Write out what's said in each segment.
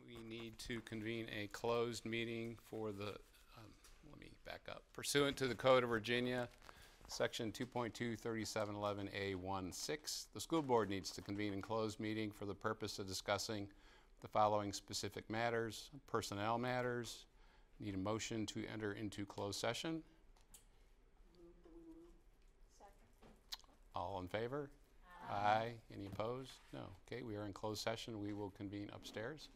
we need to convene a closed meeting for the, let me back up. Pursuant to the Code of Virginia, Section 2.23711A16, the school board needs to convene a closed meeting for the purpose of discussing the following specific matters: personnel matters. Need a motion to enter into closed session. All in favor? Aye. Any opposed? No. Okay, we are in closed session. We will convene upstairs.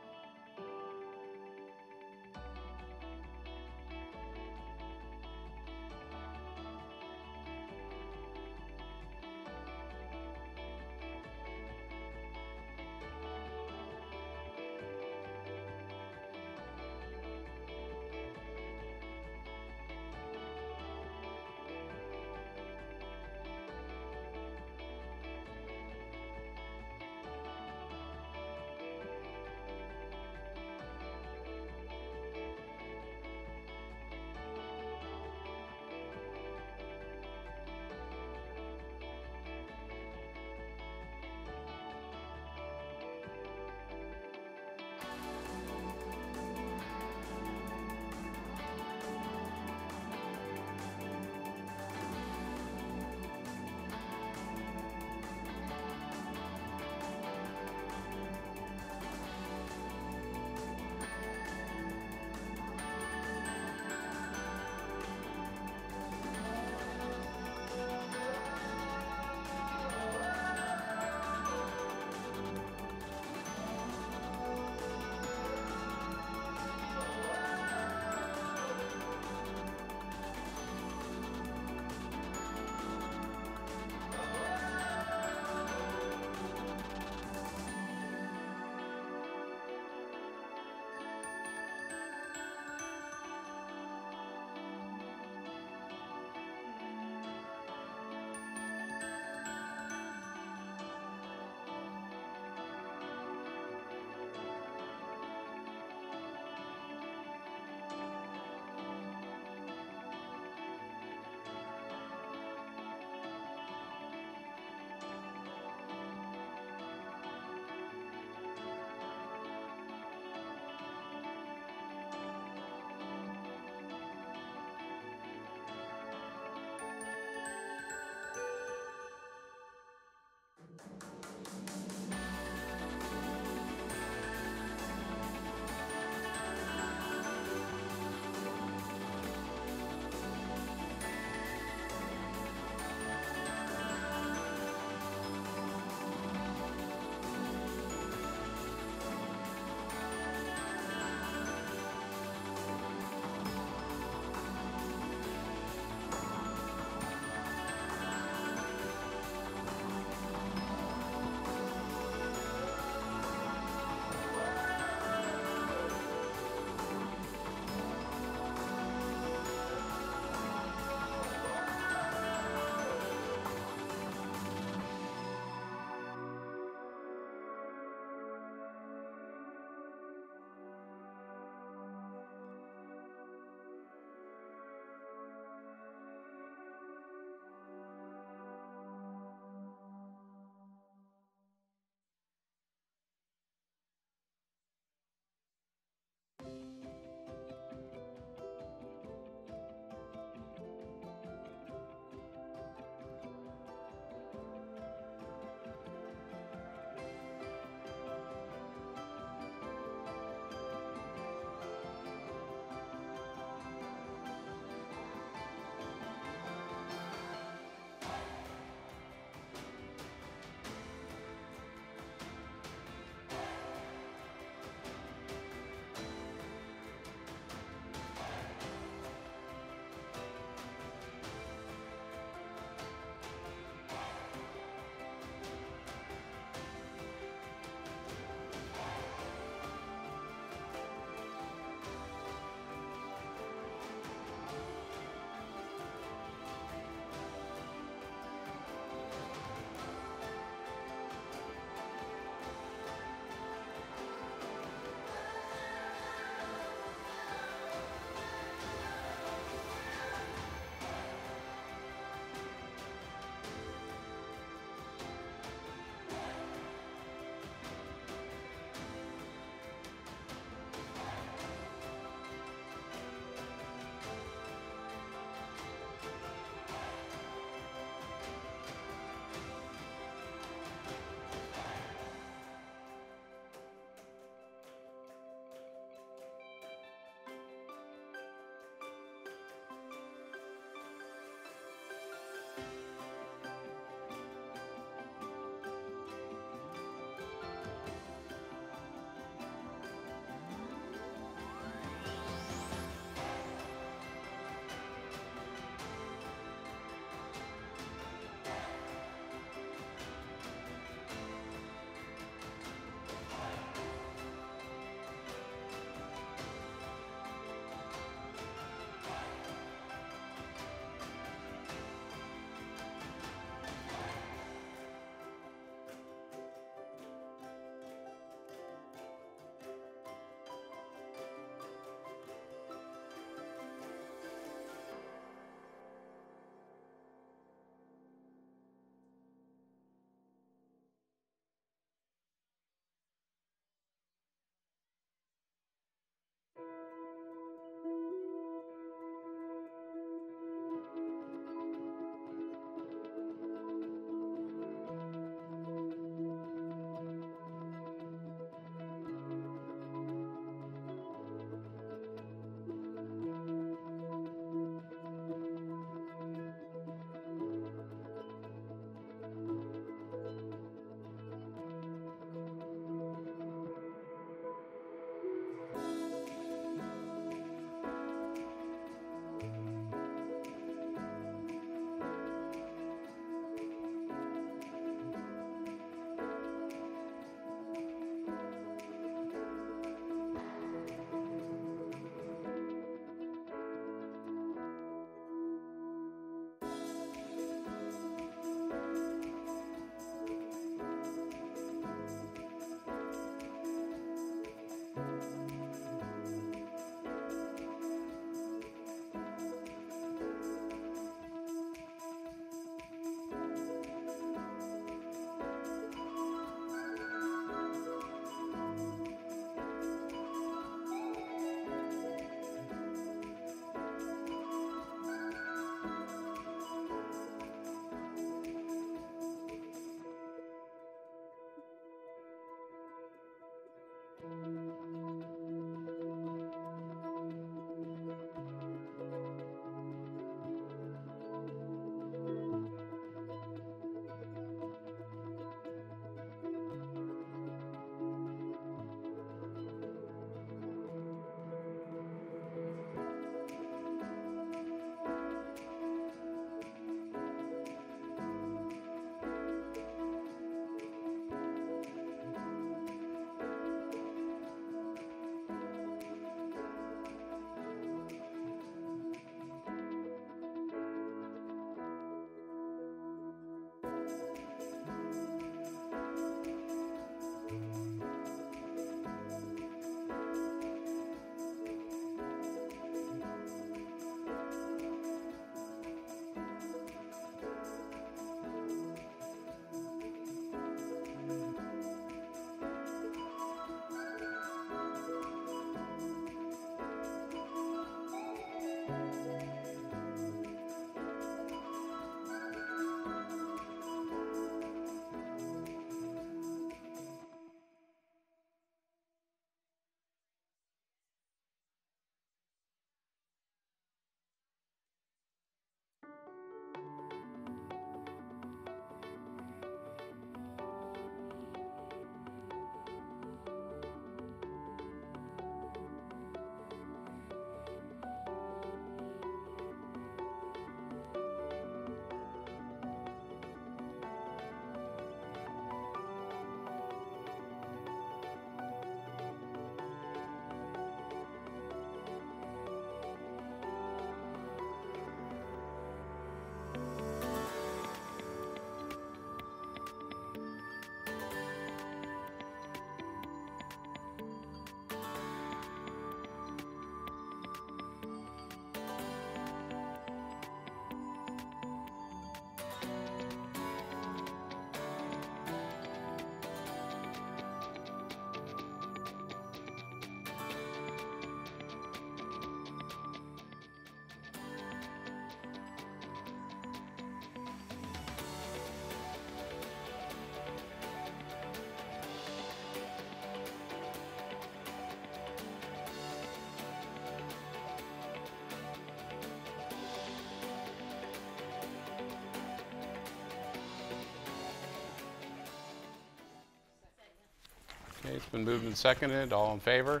Okay, it's been moved and seconded. All in favor?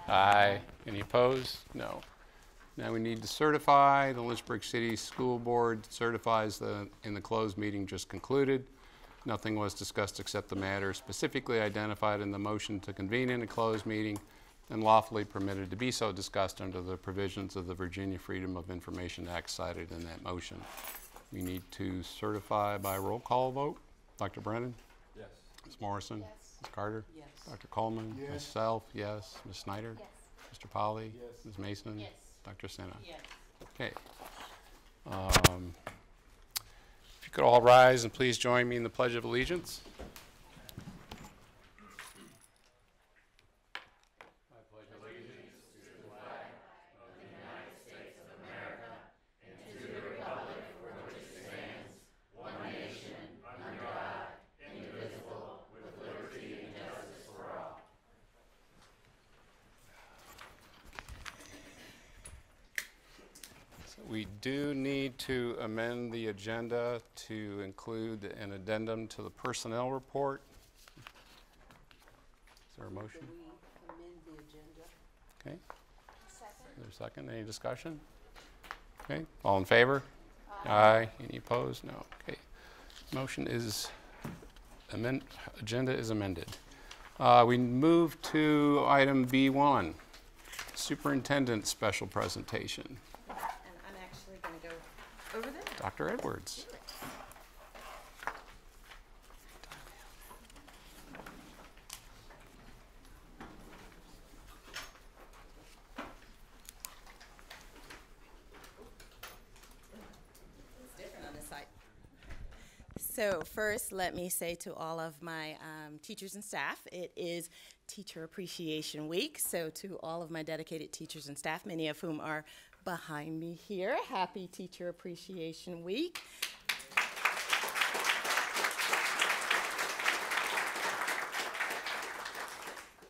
Aye. Any opposed? No. Now we need to certify. The Lynchburg City School Board certifies in the closed meeting just concluded, nothing was discussed except the matter specifically identified in the motion to convene in a closed meeting and lawfully permitted to be so discussed under the provisions of the Virginia Freedom of Information Act cited in that motion. We need to certify by roll call vote. Dr. Brennan? Yes. Ms. Morrison? Yes. Ms. Carter? Yes. Dr. Coleman? Yes. Myself, yes. Ms. Snyder? Yes. Mr. Polly? Yes. Ms. Mason? Yes. Dr. Sinha? Yes. Okay. If you could all rise and please join me in the Pledge of Allegiance. We do need to amend the agenda to include an addendum to the personnel report. Is there a motion? Can we amend the agenda? Okay. Second. Is there a second? Any discussion? Okay. All in favor? Aye. Any opposed? No. Okay. Motion is agenda is amended. We move to item B1, Superintendent's special presentation. Going to go over there. Dr. Edwards. It's different on this side. So first, let me say to all of my teachers and staff, it is Teacher Appreciation Week. So to all of my dedicated teachers and staff, many of whom are behind me here, happy Teacher Appreciation Week.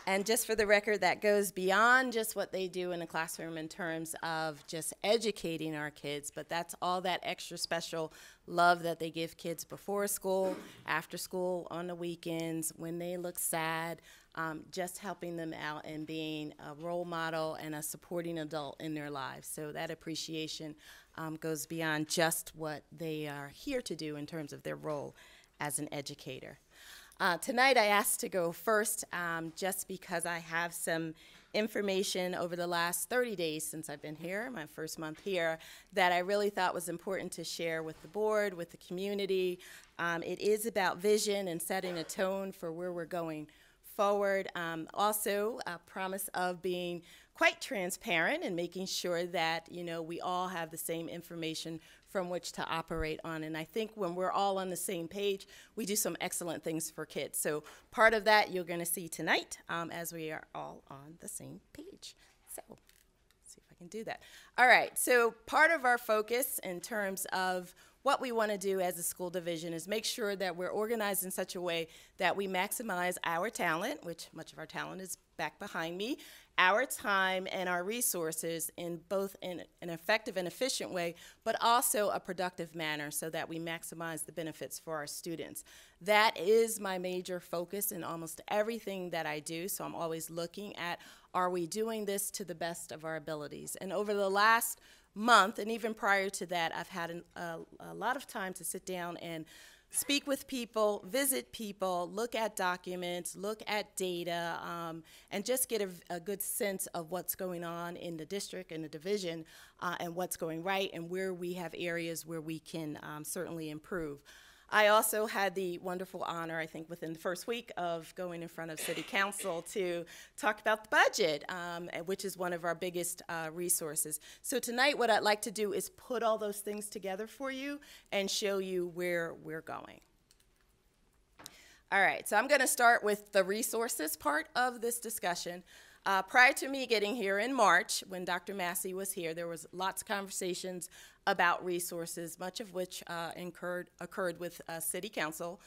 And just for the record, that goes beyond just what they do in the classroom in terms of just educating our kids, but that's all that extra special love that they give kids before school, after school, on the weekends, when they look sad, just helping them out and being a role model and a supporting adult in their lives. So that appreciation goes beyond just what they are here to do in terms of their role as an educator. Tonight I asked to go first just because I have some information over the last 30 days since I've been here, my first month here, that I really thought was important to share with the board, with the community. It is about vision and setting a tone for where we're going forward. Also, a promise of being quite transparent and making sure that, you know, we all have the same information from which to operate on. And I think when we're all on the same page, we do some excellent things for kids. So part of that you're going to see tonight as we are all on the same page. So let's see if I can do that. All right, so part of our focus in terms of what we want to do as a school division is make sure that we're organized in such a way that we maximize our talent, which much of our talent is back behind me, our time and our resources in both in an effective and efficient way, but also a productive manner so that we maximize the benefits for our students. That is my major focus in almost everything that I do, so I'm always looking at, are we doing this to the best of our abilities? And over the last month, and even prior to that, I've had a lot of time to sit down and speak with people, visit people, look at documents, look at data, and just get a good sense of what's going on in the district and the division and what's going right and where we have areas where we can certainly improve. I also had the wonderful honor, I think within the first week, of going in front of City Council to talk about the budget, which is one of our biggest resources. So tonight what I'd like to do is put all those things together for you and show you where we're going. All right, so I'm going to start with the resources part of this discussion. Prior to me getting here in March, when Dr. Massey was here, there was lots of conversations about resources, much of which occurred with City Council.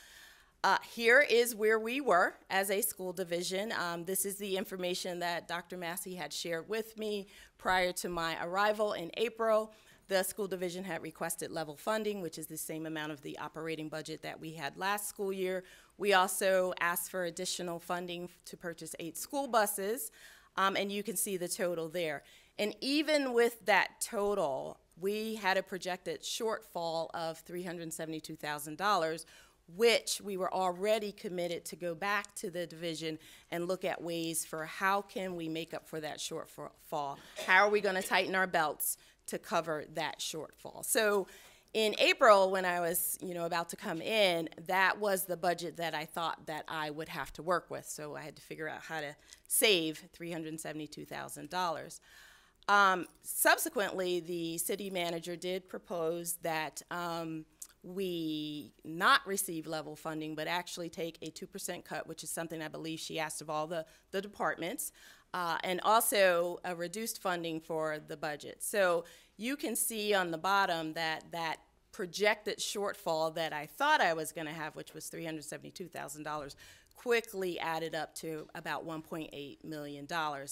Here is where we were as a school division. This is the information that Dr. Massey had shared with me prior to my arrival in April. The school division had requested level funding, which is the same amount of the operating budget that we had last school year. We also asked for additional funding to purchase 8 school buses, and you can see the total there. And even with that total, we had a projected shortfall of $372,000, which we were already committed to go back to the division and look at ways for how can we make up for that shortfall. How are we going to tighten our belts to cover that shortfall? So in April, when I was, about to come in, that was the budget that I thought that I would have to work with. So I had to figure out how to save $372,000. Subsequently, the city manager did propose that we not receive level funding, but actually take a 2% cut, which is something I believe she asked of all the departments, and also a reduced funding for the budget. So you can see on the bottom that that projected shortfall that I thought I was going to have, which was $372,000, quickly added up to about $1.8 million.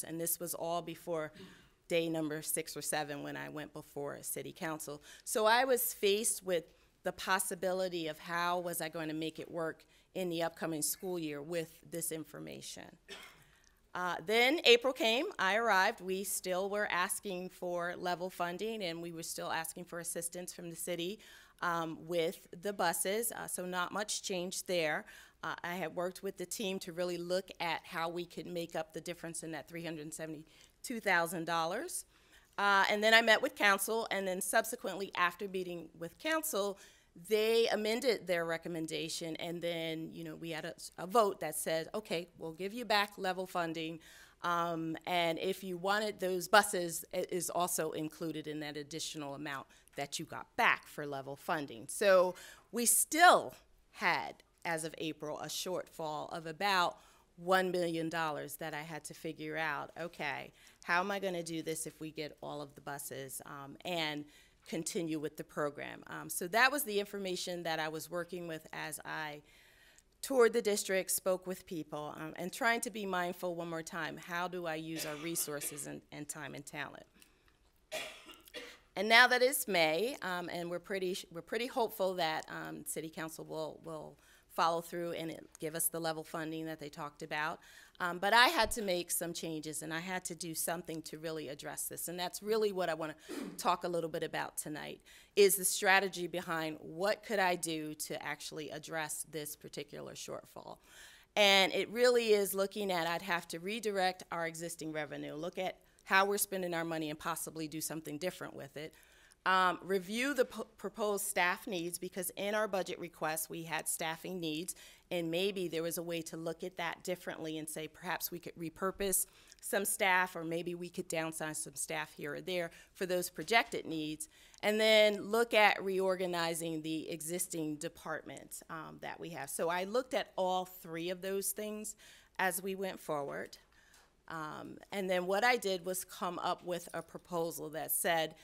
And this was all before day number 6 or 7 when I went before city council. So I was faced with the possibility of how was I going to make it work in the upcoming school year with this information. Then April came, I arrived, we still were asking for level funding, and we were still asking for assistance from the city with the buses, so not much change there. I had worked with the team to really look at how we could make up the difference in that $372,000. And then I met with council, and then subsequently after meeting with council, they amended their recommendation, and then we had a vote that said, okay, we'll give you back level funding, and if you wanted those buses, it is also included in that additional amount that you got back for level funding. So we still had, as of April, a shortfall of about $1 million that I had to figure out, okay, how am I going to do this if we get all of the buses and continue with the program? So that was the information that I was working with as I toured the district, spoke with people, and trying to be mindful one more time, how do I use our resources and time and talent? And now that it's May, and we're pretty hopeful that City Council will follow through and give us the level funding that they talked about. But I had to make some changes, and I had to do something to really address this. And that's really what I want to talk a little bit about tonight, is the strategy behind what could I do to actually address this particular shortfall. And it really is looking at, I'd have to redirect our existing revenue, look at how we're spending our money and possibly do something different with it. Review the proposed staff needs, because in our budget request we had staffing needs, and maybe there was a way to look at that differently and say perhaps we could repurpose some staff, or maybe we could downsize some staff here or there for those projected needs, and then look at reorganizing the existing departments that we have. So I looked at all 3 of those things as we went forward. And then what I did was come up with a proposal that said,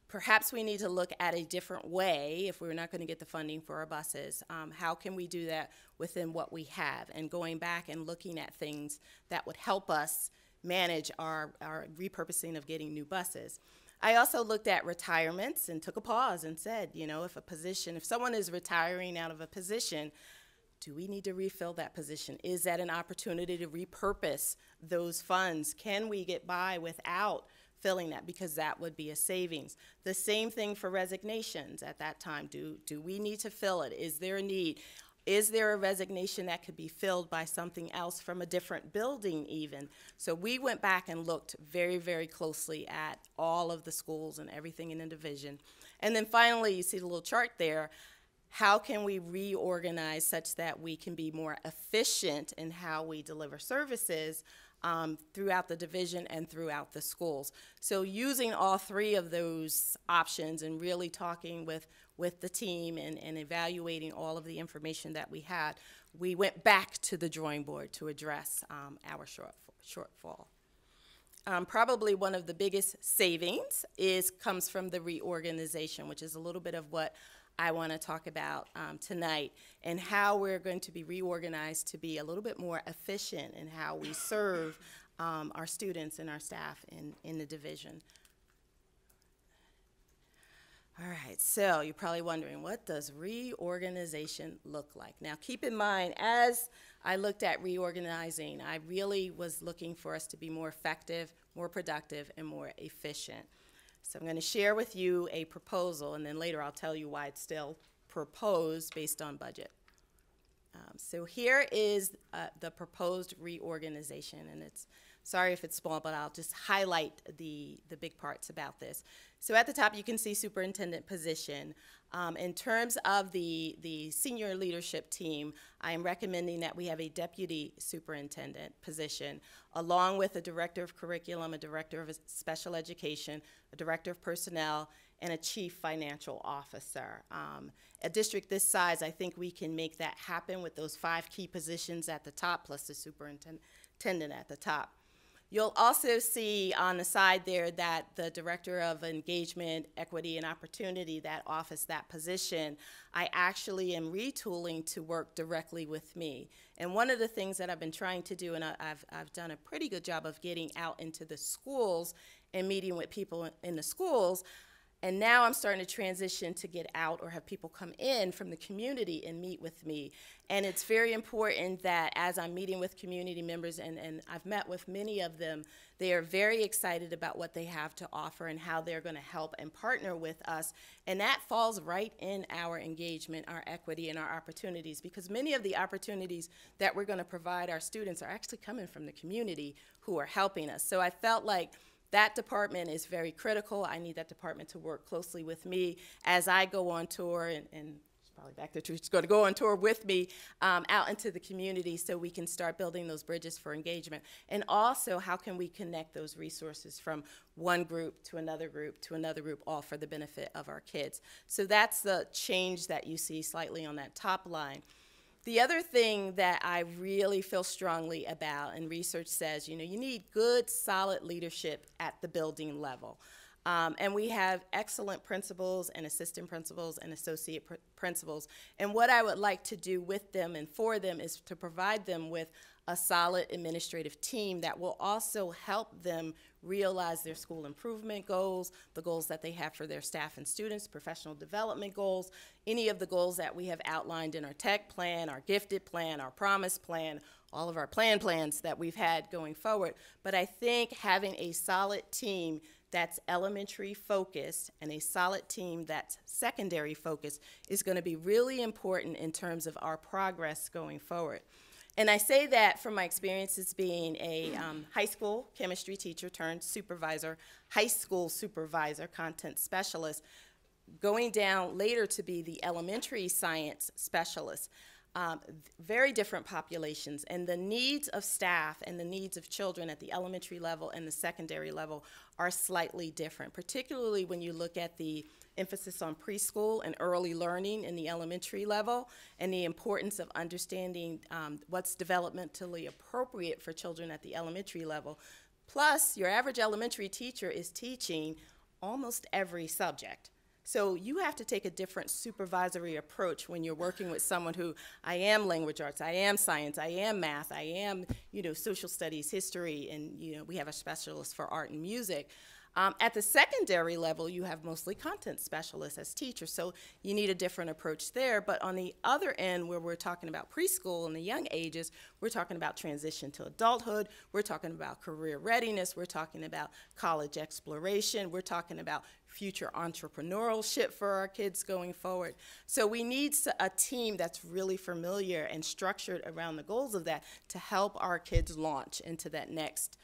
perhaps we need to look at a different way if we're not going to get the funding for our buses. How can we do that within what we have? And going back and looking at things that would help us manage our repurposing of getting new buses. I also looked at retirements and took a pause and said, if someone is retiring out of a position, do we need to refill that position? Is that an opportunity to repurpose those funds? Can we get by without filling that, because that would be a savings? The same thing for resignations at that time. Do we need to fill it? Is there a need? Is there a resignation that could be filled by something else from a different building even? So we went back and looked very, very closely at all of the schools and everything in the division. And then finally, you see the little chart there. How can we reorganize such that we can be more efficient in how we deliver services throughout the division and throughout the schools? So using all 3 of those options and really talking with the team and evaluating all of the information that we had, we went back to the drawing board to address our shortfall. Probably one of the biggest savings comes from the reorganization, which is a little bit of what I want to talk about tonight, and how we're going to be reorganized to be a little bit more efficient in how we serve our students and our staff in the division. All right, so you're probably wondering, what does reorganization look like? Now, keep in mind, as I looked at reorganizing, I really was looking for us to be more effective, more productive, and more efficient. So I'm going to share with you a proposal, and then later I'll tell you why it's still proposed based on budget. So here is the proposed reorganization, and it's, sorry if it's small, but I'll just highlight the big parts about this. So at the top you can see superintendent position. In terms of the senior leadership team, I am recommending that we have a deputy superintendent position, along with a director of curriculum, a director of special education, a director of personnel, and a chief financial officer. A district this size, I think we can make that happen with those 5 key positions at the top, plus the superintendent at the top. You'll also see on the side there that the Director of Engagement, Equity, and Opportunity, that office, that position, I actually am retooling to work directly with me. And one of the things that I've been trying to do, and I've done a pretty good job of getting out into the schools and meeting with people in the schools, and now I'm starting to transition to get out or have people come in from the community and meet with me. And it's very important that as I'm meeting with community members, and I've met with many of them, they are very excited about what they have to offer and how they're going to help and partner with us. And that falls right in our engagement, our equity, and our opportunities, because many of the opportunities that we're going to provide our students are actually coming from the community who are helping us. So I felt like that department is very critical. I need that department to work closely with me as I go on tour, and she's probably back there too, she's going to go on tour with me out into the community so we can start building those bridges for engagement. And also, how can we connect those resources from one group to another group to another group, all for the benefit of our kids. So that's the change that you see slightly on that top line. The other thing that I really feel strongly about, and research says, you need good, solid leadership at the building level. And we have excellent principals and assistant principals and associate principals. And what I would like to do with them and for them is to provide them with a solid administrative team that will also help them realize their school improvement goals, the goals that they have for their staff and students, professional development goals, any of the goals that we have outlined in our tech plan, our gifted plan, our promise plan, all of our plans that we've had going forward. But I think having a solid team that's elementary focused and a solid team that's secondary focused is going to be really important in terms of our progress going forward. And I say that from my experiences being a high school chemistry teacher turned supervisor, high school supervisor, content specialist, going down later to be the elementary science specialist. Very different populations, and the needs of staff and the needs of children at the elementary level and the secondary level are slightly different, particularly when you look at the emphasis on preschool and early learning in the elementary level, and the importance of understanding what's developmentally appropriate for children at the elementary level. Plus, your average elementary teacher is teaching almost every subject. So you have to take a different supervisory approach when you're working with someone who, I am language arts, I am science, I am math, I am, social studies, history, and, we have a specialist for art and music. At the secondary level, you have mostly content specialists as teachers, so you need a different approach there. But on the other end, where we're talking about preschool and the young ages, we're talking about transition to adulthood, we're talking about career readiness, we're talking about college exploration, we're talking about future entrepreneurship for our kids going forward. So we need a team that's really familiar and structured around the goals of that to help our kids launch into that next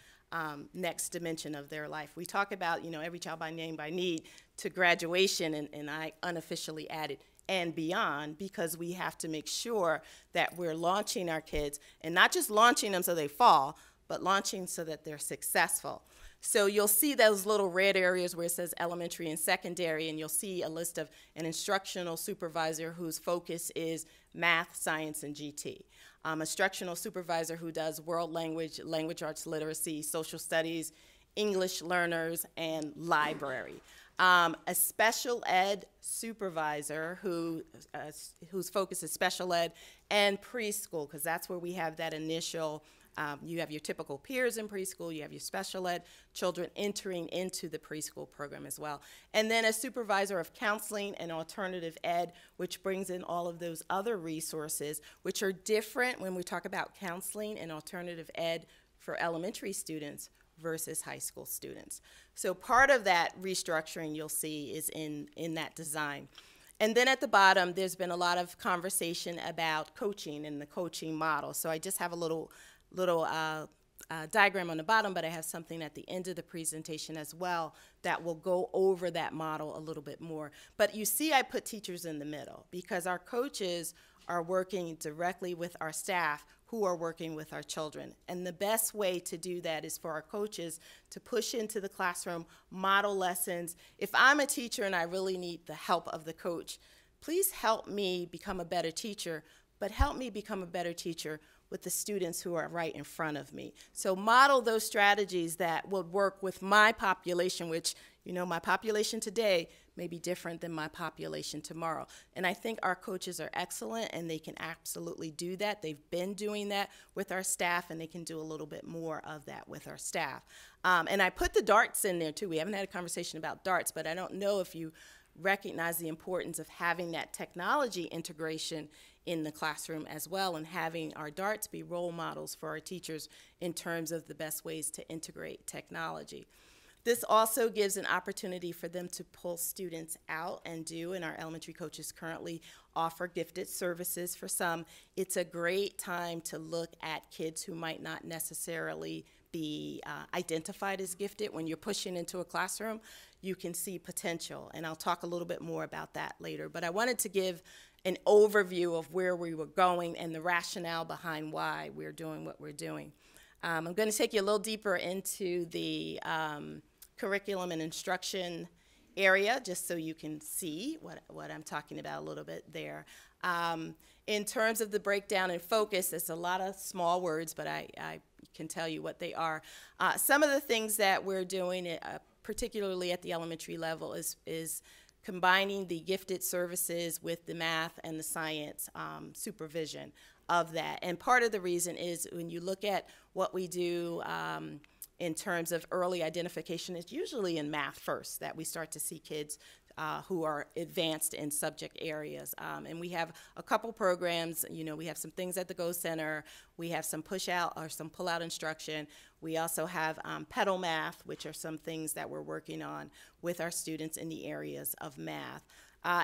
dimension of their life. We talk about, every child by name, by need, to graduation, and I unofficially added, and beyond, because we have to make sure that we're launching our kids, and not just launching them so they fall, but launching so that they're successful. So you'll see those little red areas where it says elementary and secondary, and you'll see a list of an instructional supervisor whose focus is math, science, and GT. A instructional supervisor who does world language, language arts literacy, social studies, English learners, and library. A special ed supervisor whose focus is special ed and preschool, because that's where we have that initial You have your typical peers in preschool, you have your special ed children entering into the preschool program as well. And then a supervisor of counseling and alternative ed, which brings in all of those other resources, which are different when we talk about counseling and alternative ed for elementary students versus high school students. So part of that restructuring you'll see is in that design. And then at the bottom, there's been a lot of conversation about coaching and the coaching model. So I just have a little diagram on the bottom, but I have something at the end of the presentation as well that will go over that model a little bit more. But you see I put teachers in the middle because our coaches are working directly with our staff who are working with our children. And the best way to do that is for our coaches to push into the classroom, model lessons. If I'm a teacher and I really need the help of the coach, please help me become a better teacher, but help me become a better teacher with the students who are right in front of me. So model those strategies that would work with my population, which, you know, my population today may be different than my population tomorrow. And I think our coaches are excellent and they can absolutely do that. They've been doing that with our staff and they can do a little bit more of that with our staff. And I put the darts in there too. We haven't had a conversation about darts, but I don't know if you recognize the importance of having that technology integration in the classroom as well, and having our darts be role models for our teachers in terms of the best ways to integrate technology. This also gives an opportunity for them to pull students out and do, and our elementary coaches currently offer gifted services for some. It's a great time to look at kids who might not necessarily be identified as gifted. When you're pushing into a classroom, you can see potential, and I'll talk a little bit more about that later. But I wanted to give an overview of where we were going and the rationale behind why we're doing what we're doing. I'm going to take you a little deeper into the curriculum and instruction area, just so you can see what I'm talking about a little bit there. In terms of the breakdown and focus, it's a lot of small words, but I can tell you what they are. Some of the things that we're doing, particularly at the elementary level, is combining the gifted services with the math and the science supervision of that. And part of the reason is when you look at what we do in terms of early identification, it's usually in math first that we start to see kids who are advanced in subject areas. And we have a couple programs. You know, we have some things at the Go Center. We have some push-out or some pull-out instruction. We also have pedal math, which are some things that we're working on with our students in the areas of math.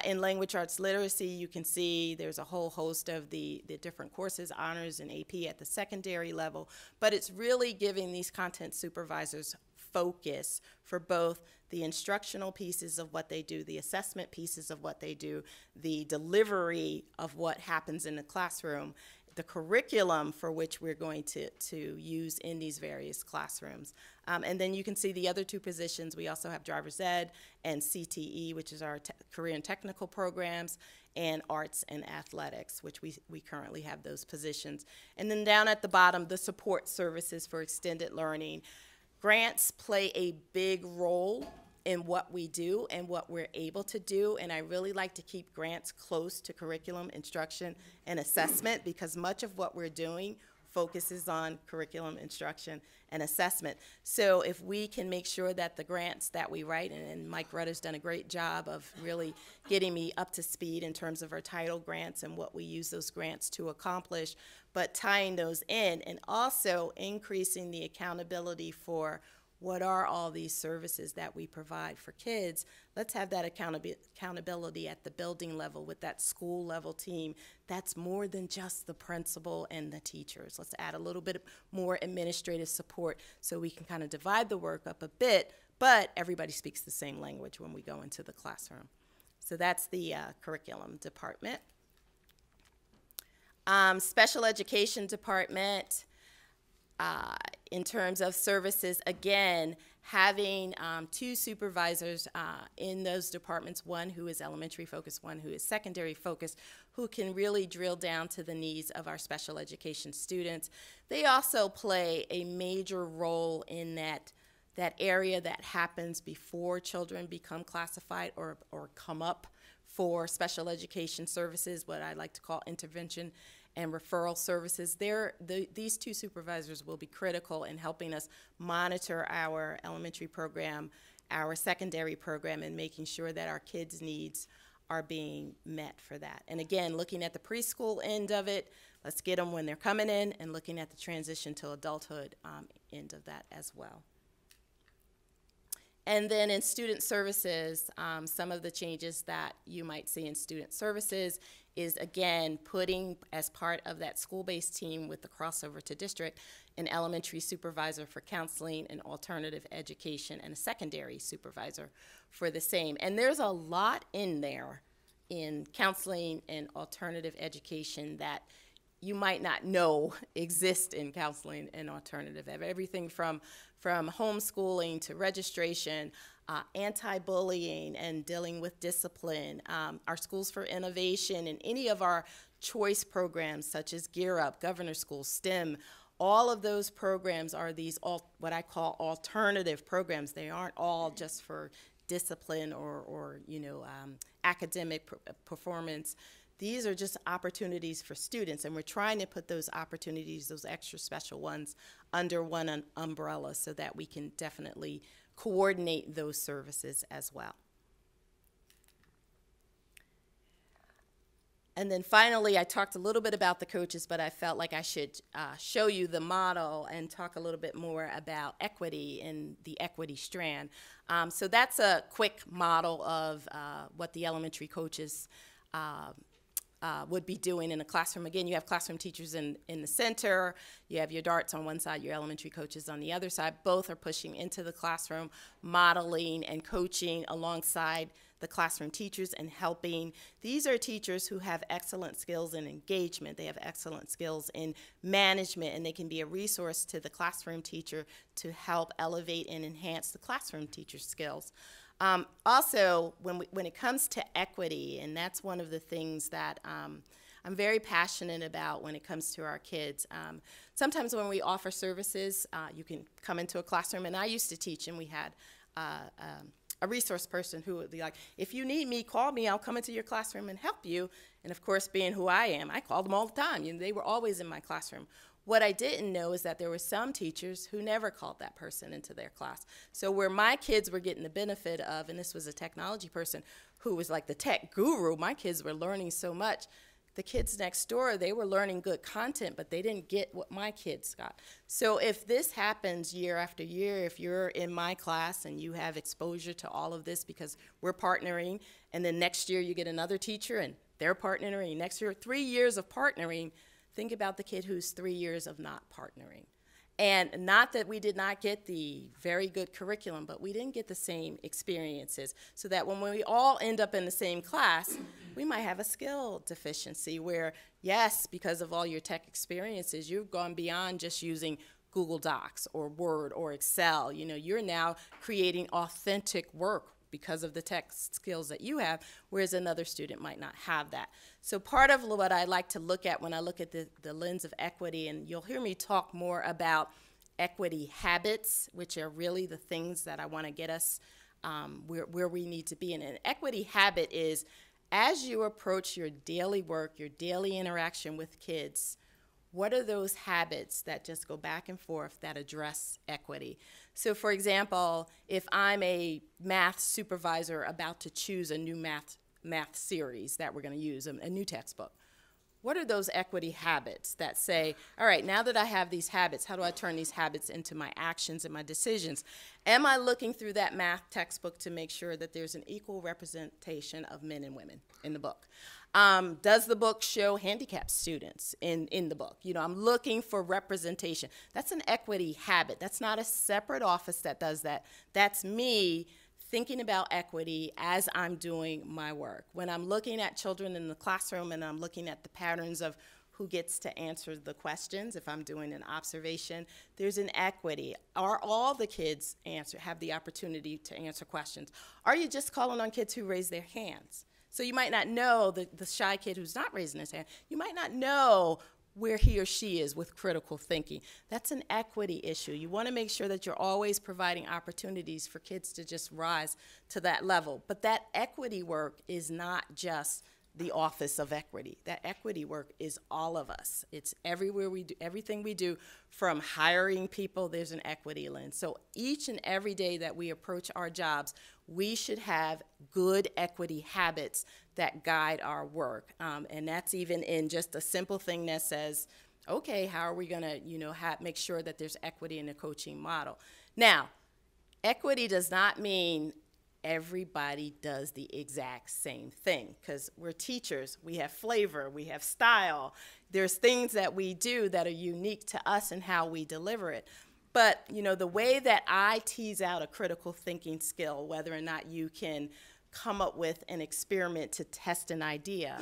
In language arts literacy, you can see there's a whole host of the different courses, honors and AP at the secondary level, but it's really giving these content supervisors focus for both the instructional pieces of what they do, the assessment pieces of what they do, the delivery of what happens in the classroom, the curriculum for which we're going to use in these various classrooms. And then you can see the other two positions. We also have driver's ed and CTE, which is our career and technical programs, and arts and athletics, which we currently have those positions. And then down at the bottom, the support services for extended learning. Grants play a big role in what we do and what we're able to do, and I really like to keep grants close to curriculum, instruction, and assessment, because much of what we're doing focuses on curriculum, instruction, and assessment. So if we can make sure that the grants that we write, and Mike Rudder's done a great job of really getting me up to speed in terms of our title grants and what we use those grants to accomplish, but tying those in and also increasing the accountability for what are all these services that we provide for kids. Let's have that accountability at the building level with that school level team. That's more than just the principal and the teachers. Let's add a little bit more administrative support so we can kind of divide the work up a bit, but everybody speaks the same language when we go into the classroom. So that's the curriculum department. Special education department. In terms of services, again, having two supervisors in those departments, one who is elementary focused, one who is secondary focused, who can really drill down to the needs of our special education students. They also play a major role in that area that happens before children become classified or come up for special education services, what I like to call intervention and referral services. These two supervisors will be critical in helping us monitor our elementary program, our secondary program, and making sure that our kids' needs are being met for that. And again, looking at the preschool end of it, let's get them when they're coming in, and looking at the transition to adulthood end of that as well. And then in student services, some of the changes that you might see in student services is, again, putting as part of that school-based team with the crossover to district an elementary supervisor for counseling and alternative education and a secondary supervisor for the same. And there's a lot in there in counseling and alternative education that you might not know exist in counseling and alternative. Everything from homeschooling to registration, anti-bullying and dealing with discipline, our Schools for Innovation, and any of our choice programs such as Gear Up, Governor School, STEM. All of those programs are these what I call alternative programs. They aren't all just for discipline or academic performance. These are just opportunities for students, and we're trying to put those opportunities, those extra special ones, under one umbrella so that we can definitely coordinate those services as well. And then finally, I talked a little bit about the coaches, but I felt like I should show you the model and talk a little bit more about equity in the equity strand. So that's a quick model of what the elementary coaches would be doing in a classroom. Again, you have classroom teachers in the center, you have your darts on one side, your elementary coaches on the other side. Both are pushing into the classroom, modeling and coaching alongside the classroom teachers and helping. These are teachers who have excellent skills in engagement, they have excellent skills in management, and they can be a resource to the classroom teacher to help elevate and enhance the classroom teacher's skills. Also, when it comes to equity, and that's one of the things that I'm very passionate about when it comes to our kids. Sometimes when we offer services, you can come into a classroom, and I used to teach, and we had a resource person who would be like, if you need me, call me, I'll come into your classroom and help you. And of course, being who I am, I called them all the time. They were always in my classroom. What I didn't know is that there were some teachers who never called that person into their class. So where my kids were getting the benefit of, and this was a technology person who was like the tech guru, my kids were learning so much. The kids next door, they were learning good content, but they didn't get what my kids got. So if this happens year after year, if you're in my class and you have exposure to all of this because we're partnering, and then next year you get another teacher and they're partnering, next year 3 years of partnering, think about the kid who's 3 years of not partnering. And not that we did not get the very good curriculum, but we didn't get the same experiences. So that when we all end up in the same class, we might have a skill deficiency where, yes, because of all your tech experiences, you've gone beyond just using Google Docs or Word or Excel. You're now creating authentic work because of the tech skills that you have, whereas another student might not have that. So part of what I like to look at when I look at the lens of equity, and you'll hear me talk more about equity habits, which are really the things that I want to get us where we need to be. And an equity habit is, as you approach your daily work, your daily interaction with kids, what are those habits that just go back and forth that address equity? So for example, if I'm a math supervisor about to choose a new math series that we're going to use, a new textbook, what are those equity habits that say, all right, now that I have these habits, how do I turn these habits into my actions and my decisions? Am I looking through that math textbook to make sure that there's an equal representation of men and women in the book? Does the book show handicapped students in the book? I'm looking for representation. That's an equity habit. That's not a separate office that does that. That's me thinking about equity as I'm doing my work. When I'm looking at children in the classroom and I'm looking at the patterns of who gets to answer the questions, if I'm doing an observation, there's an equity. Are all the kids have the opportunity to answer questions? Are you just calling on kids who raise their hands? So you might not know the shy kid who's not raising his hand. You might not know where he or she is with critical thinking. That's an equity issue. You want to make sure that you're always providing opportunities for kids to just rise to that level. But that equity work is not just the Office of Equity. That equity work is all of us. It's everywhere we do, everything we do, from hiring people, there's an equity lens. So each and every day that we approach our jobs, we should have good equity habits that guide our work. And that's even in just a simple thing that says, okay, how are we gonna, make sure that there's equity in the coaching model? Now, equity does not mean everybody does the exact same thing, because we're teachers, we have flavor, we have style. There's things that we do that are unique to us and how we deliver it. But, the way that I tease out a critical thinking skill, whether or not you can come up with an experiment to test an idea,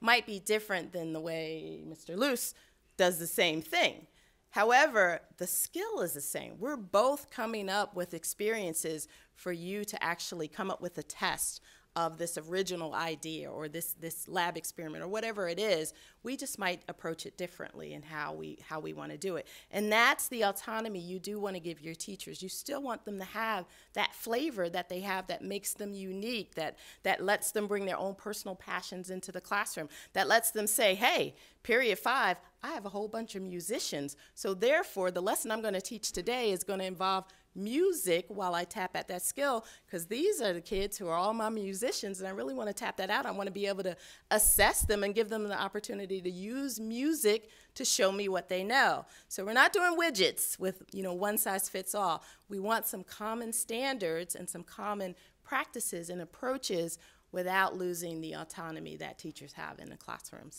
might be different than the way Mr. Luce does the same thing. However, the skill is the same. We're both coming up with experiences for you to actually come up with a test of this original idea or this lab experiment or whatever it is. We just might approach it differently in how we want to do it. And that's the autonomy you do want to give your teachers. You still want them to have that flavor that they have that makes them unique, that lets them bring their own personal passions into the classroom, that lets them say, hey, period 5, I have a whole bunch of musicians, so therefore the lesson I'm going to teach today is going to involve music while I tap at that skill, because these are the kids who are all my musicians, and I really want to tap that out. I want to be able to assess them and give them the opportunity to use music to show me what they know. So we're not doing widgets with, one size fits all. We want some common standards and some common practices and approaches without losing the autonomy that teachers have in the classroom.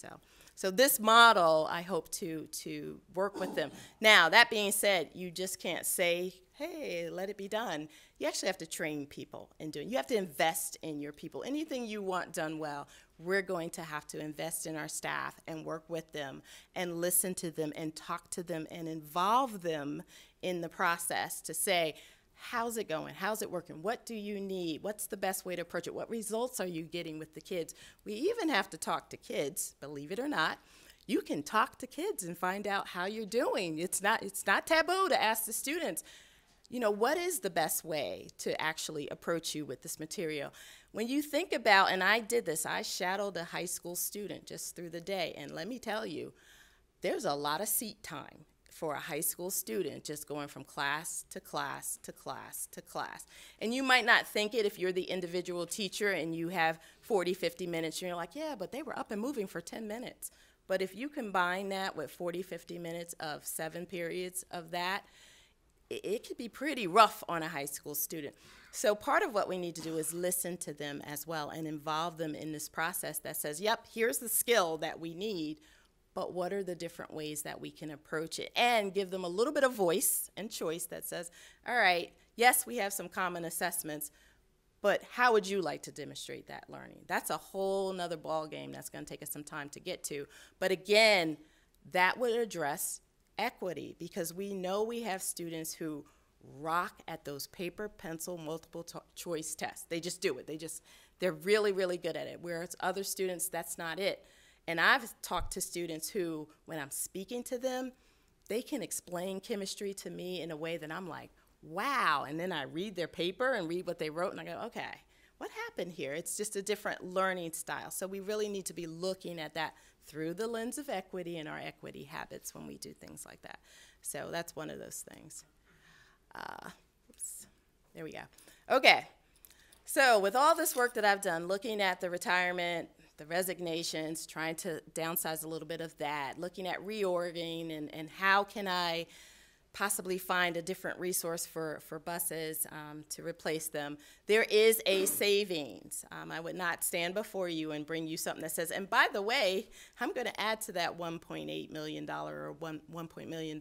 So this model, I hope to work with them. Now, that being said, you just can't say, hey, let it be done. You actually have to train people in doing it. You have to invest in your people. Anything you want done well, we're going to have to invest in our staff and work with them and listen to them and talk to them and involve them in the process to say, how's it going? How's it working? What do you need? What's the best way to approach it? What results are you getting with the kids? We even have to talk to kids, believe it or not. You can talk to kids and find out how you're doing. It's not taboo to ask the students, what is the best way to actually approach you with this material? When you think about, and I did this, I shadowed a high school student just through the day, and let me tell you, there's a lot of seat time for a high school student just going from class to class to class to class. And you might not think it if you're the individual teacher and you have 40, 50 minutes, and you're like, yeah, but they were up and moving for 10 minutes. But if you combine that with 40, 50 minutes of 7 periods of that, it could be pretty rough on a high school student. So part of what we need to do is listen to them as well and involve them in this process that says, yep, here's the skill that we need, but what are the different ways that we can approach it? And give them a little bit of voice and choice that says, all right, yes, we have some common assessments, but how would you like to demonstrate that learning? That's a whole nother ball game that's going to take us some time to get to. But again, that would address equity, because we know we have students who rock at those paper, pencil, multiple choice tests. They just do it. They're really, really good at it, whereas other students, that's not it. And I've talked to students who, when I'm speaking to them, they can explain chemistry to me in a way that I'm like, wow. And then I read their paper and read what they wrote, and I go, okay, what happened here? It's just a different learning style. So we really need to be looking at that through the lens of equity and our equity habits when we do things like that. So that's one of those things. Oops. There we go. Okay. So with all this work that I've done, looking at the retirement, the resignations, trying to downsize a little bit of that, looking at reorging and how can I possibly find a different resource for buses to replace them. There is a savings. I would not stand before you and bring you something that says, and by the way, I'm going to add to that $1.8 million or $1 million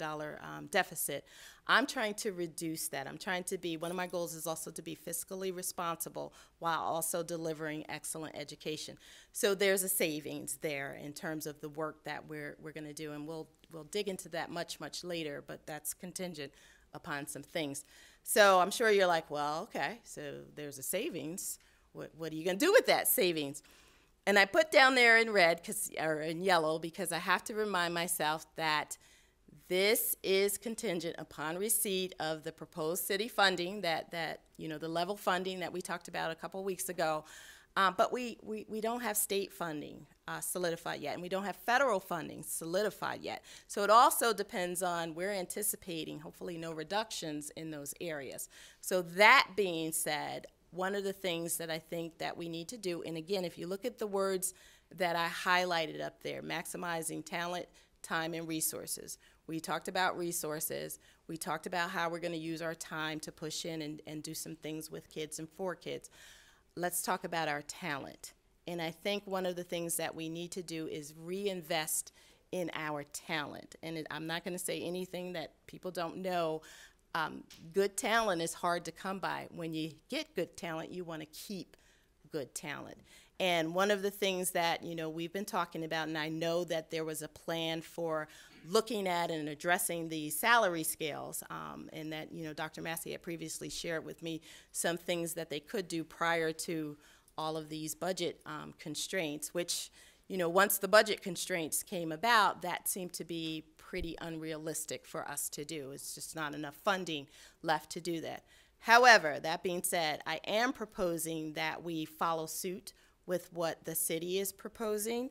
deficit. I'm trying to reduce that. I'm trying to be, one of my goals is also to be fiscally responsible while also delivering excellent education. So there's a savings there in terms of the work that we're going to do, and we'll dig into that much, much later, but that's contingent upon some things. So I'm sure you're like, well, okay, so there's a savings. What are you going to do with that savings? And I put down there in red, or in yellow, because I have to remind myself that this is contingent upon receipt of the proposed city funding, the level funding that we talked about a couple weeks ago. But we don't have state funding solidified yet, and we don't have federal funding solidified yet. So it also depends on, we're anticipating hopefully no reductions in those areas. So that being said, one of the things that I think that we need to do, and again, if you look at the words that I highlighted up there, maximizing talent, time, and resources. We talked about resources. We talked about how we're going to use our time to push in and do some things with kids and for kids. Let's talk about our talent. And I think one of the things that we need to do is reinvest in our talent. And I'm not going to say anything that people don't know. Good talent is hard to come by. When you get good talent, you want to keep good talent. And one of the things that, you know, we've been talking about, and I know that there was a plan for looking at and addressing the salary scales, and that, you know, Dr. Massey had previously shared with me some things that they could do prior to all of these budget constraints, which, you know, once the budget constraints came about, that seemed to be pretty unrealistic for us to do. It's just not enough funding left to do that. However, that being said, I am proposing that we follow suit with what the city is proposing.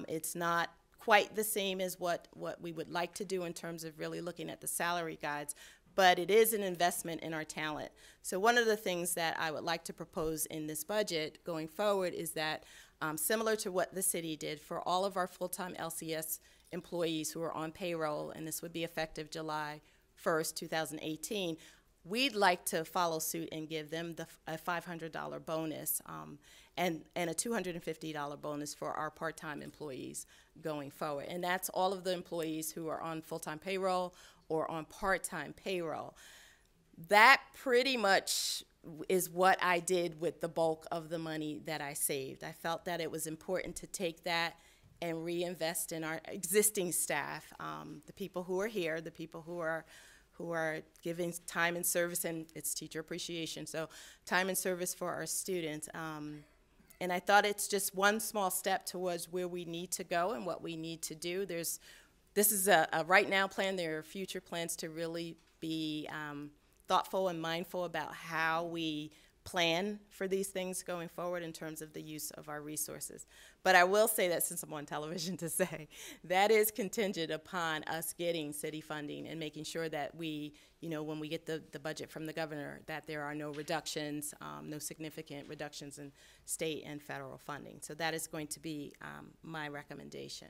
It's not quite the same as what we would like to do in terms of really looking at the salary guides, but it is an investment in our talent. So one of the things that I would like to propose in this budget going forward is that, similar to what the city did, for all of our full-time LCS employees who are on payroll, and this would be effective July 1st, 2018, we'd like to follow suit and give them a $500 bonus and a $250 bonus for our part-time employees going forward. And that's all of the employees who are on full-time payroll or on part-time payroll. That pretty much is what I did with the bulk of the money that I saved. I felt that it was important to take that and reinvest in our existing staff, the people who are here, the people who are giving time and service, and it's Teacher Appreciation, so time and service for our students. And I thought it's just one small step towards where we need to go and what we need to do. This is a right now plan. There are future plans to really be thoughtful and mindful about how we plan for these things going forward in terms of the use of our resources. But I will say that, since I'm on television to say, that is contingent upon us getting city funding and making sure that we, you know, when we get the budget from the governor, that there are no reductions, no significant reductions in state and federal funding. So that is going to be my recommendation.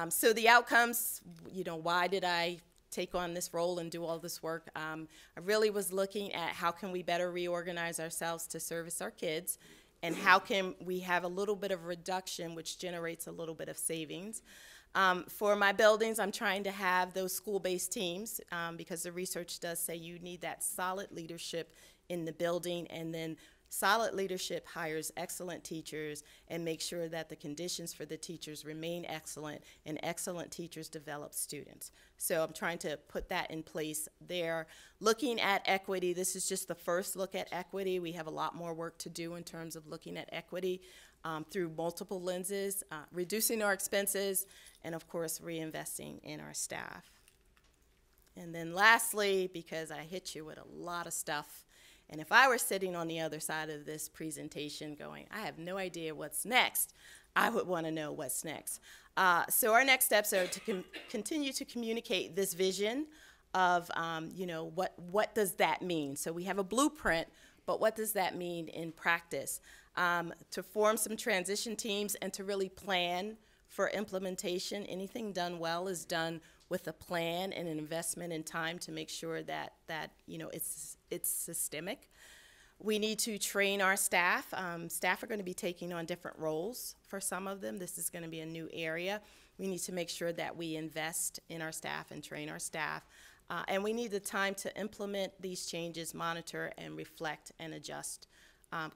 So the outcomes, you know, why did I take on this role and do all this work? I really was looking at how can we better reorganize ourselves to service our kids, and how can we have a little bit of reduction which generates a little bit of savings. For my buildings, I'm trying to have those school-based teams because the research does say you need that solid leadership in the building, and then solid leadership hires excellent teachers and makes sure that the conditions for the teachers remain excellent, and excellent teachers develop students. So I'm trying to put that in place there. Looking at equity, this is just the first look at equity. We have a lot more work to do in terms of looking at equity through multiple lenses, reducing our expenses, and of course reinvesting in our staff. And then lastly, because I hit you with a lot of stuff, and if I were sitting on the other side of this presentation going, I have no idea what's next, I would want to know what's next. So our next steps are to continue to communicate this vision of, you know, what does that mean? So we have a blueprint, but what does that mean in practice? To form some transition teams and to really plan for implementation. Anything done well is done with a plan and an investment in time to make sure that you know, it's systemic. We need to train our staff. Staff are going to be taking on different roles for some of them. This is going to be a new area. We need to make sure that we invest in our staff and train our staff. And we need the time to implement these changes, monitor, and reflect and adjust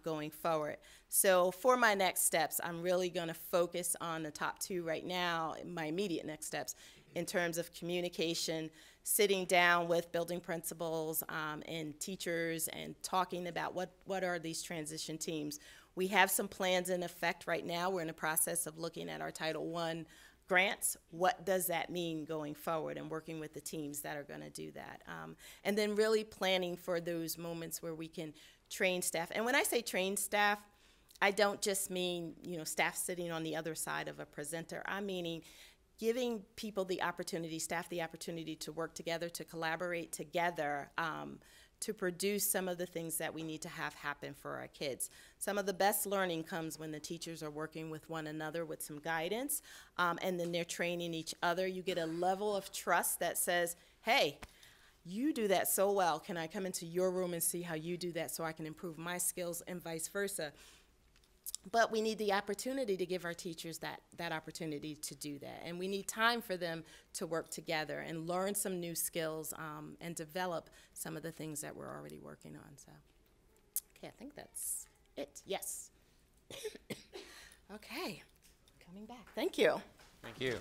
going forward. So for my next steps, I'm really going to focus on the top two right now, my immediate next steps, in terms of communication, sitting down with building principals and teachers and talking about what are these transition teams. We have some plans in effect right now. We're in the process of looking at our Title I grants. What does that mean going forward, and working with the teams that are going to do that. And then really planning for those moments where we can train staff. And when I say train staff, I don't just mean, staff sitting on the other side of a presenter. I'm meaning giving people the opportunity, staff the opportunity to work together, to collaborate together, to produce some of the things that we need to have happen for our kids. Some of the best learning comes when the teachers are working with one another with some guidance, and then they're training each other. You get a level of trust that says, hey, you do that so well. Can I come into your room and see how you do that so I can improve my skills, and vice versa? But we need the opportunity to give our teachers that opportunity to do that. And we need time for them to work together and learn some new skills, and develop some of the things that we're already working on. So, okay, I think that's it. Yes. Okay, coming back. Thank you. Thank you.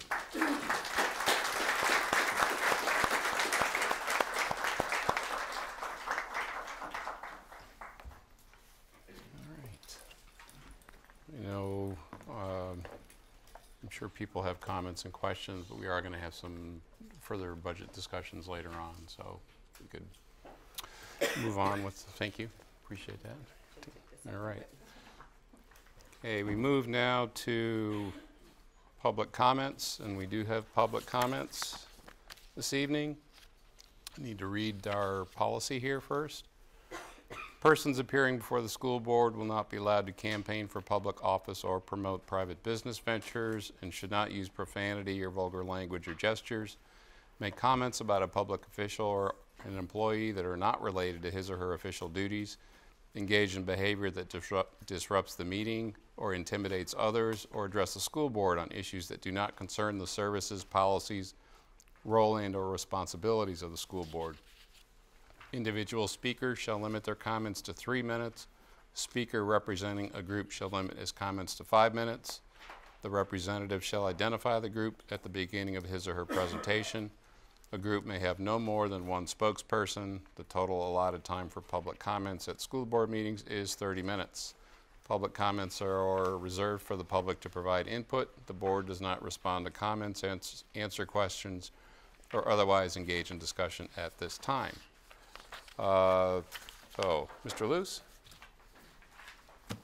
I'm sure people have comments and questions, but we are going to have some further budget discussions later on, so we could move on with, thank you, appreciate that. All right. Okay, we move now to public comments, and we do have public comments this evening. I need to read our policy here first. Persons appearing before the school board will not be allowed to campaign for public office or promote private business ventures, and should not use profanity or vulgar language or gestures, make comments about a public official or an employee that are not related to his or her official duties, engage in behavior that disrupts the meeting or intimidates others, or address the school board on issues that do not concern the services, policies, role, and/or responsibilities of the school board. Individual speakers shall limit their comments to 3 minutes. Speaker representing a group shall limit his comments to 5 minutes. The representative shall identify the group at the beginning of his or her presentation. A group may have no more than one spokesperson. The total allotted time for public comments at school board meetings is 30 minutes. Public comments are reserved for the public to provide input. The board does not respond to comments, answer questions, or otherwise engage in discussion at this time. So, Mr. Luce? You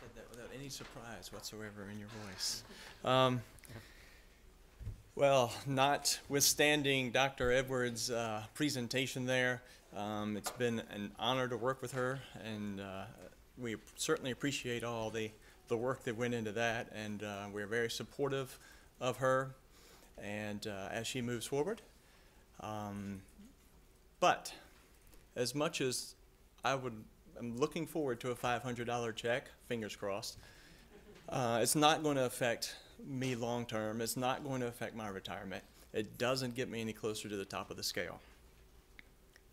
said that without any surprise whatsoever in your voice. Well, notwithstanding Dr. Edwards' presentation there, it's been an honor to work with her, and we certainly appreciate all the work that went into that, and we're very supportive of her and as she moves forward. But as much as I'm looking forward to a $500 check, fingers crossed, it's not going to affect me long term. It's not going to affect my retirement. It doesn't get me any closer to the top of the scale.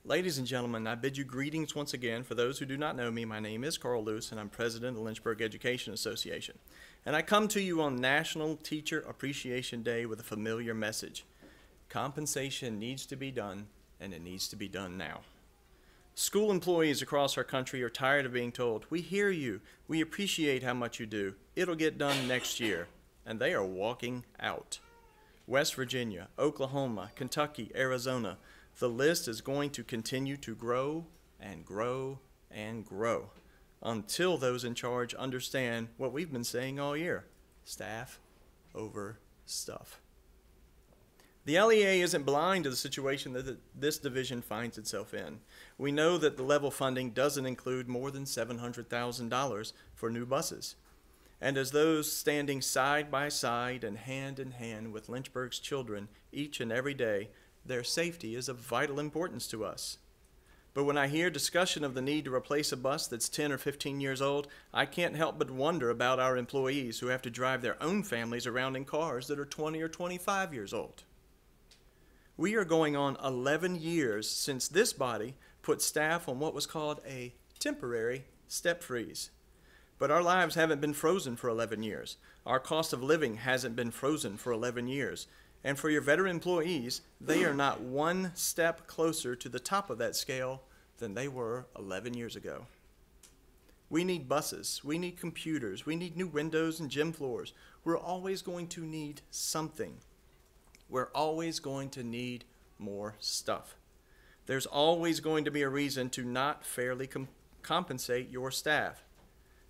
Ladies and gentlemen, I bid you greetings once again. For those who do not know me, my name is Carl Luce, and I'm president of the Lynchburg Education Association. And I come to you on National Teacher Appreciation Day with a familiar message. Compensation needs to be done, and it needs to be done now. School employees across our country are tired of being told, "We hear you, we appreciate how much you do, it'll get done next year," and they are walking out. West Virginia, Oklahoma, Kentucky, Arizona, the list is going to continue to grow and grow and grow until those in charge understand what we've been saying all year: staff over stuff. The LEA isn't blind to the situation that this division finds itself in. We know that the level funding doesn't include more than $700,000 for new buses. And as those standing side by side and hand in hand with Lynchburg's children each and every day, their safety is of vital importance to us. But when I hear discussion of the need to replace a bus that's 10 or 15 years old, I can't help but wonder about our employees who have to drive their own families around in cars that are 20 or 25 years old. We are going on 11 years since this body put staff on what was called a temporary step freeze. But our lives haven't been frozen for 11 years. Our cost of living hasn't been frozen for 11 years. And for your veteran employees, they are not one step closer to the top of that scale than they were 11 years ago. We need buses, we need computers, we need new windows and gym floors. We're always going to need something. We're always going to need more stuff. there's always going to be a reason to not fairly compensate your staff.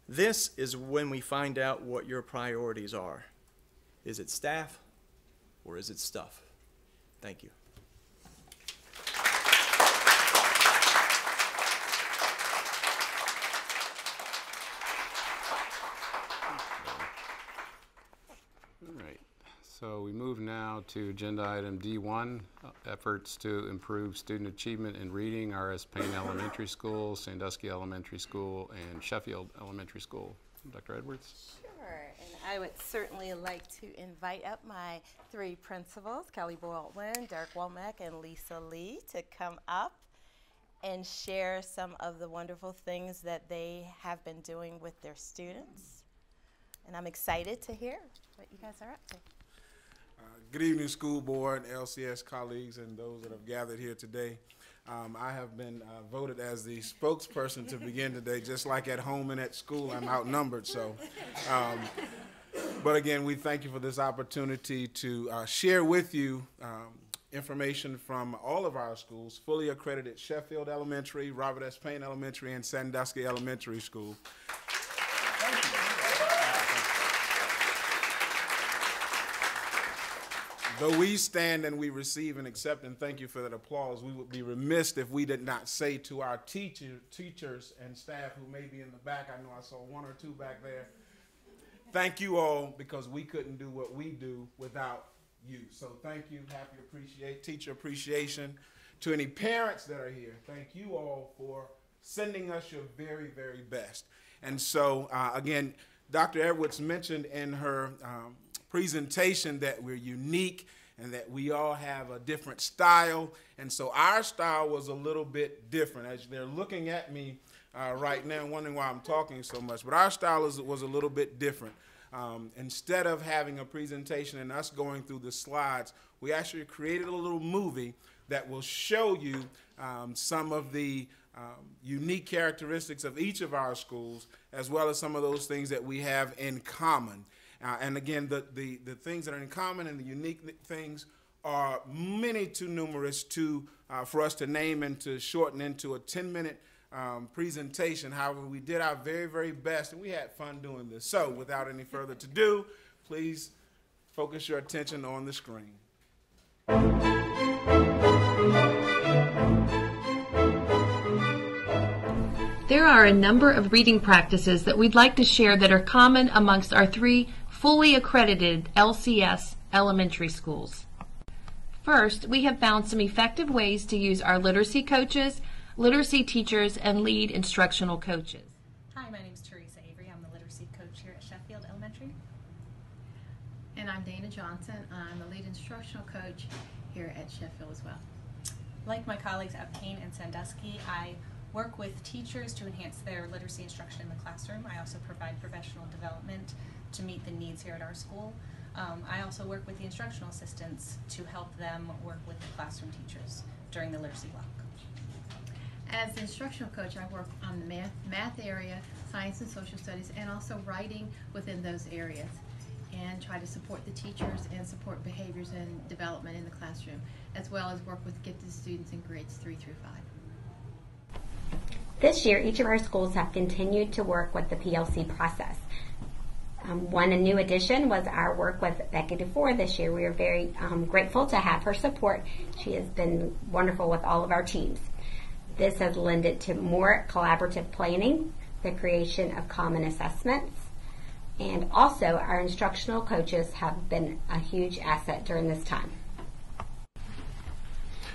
This is when we find out what your priorities are. Is it staff or is it stuff? Thank you. All right. So we move now to agenda item D1, efforts to improve student achievement in reading, R.S. Payne Elementary School, Sandusky Elementary School, and Sheffield Elementary School. Dr. Edwards? Sure, and I would certainly like to invite up my three principals, Kelly Baldwin, Derek Womack, and Lisa Lee, to come up and share some of the wonderful things that they have been doing with their students. And I'm excited to hear what you guys are up to. Good evening, school board, LCS colleagues, and those that have gathered here today. I have been voted as the spokesperson to begin today, just like at home and at school. I'm outnumbered, so. But again, we thank you for this opportunity to share with you information from all of our schools, fully accredited Sheffield Elementary, Robert S. Payne Elementary, and Sandusky Elementary School. Though we stand and we receive and accept, and thank you for that applause, we would be remiss if we did not say to our teachers and staff who may be in the back, I know I saw one or two back there, thank you all, because we couldn't do what we do without you. So thank you, teacher appreciation. To any parents that are here, thank you all for sending us your very, very best. And so, again, Dr. Edwards mentioned in her presentation that we're unique and that we all have a different style. And so our style was a little bit different. As they're looking at me right now, wondering why I'm talking so much, but our style was a little bit different. Instead of having a presentation and us going through the slides, we actually created a little movie that will show you some of the unique characteristics of each of our schools, as well as some of those things that we have in common. And again, the things that are in common and the unique things are many too numerous for us to name and to shorten into a 10-minute presentation. However, we did our very, very best, and we had fun doing this. So without any further ado, please focus your attention on the screen. There are a number of reading practices that we'd like to share that are common amongst our three fully accredited LCS elementary schools. First, we have found some effective ways to use our literacy coaches, literacy teachers, and lead instructional coaches. Hi, my name is Teresa Avery. I'm the literacy coach here at Sheffield Elementary. And I'm Dana Johnson. I'm the lead instructional coach here at Sheffield as well. Like my colleagues at Payne and Sandusky, I work with teachers to enhance their literacy instruction in the classroom. I also provide professional development to meet the needs here at our school. I also work with the instructional assistants to help them work with the classroom teachers during the literacy block. As the instructional coach, I work on the math area, science and social studies, and also writing within those areas, and try to support the teachers and support behaviors and development in the classroom, as well as work with gifted students in grades 3 through 5. This year, each of our schools have continued to work with the PLC process. One new addition was our work with Becky DeFore this year. We are very grateful to have her support. She has been wonderful with all of our teams. This has lended to more collaborative planning, the creation of common assessments, and also our instructional coaches have been a huge asset during this time.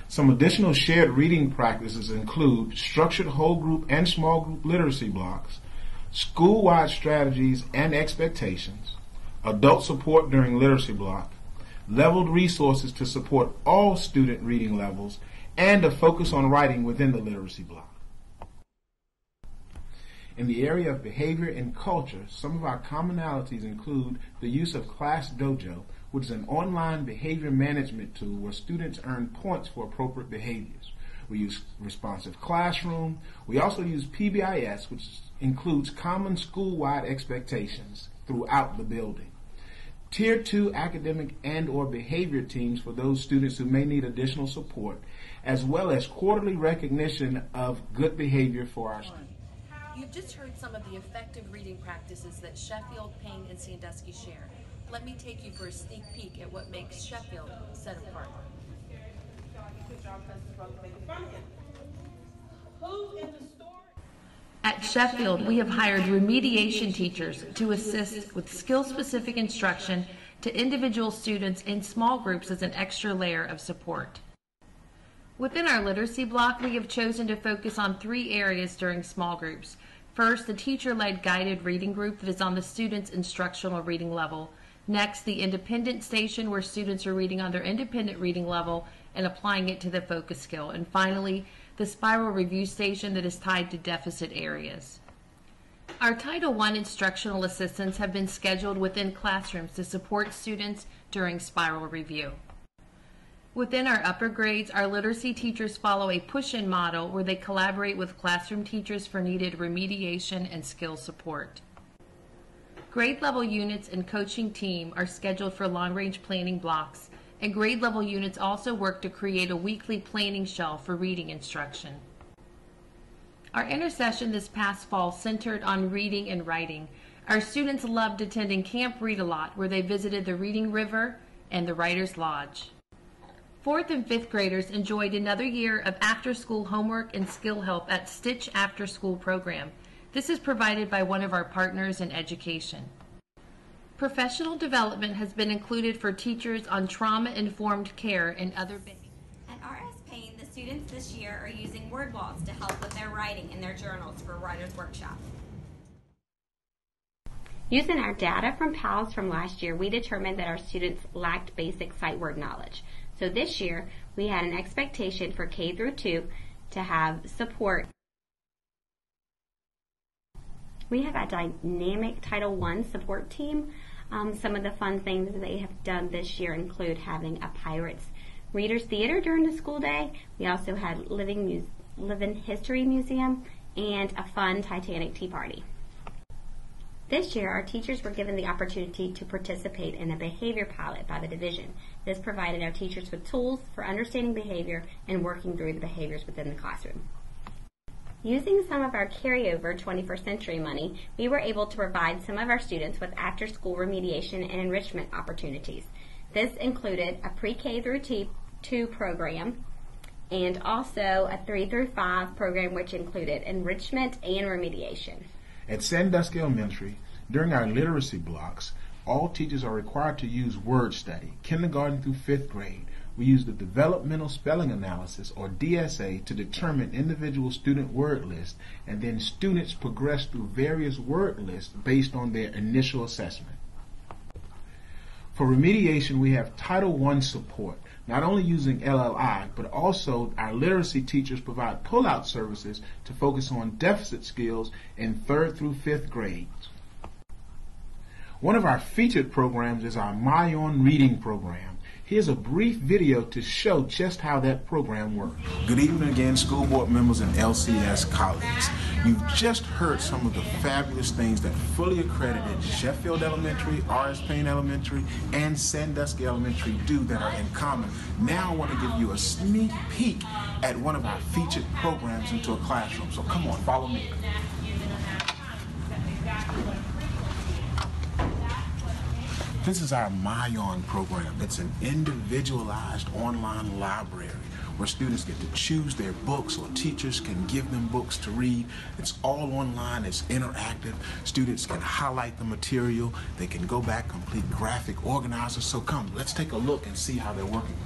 Some additional shared reading practices include structured whole group and small group literacy blocks, school-wide strategies and expectations, adult support during literacy block, leveled resources to support all student reading levels, and a focus on writing within the literacy block. In the area of behavior and culture, some of our commonalities include the use of Class Dojo, which is an online behavior management tool where students earn points for appropriate behaviors. We use Responsive Classroom. We also use PBIS, which includes common school-wide expectations throughout the building. Tier 2 academic and or behavior teams for those students who may need additional support, as well as quarterly recognition of good behavior for our students. You've just heard some of the effective reading practices that Sheffield, Payne, and Sandusky share. Let me take you for a sneak peek at what makes Sheffield set apart. At Sheffield, we have hired remediation teachers to assist with skill-specific instruction to individual students in small groups as an extra layer of support. Within our literacy block, we have chosen to focus on 3 areas during small groups. First, the teacher-led guided reading group that is on the student's instructional reading level. Next, the independent station where students are reading on their independent reading level and applying it to the focus skill. And finally, the spiral review station that is tied to deficit areas. Our Title I instructional assistants have been scheduled within classrooms to support students during spiral review. Within our upper grades, our literacy teachers follow a push-in model where they collaborate with classroom teachers for needed remediation and skill support. Grade level units and coaching team are scheduled for long-range planning blocks, and grade level units also work to create a weekly planning shelf for reading instruction. Our intersession this past fall centered on reading and writing. Our students loved attending Camp Read-A-Lot, where they visited the Reading River and the Writer's Lodge. 4th and 5th graders enjoyed another year of after-school homework and skill help at Stitch After School program. This is provided by one of our partners in education. Professional development has been included for teachers on trauma-informed care and other At RS Payne, the students this year are using word walls to help with their writing in their journals for Writer's Workshop. Using our data from PALS from last year, we determined that our students lacked basic sight word knowledge. So this year, we had an expectation for K through 2 to have support. We have a dynamic Title I support team. Some of the fun things that they have done this year include having a Pirates Readers Theater during the school day. We also had Living History Museum and a fun Titanic tea party. This year, our teachers were given the opportunity to participate in a behavior pilot by the division. This provided our teachers with tools for understanding behavior and working through the behaviors within the classroom. Using some of our carryover 21st century money, we were able to provide some of our students with after-school remediation and enrichment opportunities. This included a pre-K through 2 program and also a 3 through 5 program which included enrichment and remediation. At Sandusky Elementary, during our literacy blocks, all teachers are required to use word study, kindergarten through 5th grade. We use the developmental spelling analysis, or DSA, to determine individual student word lists, and then students progress through various word lists based on their initial assessment. For remediation, we have Title I support, not only using LLI, but also our literacy teachers provide pull-out services to focus on deficit skills in 3rd through 5th grades. One of our featured programs is our My On Reading program. Here's a brief video to show just how that program works. Good evening again, school board members and LCS colleagues. You've just heard some of the fabulous things that fully accredited Sheffield Elementary, RS Payne Elementary, and Sandusky Elementary do that are in common. Now I want to give you a sneak peek at one of our featured programs into a classroom. So come on, follow me. This is our My On program. It's an individualized online library where students get to choose their books or teachers can give them books to read. It's all online, it's interactive. Students can highlight the material. They can go back, complete graphic organizers. So come, let's take a look and see how they're working.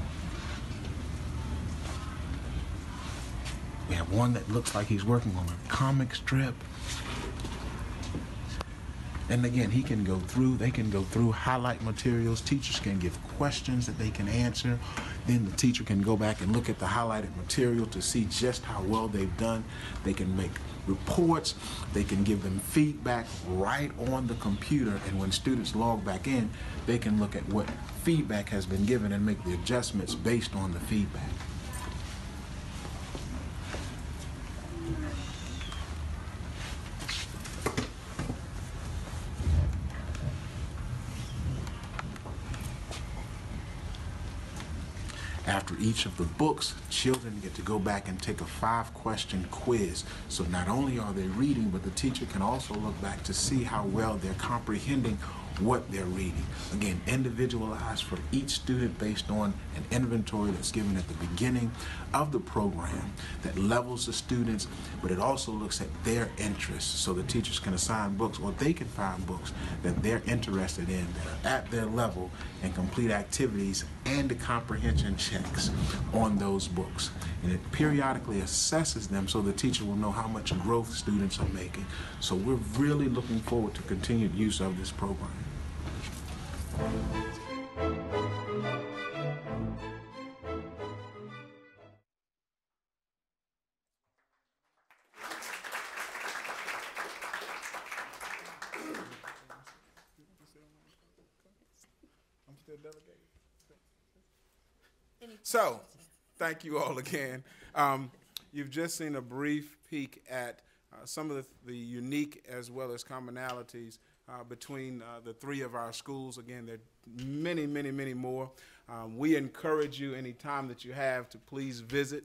We have one that looks like he's working on a comic strip. And again, they can go through, highlight materials. Teachers can give questions that they can answer. Then the teacher can go back and look at the highlighted material to see just how well they've done. They can make reports. They can give them feedback right on the computer. And when students log back in, they can look at what feedback has been given and make the adjustments based on the feedback. After After each of the books, children get to go back and take a 5-question quiz. So not only are they reading, but the teacher can also look back to see how well they're comprehending what they're reading. Again, individualized for each student based on an inventory that's given at the beginning of the program that levels the students, but it also looks at their interests. So the teachers can assign books, or they can find books that they're interested in that are at their level and complete activities and the comprehension checks on those books. And it periodically assesses them so the teacher will know how much growth students are making. So we're really looking forward to continued use of this program. So, thank you all again. You've just seen a brief peek at some of the unique as well as commonalities between the 3 of our schools. Again, there are many, many, many more. We encourage you any time that you have to please visit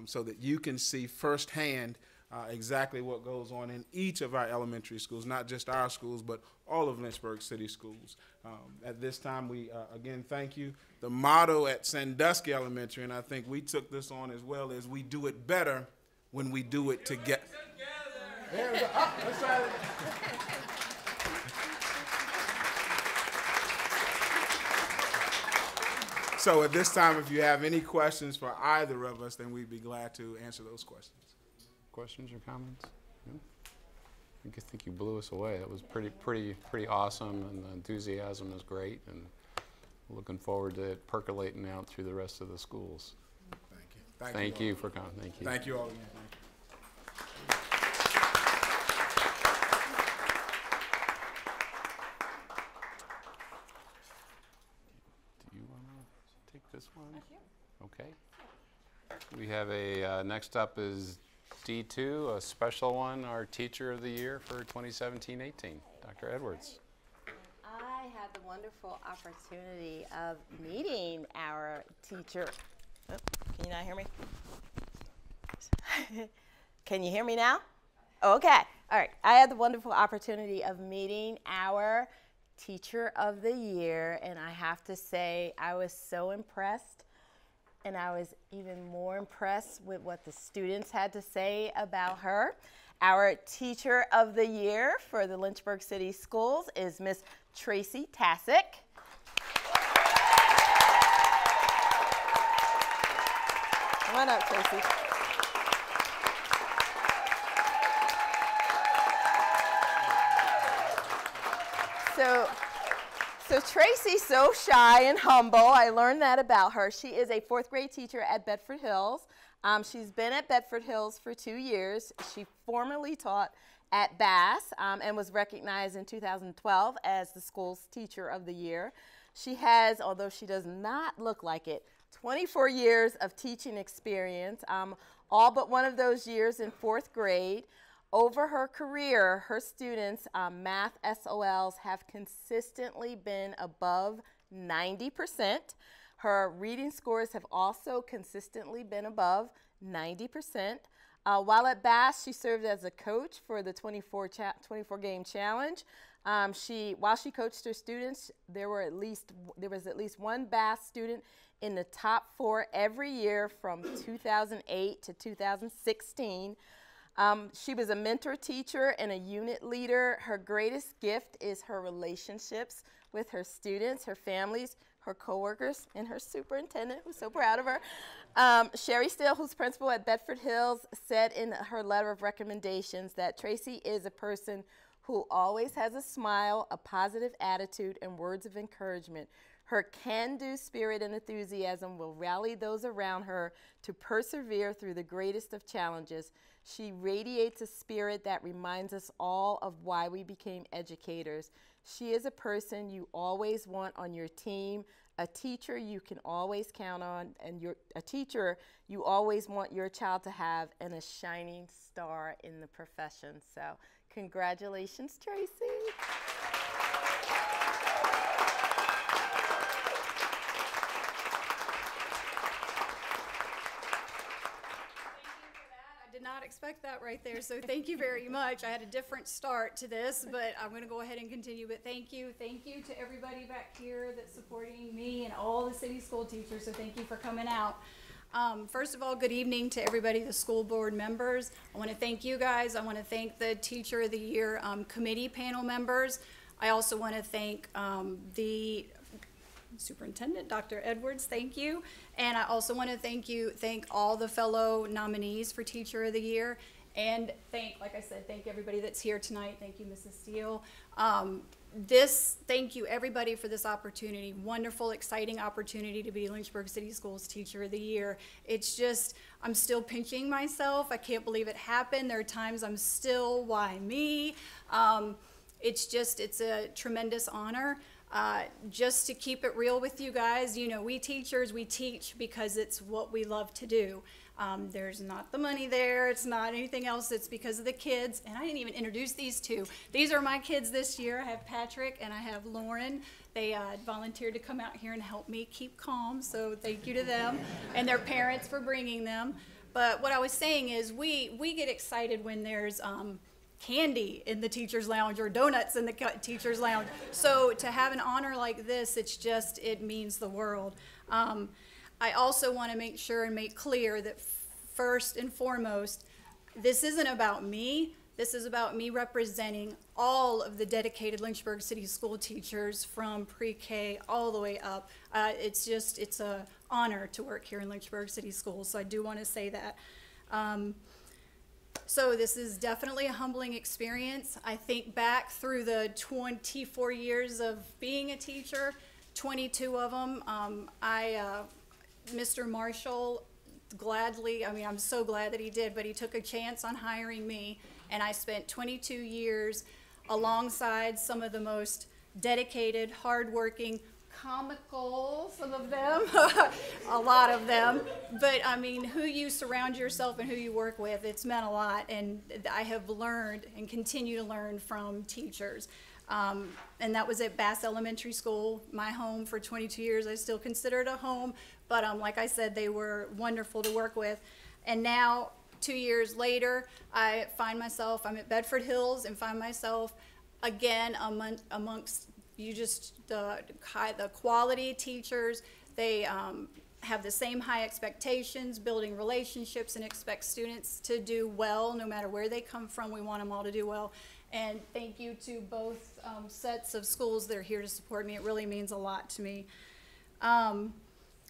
so that you can see firsthand exactly what goes on in each of our elementary schools, not just our schools, but all of Lynchburg City schools. At this time, we again thank you. The motto at Sandusky Elementary, and I think we took this on as well, is we do it better when we do it together. There we go. Oh, let's try it. So at this time, if you have any questions for either of us, then we'd be glad to answer those questions. Questions or comments? No? I think you blew us away. That was pretty awesome, and the enthusiasm is great, and looking forward to it percolating out through the rest of the schools. Thank you. Thank you for coming. Thank you. Thank you all again. Do you want to take this one? Okay. We have a, next up is D2, a special one, our Teacher of the Year for 2017-18, Dr. Edwards. I had the wonderful opportunity of meeting our teacher. Oh, can you not hear me? Can you hear me now? Okay. All right. I had the wonderful opportunity of meeting our Teacher of the Year, and I have to say I was so impressed, and I was even more impressed with what the students had to say about her. Our Teacher of the Year for the Lynchburg City Schools is Miss Tracy Tasick. Come on up, Tracy. So Tracy's so shy and humble. I learned that about her. She is a 4th grade teacher at Bedford Hills. She's been at Bedford Hills for 2 years. She formerly taught at Bass and was recognized in 2012 as the school's Teacher of the Year. She has, although she does not look like it, 24 years of teaching experience, all but one of those years in 4th grade. Over her career, her students' math SOLs have consistently been above 90%. Her reading scores have also consistently been above 90%. While at Bass, she served as a coach for the 24-game challenge. While she coached her students, there was at least one Bass student in the top 4 every year from 2008 to 2016. She was a mentor teacher and a unit leader. Her greatest gift is her relationships with her students, her families, her coworkers, and her superintendent, who's so proud of her. Sherry Steele, who's principal at Bedford Hills, said in her letter of recommendations that Tracy is a person who always has a smile, a positive attitude, and words of encouragement. Her can-do spirit and enthusiasm will rally those around her to persevere through the greatest of challenges. She radiates a spirit that reminds us all of why we became educators. She is a person you always want on your team, a teacher you can always count on, and a teacher you always want your child to have, and a shining star in the profession. So congratulations, Tracy. did not expect that right there, so thank you very much. I had a different start to this, but I'm going to go ahead and continue. But thank you to everybody back here that's supporting me and all the city school teachers, so thank you for coming out. First of all, good evening to everybody, the school board members. I want to thank you guys. I want to thank the Teacher of the Year committee panel members. I also want to thank the Superintendent, Dr. Edwards, thank you. And I also want to thank all the fellow nominees for Teacher of the Year. And like I said, thank everybody that's here tonight. Thank you, Mrs. Steele. Thank you everybody for this opportunity. Wonderful, exciting opportunity to be Lynchburg City Schools Teacher of the Year. It's just, I'm still pinching myself. I can't believe it happened. There are times I'm still, why me? It's a tremendous honor. Just to keep it real with you guys, you know, we teachers, we teach because it's what we love to do. There's not the money there, it's not anything else, it's because of the kids. And I didn't even introduce these two. These are my kids this year. I have Patrick and I have Lauren. They volunteered to come out here and help me keep calm, so thank you to them and their parents for bringing them. But what I was saying is we get excited when there's candy in the teacher's lounge or donuts in the teacher's lounge. So to have an honor like this, it means the world. I also want to make sure and make clear that first and foremost, this isn't about me. This is about me representing all of the dedicated Lynchburg City school teachers from pre-K all the way up. It's an honor to work here in Lynchburg City Schools, so I do want to say that. So this is definitely a humbling experience. I think back through the 24 years of being a teacher, 22 of them, Mr. Marshall gladly, I'm so glad that he did, but he took a chance on hiring me, and I spent 22 years alongside some of the most dedicated, hardworking, comical, some of them, a lot of them, but who you surround yourself and who you work with, it's meant a lot, and I have learned and continue to learn from teachers. And that was at Bass Elementary School, my home for 22 years. I still consider it a home, but like I said, they were wonderful to work with. And now, 2 years later, I'm at Bedford Hills and find myself again amongst the quality teachers. They have the same high expectations, building relationships, and expect students to do well no matter where they come from. We want them all to do well. And thank you to both sets of schools that are here to support me. It really means a lot to me.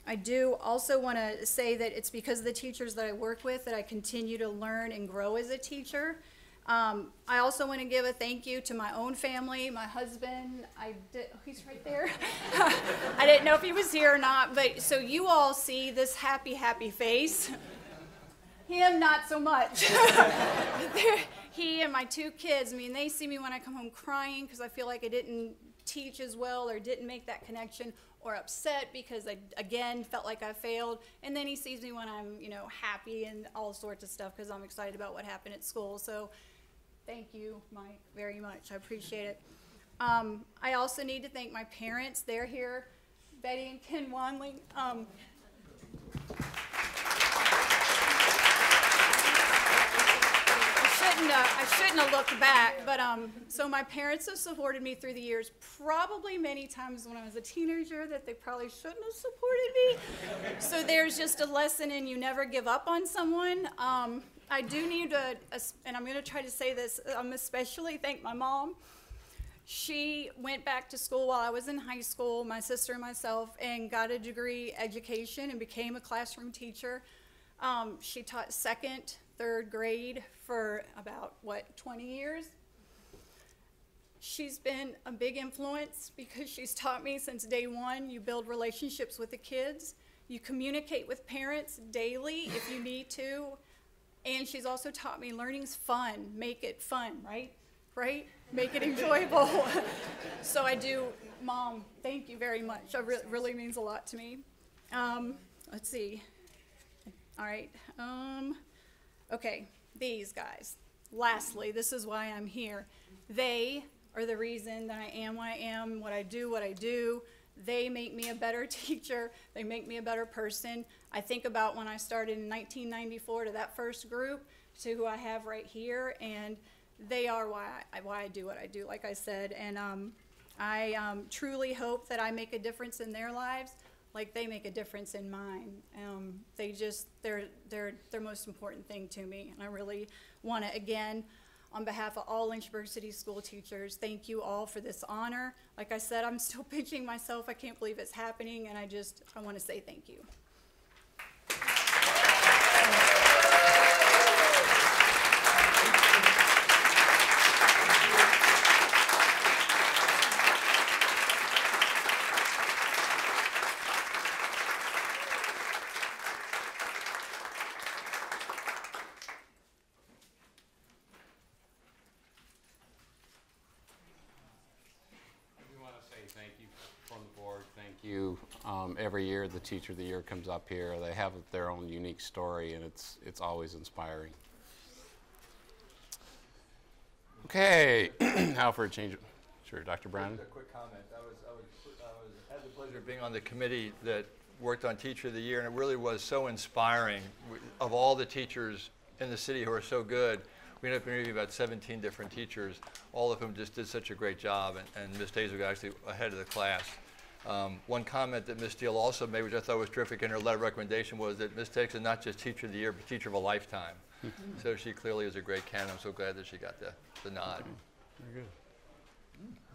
I do also want to say that it's because of the teachers that I work with that I continue to learn and grow as a teacher. I also want to give a thank you to my own family, my husband. He's right there. I didn't know if he was here or not, but so you all see this happy, happy face. Him, not so much. He and my two kids, they see me when I come home crying because I feel like I didn't teach as well or didn't make that connection, or upset because I, again, felt like I failed. And then he sees me when I'm, happy and all sorts of stuff because I'm excited about what happened at school. So thank you, Mike, very much. I appreciate it. I also need to thank my parents. They're here, Betty and Ken Wanley. I shouldn't have looked back, but so my parents have supported me through the years, probably many times when I was a teenager that they probably shouldn't have supported me. So there's just a lesson in you never give up on someone. I do need to, and I'm going to try to say this, especially thank my mom. She went back to school while I was in high school, my sister and myself, and got a degree education and became a classroom teacher. She taught second, third grade for about, 20 years? She's been a big influence because she's taught me since day one, you build relationships with the kids, you communicate with parents daily if you need to, and she's also taught me learning's fun, make it fun, right? Right? Make it enjoyable. So I do, Mom, thank you very much. It really means a lot to me. Let's see. All right. Okay, these guys. Lastly, this is why I'm here. They are the reason that I am what I am, what I do. They make me a better teacher. They make me a better person. I think about when I started in 1994 to that first group to who I have right here, and they are why I do what I do, like I said. And I truly hope that I make a difference in their lives like they make a difference in mine. They're the most important thing to me. And I really want to, again, on behalf of all Lynchburg City school teachers, thank you all for this honor. Like I said, I'm still pinching myself. I can't believe it's happening, and I want to say thank you. Every year the Teacher of the Year comes up here. They have their own unique story, and it's always inspiring. Okay, now for a change. Sure, Dr. Brown. Just a quick comment. I had the pleasure of being on the committee that worked on Teacher of the Year, and it really was so inspiring. Of all the teachers in the city who are so good, we ended up interviewing about 17 different teachers, all of whom just did such a great job, and Ms. Days was actually ahead of the class. One comment that Ms. Steele also made, which I thought was terrific in her letter of recommendation, was that Ms. Takes is not just Teacher of the Year, but Teacher of a Lifetime. So she clearly is a great candidate. I'm so glad that she got the nod. Very good.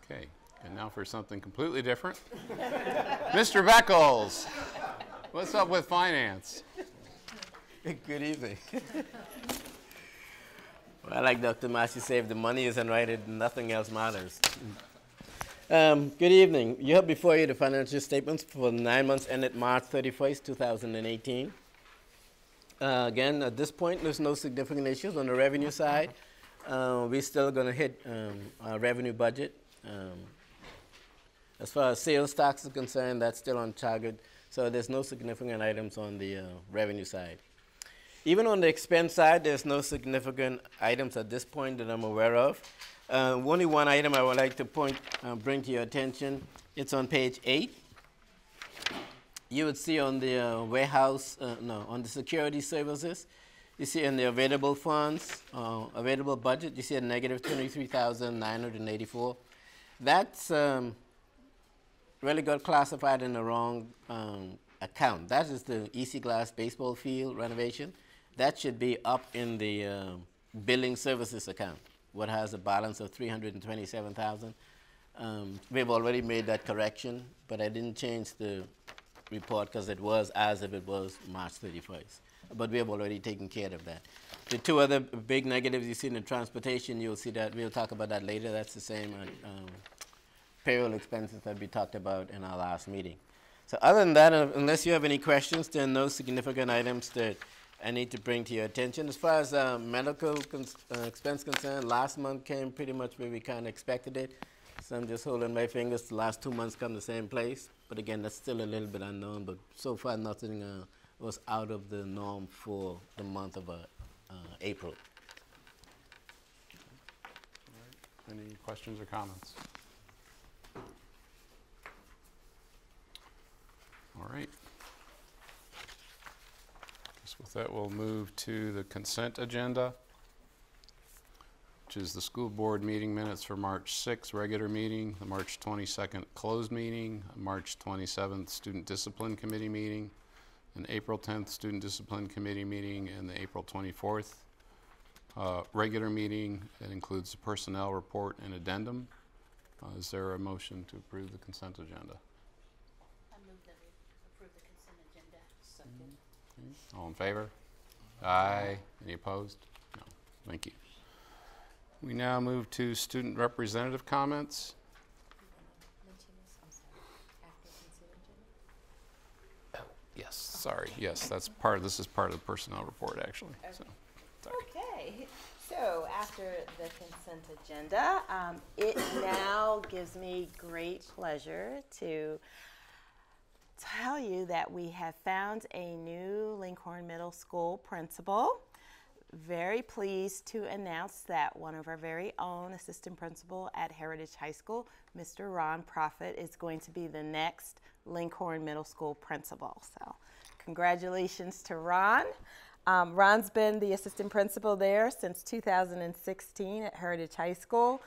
Okay, and now for something completely different. Mr. Beckles, what's up with finance? Good evening. Well, like Dr. Massey said, if the money isn't right, nothing else matters. Good evening. You have before you the financial statements for the 9 months ended March 31st, 2018. Again, at this point, there's no significant issues on the revenue side. We're still going to hit our revenue budget. As far as sales tax is concerned, that's still on target. So there's no significant items on the revenue side. Even on the expense side, there's no significant items at this point that I'm aware of. Only one item I would like to bring to your attention. It's on page 8. You would see on the warehouse, on the security services, you see in the available funds, available budget, you see a negative $23,984. That's really got classified in the wrong account. That is the EC Glass baseball field renovation. That should be up in the billing services account, what has a balance of $327,000. We've already made that correction, but I didn't change the report because it was as if it was March 31st. But we have already taken care of that. The two other big negatives you see in the transportation, you'll see that, we'll talk about that later. That's the same payroll expenses that we talked about in our last meeting. So other than that, unless you have any questions, there are no significant items that I need to bring to your attention. As far as medical expense concerned, last month came pretty much where we kind of expected it. So I'm just holding my fingers. The last 2 months come the same place. But again, that's still a little bit unknown. But so far, nothing was out of the norm for the month of April. All right. Any questions or comments? All right. With that, we'll move to the consent agenda, which is the school board meeting minutes for March 6th, regular meeting, the March 22nd closed meeting, March 27th student discipline committee meeting, an April 10th student discipline committee meeting, and the April 24th regular meeting. That includes the personnel report and addendum. Is there a motion to approve the consent agenda? I move that we approve the consent agenda. Second. All in favor? Aye. Any opposed? No. Thank you. We now move to student representative comments. Oh, yes, sorry. Yes, that's part of, this is part of the personnel report, actually. Okay. So, sorry. Okay. So after the consent agenda, it now gives me great pleasure to tell you that we have found a new Lincoln Middle School principal. very pleased to announce that one of our very own assistant principal at Heritage High School, Mr. Ron Profit, is going to be the next Lincoln Middle School principal. So congratulations to Ron. Ron's been the assistant principal there since 2016 at Heritage High School.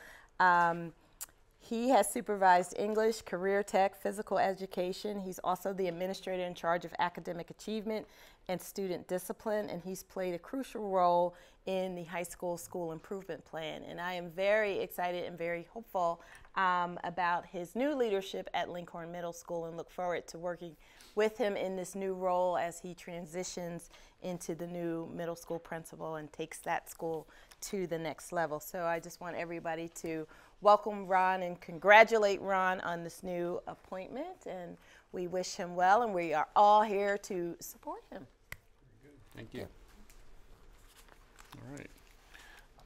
He has supervised English, career tech, physical education. He's also the administrator in charge of academic achievement and student discipline, and he's played a crucial role in the high school school improvement plan. And I am very excited and very hopeful about his new leadership at Lincoln Middle School, and look forward to working with him in this new role as he transitions into the new middle school principal and takes that school to the next level. So I just want everybody to welcome Ron and congratulate Ron on this new appointment, and we wish him well, and we are all here to support him. Thank you. All right.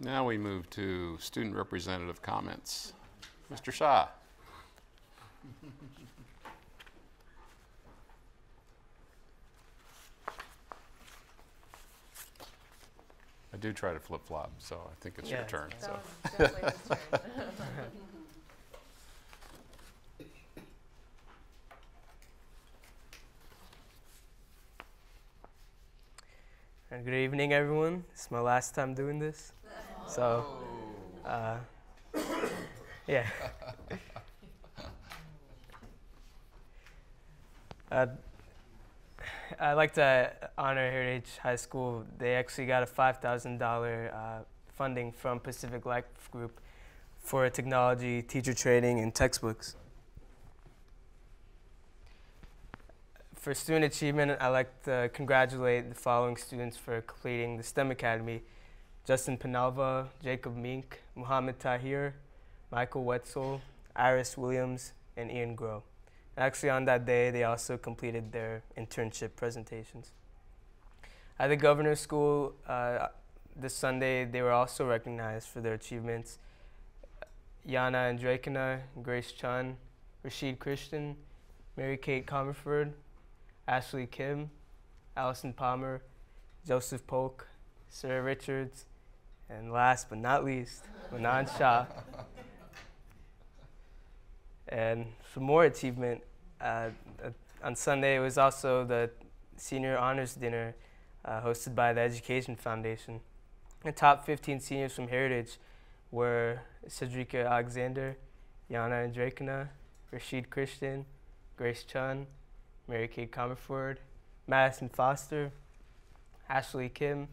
Now we move to student representative comments. Mr. Shah. I do try to flip-flop, so I think it's your turn. So. Definitely his turn. Good evening, everyone. This is my last time doing this. So, yeah. I'd like to honor Heritage High School. They actually got a $5,000 funding from Pacific Life Group for technology, teacher training, and textbooks. For student achievement, I'd like to congratulate the following students for completing the STEM Academy: Justin Penalva, Jacob Mink, Muhammad Tahir, Michael Wetzel, Iris Williams, and Ian Groh. Actually, on that day, they also completed their internship presentations. At the Governor's School this Sunday, they were also recognized for their achievements. Yana Andrekina, Grace Chun, Rashid Christian, Mary Kate Comerford, Ashley Kim, Allison Palmer, Joseph Polk, Sarah Richards, and last but not least, Manan Shah. And for more achievement, on Sunday it was also the Senior Honors Dinner hosted by the Education Foundation. The top 15 seniors from Heritage were Cedrica Alexander, Yana Andrekina, Rashid Christian, Grace Chun, Mary Kate Comerford, Madison Foster, Ashley Kim,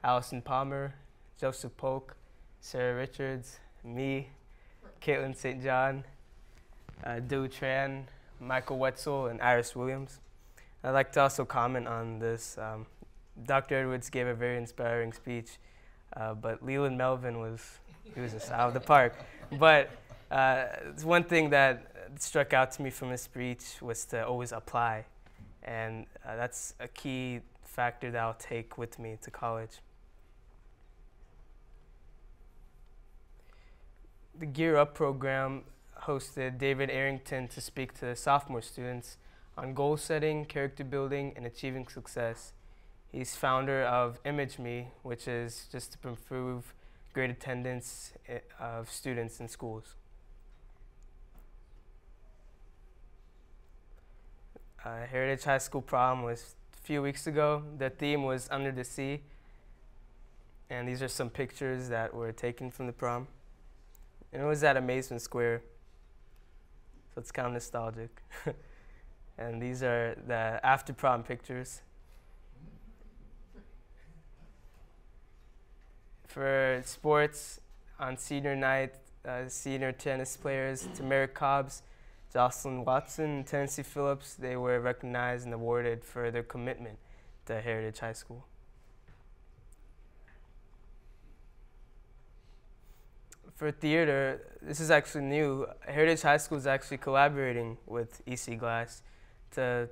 Allison Palmer, Joseph Polk, Sarah Richards, me, Caitlin St. John, Du Tran, Michael Wetzel, and Iris Williams. I'd like to also comment on this. Dr. Edwards gave a very inspiring speech, but Leland Melvin he was just out of the park. But one thing that struck out to me from his speech was to always apply, and that's a key factor that I'll take with me to college. The Gear Up program hosted David Arrington to speak to sophomore students on goal setting, character building, and achieving success. He's founder of ImageMe, which is just to improve grade attendance of students in schools. Heritage High School prom was a few weeks ago. The theme was Under the Sea, and these are some pictures that were taken from the prom. And it was at Amazement Square, so it's kind of nostalgic. And these are the after prom pictures. For sports, on senior night, senior tennis players Tamara Cobbs, Jocelyn Watson, and Tennessee Phillips, they were recognized and awarded for their commitment to Heritage High School. For theater, this is actually new. Heritage High School is actually collaborating with EC Glass to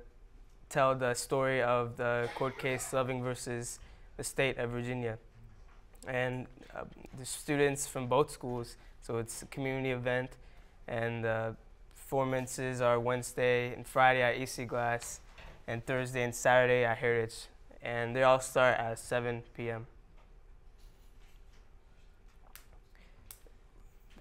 tell the story of the court case Loving versus the state of Virginia. And the students from both schools, so it's a community event, and performances are Wednesday and Friday at EC Glass, and Thursday and Saturday at Heritage. And they all start at 7 p.m.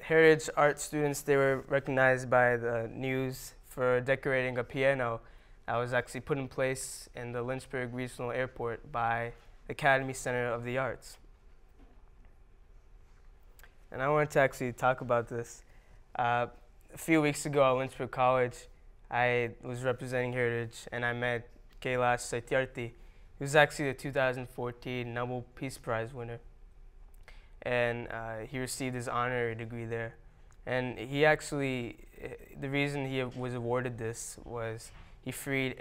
Heritage art students, they were recognized by the news for decorating a piano that was actually put in place in the Lynchburg Regional Airport by the Academy Center of the Arts. And I wanted to actually talk about this. A few weeks ago at Lynchburg College, I was representing Heritage, and I met Kailash Satyarthi. He was actually the 2014 Nobel Peace Prize winner. And he received his honorary degree there. And he actually, the reason he was awarded this was he freed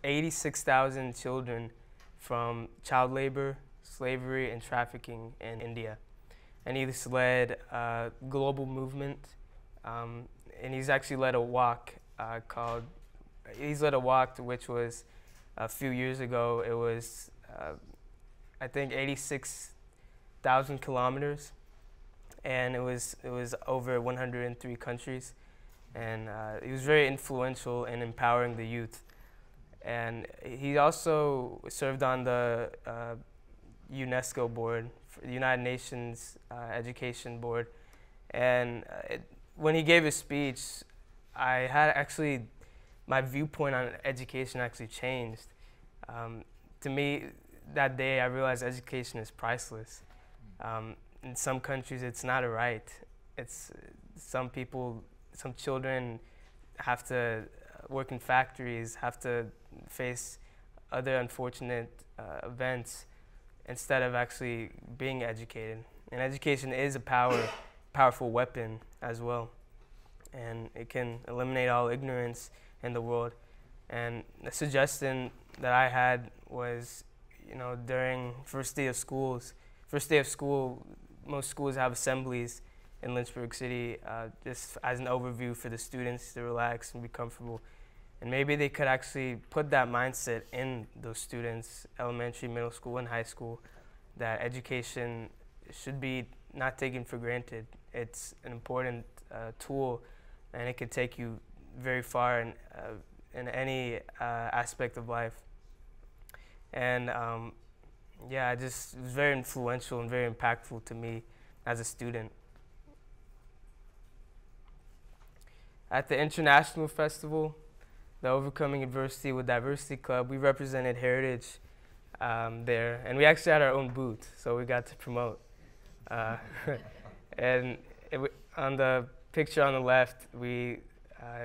86,000 children from child labor, slavery, and trafficking in India. And he's led a global movement, and he's actually led a walk which was a few years ago. It was, I think, 86,000 kilometers, and it was over 103 countries. And he was very influential in empowering the youth. And he also served on the UNESCO board, the United Nations Education Board. And when he gave his speech, I had actually, my viewpoint on education actually changed. To me, that day I realized education is priceless. In some countries it's not a right. It's some children have to work in factories, have to face other unfortunate events instead of actually being educated. And education is a powerful weapon as well. And it can eliminate all ignorance in the world. And the suggestion that I had was, during first day of school, most schools have assemblies in Lynchburg City, just as an overview for the students to relax and be comfortable. And maybe they could actually put that mindset in those students, elementary, middle school, and high school, that education should be not taken for granted. It's an important tool, and it can take you very far in any aspect of life. And yeah, it was very influential and very impactful to me as a student. At the International Festival, the Overcoming Adversity with Diversity Club, we represented Heritage there, and we actually had our own booth, so we got to promote. And on the picture on the left, we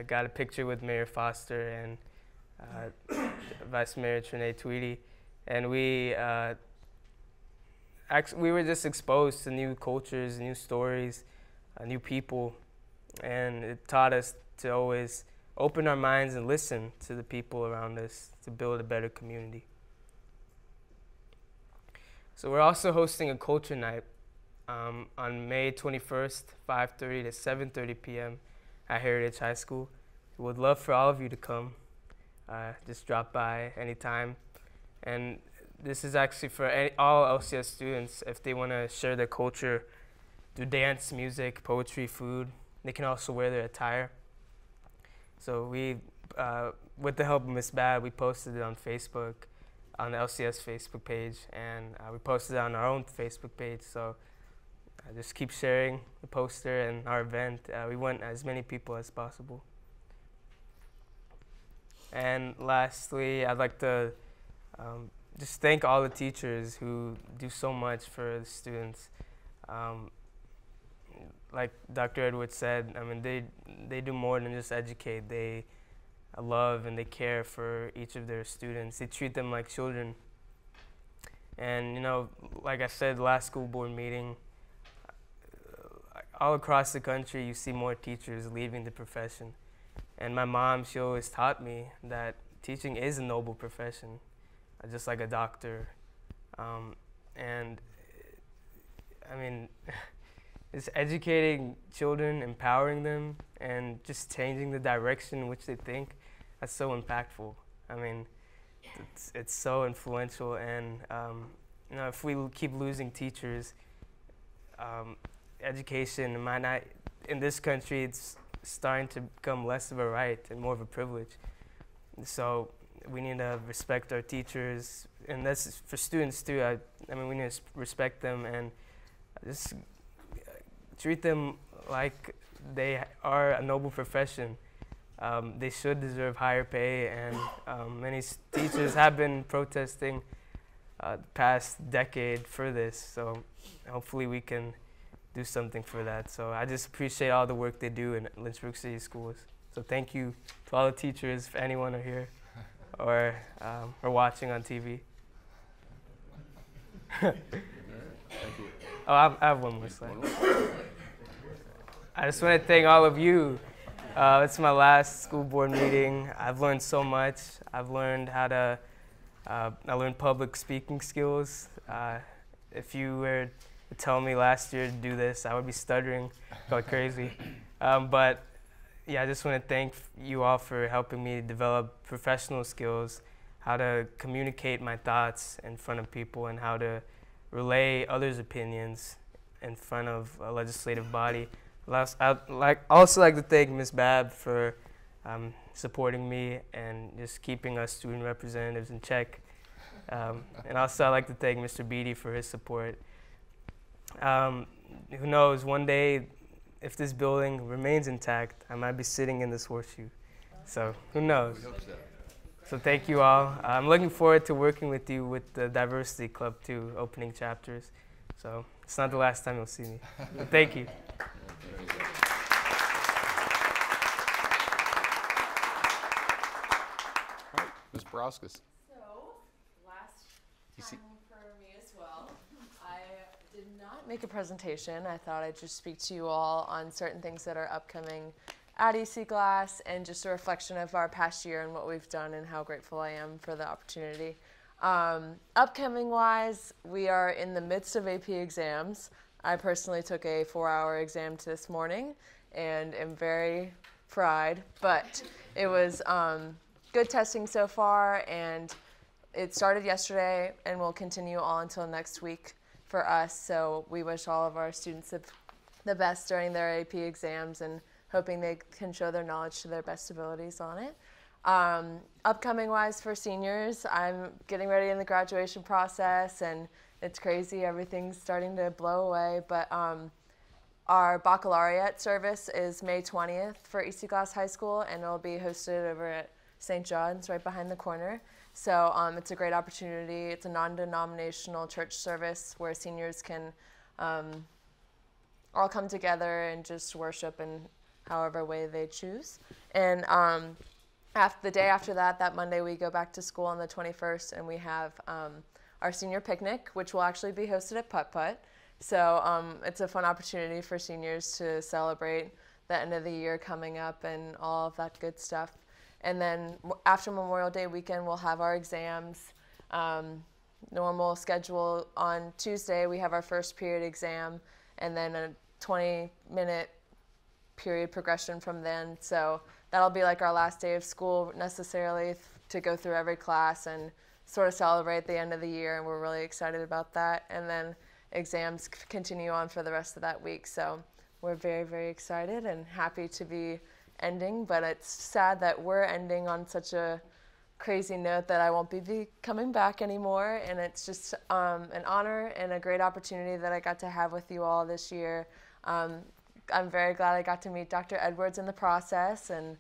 got a picture with Mayor Foster and Vice Mayor Trenae Tweedy, and we were just exposed to new cultures, new stories, new people, and it taught us to always open our minds and listen to the people around us to build a better community. So we're also hosting a culture night on May 21st, 5:30 to 7:30 p.m. at Heritage High School. We would love for all of you to come. Just drop by anytime. And this is actually for all LCS students. If they want to share their culture through dance, music, poetry, food, they can also wear their attire. So we, with the help of Ms. Bad, we posted it on Facebook, on the LCS Facebook page, and we posted it on our own Facebook page. So just keep sharing the poster and our event. We want as many people as possible. And lastly, I'd like to just thank all the teachers who do so much for the students. Like Dr. Edwards said, I mean, they do more than just educate. They love and they care for each of their students. They treat them like children. And like I said, last school board meeting, all across the country, you see more teachers leaving the profession. And my mom, she always taught me that teaching is a noble profession, just like a doctor. And I mean, it's educating children, empowering them, and just changing the direction in which they think. That's so impactful. I mean, it's so influential. And if we keep losing teachers, education might not, in this country, it's starting to become less of a right and more of a privilege. So we need to respect our teachers, and that's for students too. I mean, we need to respect them and just treat them like they are a noble profession. They should deserve higher pay, and many teachers have been protesting the past decade for this, so hopefully we can do something for that. So I just appreciate all the work they do in Lynchburg City Schools. So thank you to all the teachers, if anyone are here or watching on TV. Thank you. Oh, I have one more slide. I just want to thank all of you. It's my last school board meeting. I've learned so much. I've learned how to, I learned public speaking skills. If you were to tell me last year to do this, I would be stuttering like crazy. But yeah, I just want to thank you all for helping me develop professional skills, how to communicate my thoughts in front of people, and how to relay others' opinions in front of a legislative body. I'd also like to thank Ms. Babb for supporting me and just keeping us student representatives in check. And also I'd like to thank Mr. Beatty for his support. Who knows, one day, if this building remains intact, I might be sitting in this horseshoe. So who knows? We hope so. So thank you all. I'm looking forward to working with you with the Diversity Club too, opening chapters. So it's not the last time you'll see me. But thank you. All right, Ms. Broskis. So, last time for me as well. I did not make a presentation. I thought I'd just speak to you all on certain things that are upcoming at EC Glass and just a reflection of our past year and what we've done and how grateful I am for the opportunity. Upcoming wise, we are in the midst of AP exams. I personally took a 4-hour exam this morning and am very fried, but it was good testing so far, and it started yesterday and will continue all until next week for us. So we wish all of our students the best during their AP exams and hoping they can show their knowledge to their best abilities on it. Upcoming wise for seniors, I'm getting ready in the graduation process, and it's crazy, everything's starting to blow away, but our baccalaureate service is May 20th for EC Glass High School, and it'll be hosted over at St. John's right behind the corner. So it's a great opportunity. It's a non-denominational church service where seniors can all come together and just worship in however way they choose. And the day after that, that Monday, we go back to school on the 21st, and we have our senior picnic, which will actually be hosted at Putt Putt. So it's a fun opportunity for seniors to celebrate the end of the year coming up and all of that good stuff. And then after Memorial Day weekend, we'll have our exams. Normal schedule on Tuesday, we have our first period exam, and then a 20-minute period progression from then. So that'll be like our last day of school necessarily to go through every class and sort of celebrate the end of the year, and we're really excited about that. And then exams continue on for the rest of that week. So we're very, very excited and happy to be ending, but it's sad that we're ending on such a crazy note that I won't be coming back anymore. And it's just an honor and a great opportunity that I got to have with you all this year. I'm very glad I got to meet Dr. Edwards in the process, and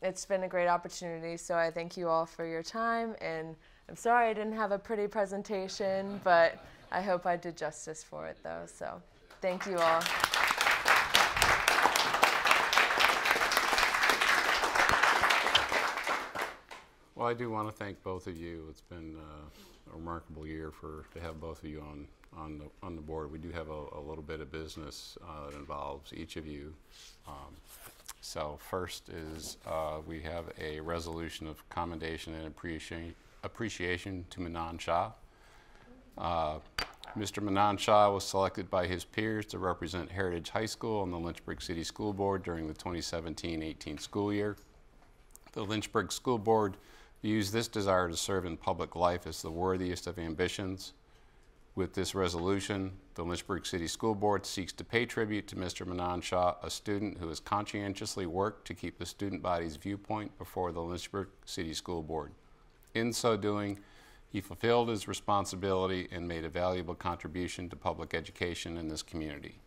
it's been a great opportunity. So I thank you all for your time, and I'm sorry I didn't have a pretty presentation, but I hope I did justice for it though. So thank you all. Well, I do want to thank both of you. It's been a remarkable year to have both of you on the board. We do have a little bit of business that involves each of you. So first is we have a resolution of commendation and appreciation to Manan Shah. Mr. Manan Shah was selected by his peers to represent Heritage High School on the Lynchburg City School Board during the 2017-18 school year. The Lynchburg School Board views this desire to serve in public life as the worthiest of ambitions. With this resolution, the Lynchburg City School Board seeks to pay tribute to Mr. Manan Shah, a student who has conscientiously worked to keep the student body's viewpoint before the Lynchburg City School Board. In so doing, he fulfilled his responsibility and made a valuable contribution to public education in this community.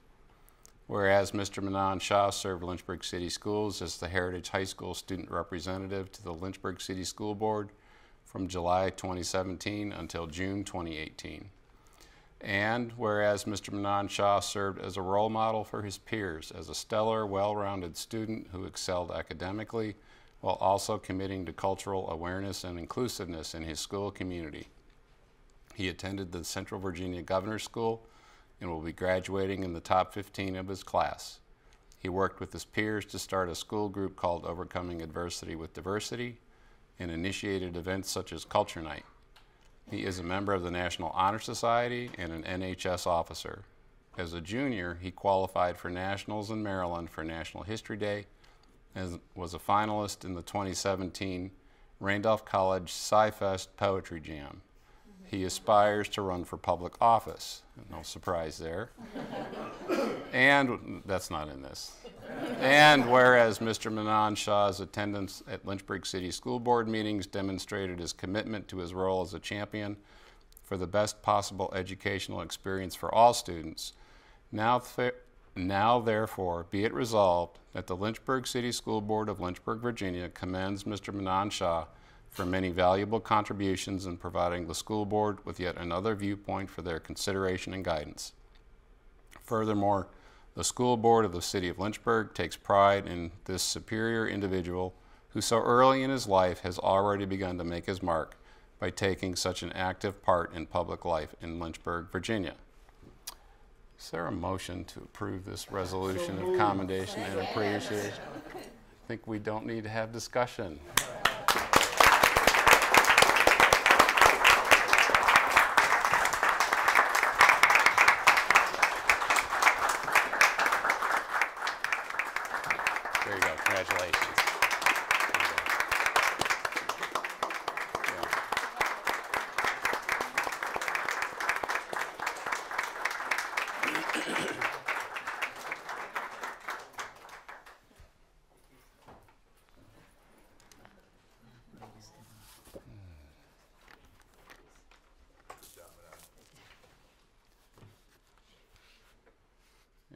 Whereas Mr. Manan Shah served Lynchburg City Schools as the Heritage High School student representative to the Lynchburg City School Board from July 2017 until June 2018. And whereas Mr. Manan Shah served as a role model for his peers as a stellar, well-rounded student who excelled academically while also committing to cultural awareness and inclusiveness in his school community. He attended the Central Virginia Governor's School and will be graduating in the top 15 of his class. He worked with his peers to start a school group called Overcoming Adversity with Diversity and initiated events such as Culture Night. He is a member of the National Honor Society and an NHS officer. As a junior, he qualified for nationals in Maryland for National History Day and was a finalist in the 2017 Randolph College Sci-Fest Poetry Jam. He aspires to run for public office. No surprise there. And that's not in this. And whereas Mr. Manan Shah's attendance at Lynchburg City School Board meetings demonstrated his commitment to his role as a champion for the best possible educational experience for all students, now therefore be it resolved that the Lynchburg City School Board of Lynchburg, Virginia commends Mr. Manan Shah for many valuable contributions in providing the school board with yet another viewpoint for their consideration and guidance. Furthermore, the school board of the city of Lynchburg takes pride in this superior individual who so early in his life has already begun to make his mark by taking such an active part in public life in Lynchburg, Virginia. Is there a motion to approve this resolution of commendation and appreciation? I think we don't need to have discussion. There you go. Congratulations.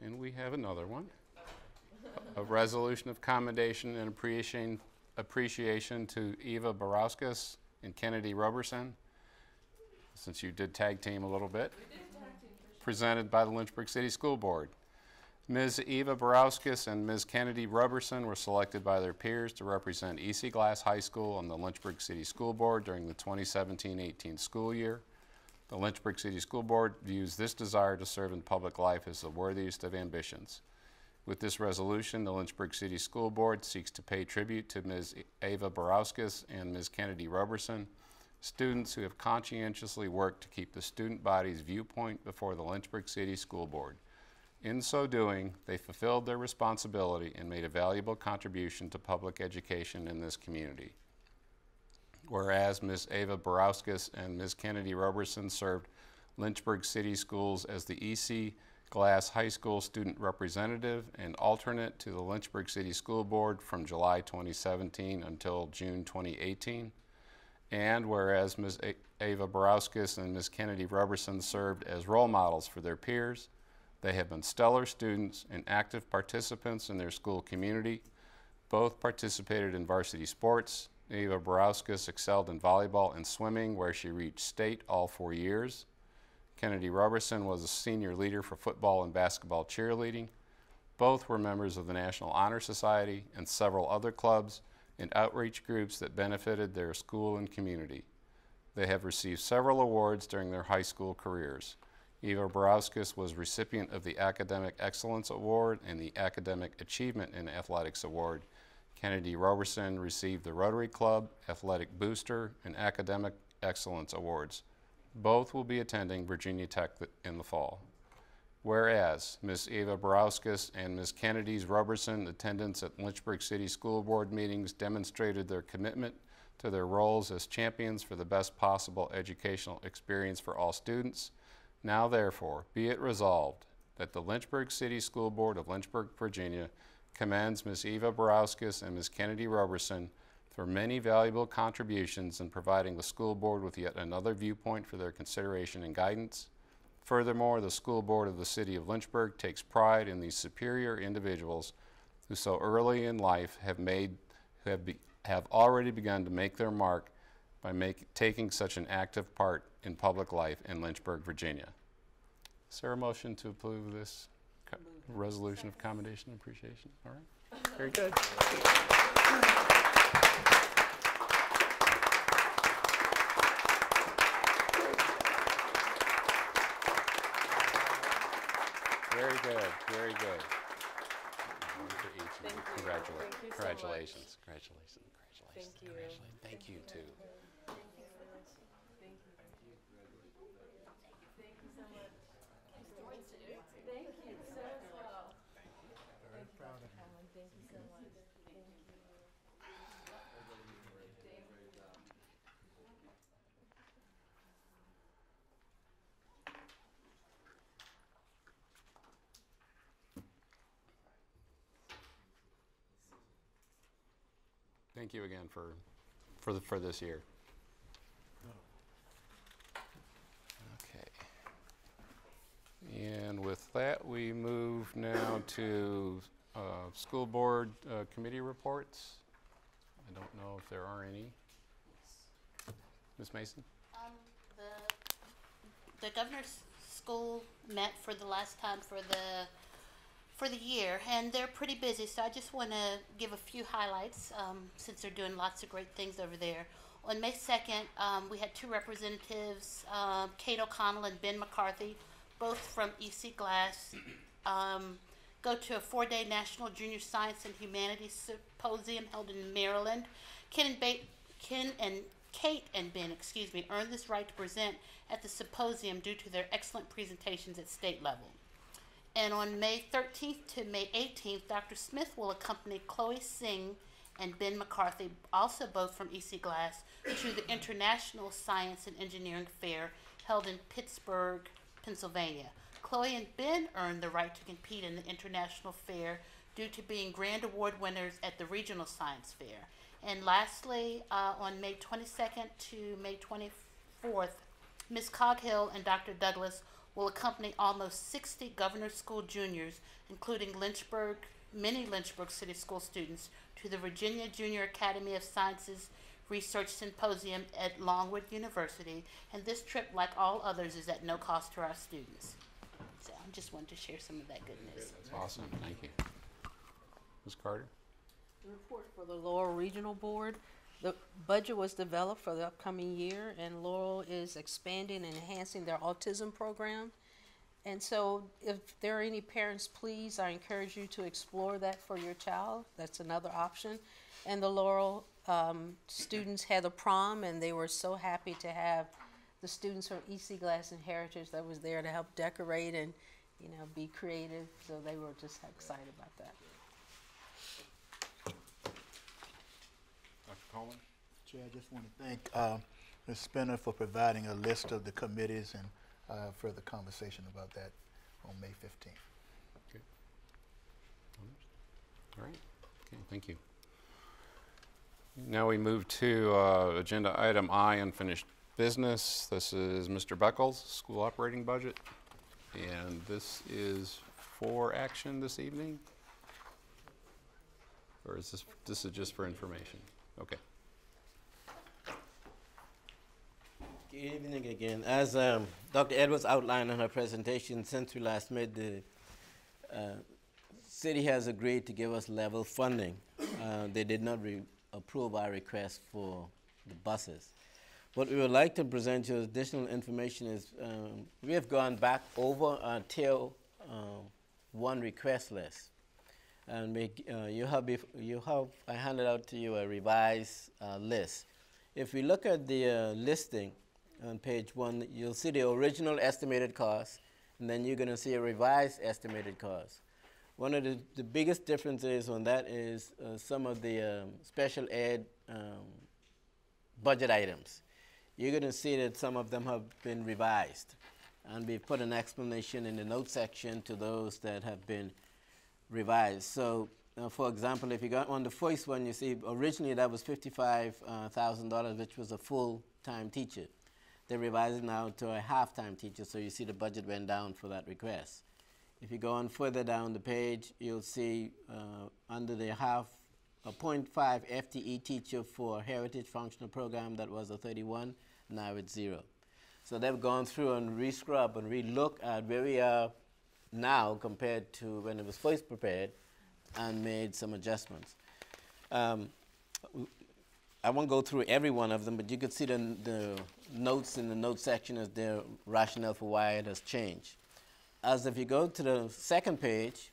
And we have another one. A resolution of commendation and appreciation to Eva Barauskas and Kennedy Roberson, since you did tag team a little bit, presented by the Lynchburg City School Board. Ms. Eva Barauskas and Ms. Kennedy Roberson were selected by their peers to represent EC Glass High School on the Lynchburg City School Board during the 2017-18 school year. The Lynchburg City School Board views this desire to serve in public life as the worthiest of ambitions. With this resolution, the Lynchburg City School Board seeks to pay tribute to Ms. Eva Barauskas and Ms. Kennedy Roberson, students who have conscientiously worked to keep the student body's viewpoint before the Lynchburg City School Board. In so doing, they fulfilled their responsibility and made a valuable contribution to public education in this community. Whereas Ms. Eva Barauskas and Ms. Kennedy Roberson served Lynchburg City Schools as the EC Glass High School student representative and alternate to the Lynchburg City School Board from July 2017 until June 2018. And whereas Ms. Eva Barauskas and Ms. Kennedy Roberson served as role models for their peers, they have been stellar students and active participants in their school community. Both participated in varsity sports. Eva Barauskas excelled in volleyball and swimming, where she reached state all 4 years. Kennedy Roberson was a senior leader for football and basketball cheerleading. Both were members of the National Honor Society and several other clubs and outreach groups that benefited their school and community. They have received several awards during their high school careers. Eva Barauskas was recipient of the Academic Excellence Award and the Academic Achievement in Athletics Award. Kennedy Roberson received the Rotary Club, Athletic Booster, and Academic Excellence Awards. Both will be attending Virginia Tech in the fall. Whereas Ms. Eva Barauskas and Ms. Kennedy Roberson attendance at Lynchburg City School Board meetings demonstrated their commitment to their roles as champions for the best possible educational experience for all students. Now therefore, be it resolved that the Lynchburg City School Board of Lynchburg, Virginia commends Ms. Eva Barauskas and Ms. Kennedy Roberson for many valuable contributions in providing the school board with yet another viewpoint for their consideration and guidance. Furthermore, the school board of the city of Lynchburg takes pride in these superior individuals who so early in life have already begun to make their mark by taking such an active part in public life in Lynchburg, Virginia. Is there a motion to approve this resolution of commendation and appreciation? All right. Very good. Very good, very good. One for each of you. Congratulations. Congratulations. Congratulations. Congratulations. Thank you too. Thank you again for this year. Okay. And with that, we move now to school board committee reports. I don't know if there are any. Ms. Mason? The governor's school met for the last time for the year, and they're pretty busy, so I just want to give a few highlights since they're doing lots of great things over there. On May 2nd, we had two representatives, Kate O'Connell and Ben McCarthy, both from EC Glass, go to a 4-day National Junior Science and Humanities Symposium held in Maryland. Kate and Ben, earned this right to present at the symposium due to their excellent presentations at state level. And on May 13th to May 18th, Dr. Smith will accompany Chloe Singh and Ben McCarthy, also both from EC Glass, to the International Science and Engineering Fair held in Pittsburgh, Pennsylvania. Chloe and Ben earned the right to compete in the International Fair due to being Grand Award winners at the Regional Science Fair. And lastly, on May 22nd to May 24th, Ms. Coghill and Dr. Douglas will accompany almost 60 Governor's School juniors, including many Lynchburg City School students, to the Virginia Junior Academy of Sciences Research Symposium at Longwood University. And this trip, like all others, is at no cost to our students. So I just wanted to share some of that good news. That's awesome. Thank you. Ms. Carter? The report for the Laurel Regional Board. The budget was developed for the upcoming year, and Laurel is expanding and enhancing their autism program. And so if there are any parents, please, I encourage you to explore that for your child. That's another option. And the Laurel students had a prom, and they were so happy to have the students from EC Glass and Heritage that was there to help decorate and, you know, be creative. So they were just excited about that. Dr. Coleman? Chair, I just want to thank Ms. Spinner for providing a list of the committees and further conversation about that on May 15th. Okay. All right. Okay, thank you. Now we move to agenda item I, unfinished business. This is Mr. Beckles' school operating budget. And this is for action this evening? Or is this is just for information? Okay. Good evening again. As Dr. Edwards outlined in her presentation, since we last met, the city has agreed to give us level funding. They did not approve our request for the buses. What we would like to present you as additional information is we have gone back over our Tier 1 request list. And I handed out to you a revised list. If we look at the listing on page 1, you'll see the original estimated cost, and then you're going to see a revised estimated cost. One of the biggest differences on that is some of the special ed budget items. You're going to see that some of them have been revised, and we've put an explanation in the note section to those that have been revised. So, for example, if you got on the first one, you see originally that was $55,000, which was a full-time teacher. They revised it now to a half-time teacher, so you see the budget went down for that request. If you go on further down the page, you'll see under the a 0.5 FTE teacher for Heritage Functional Program, that was a 31, now it's 0. So they've gone through and re-scrub and re-look at where we are now compared to when it was first prepared and made some adjustments. I won't go through every one of them, but you can see the notes in the note section as their rationale for why it has changed. As if you go to the second page,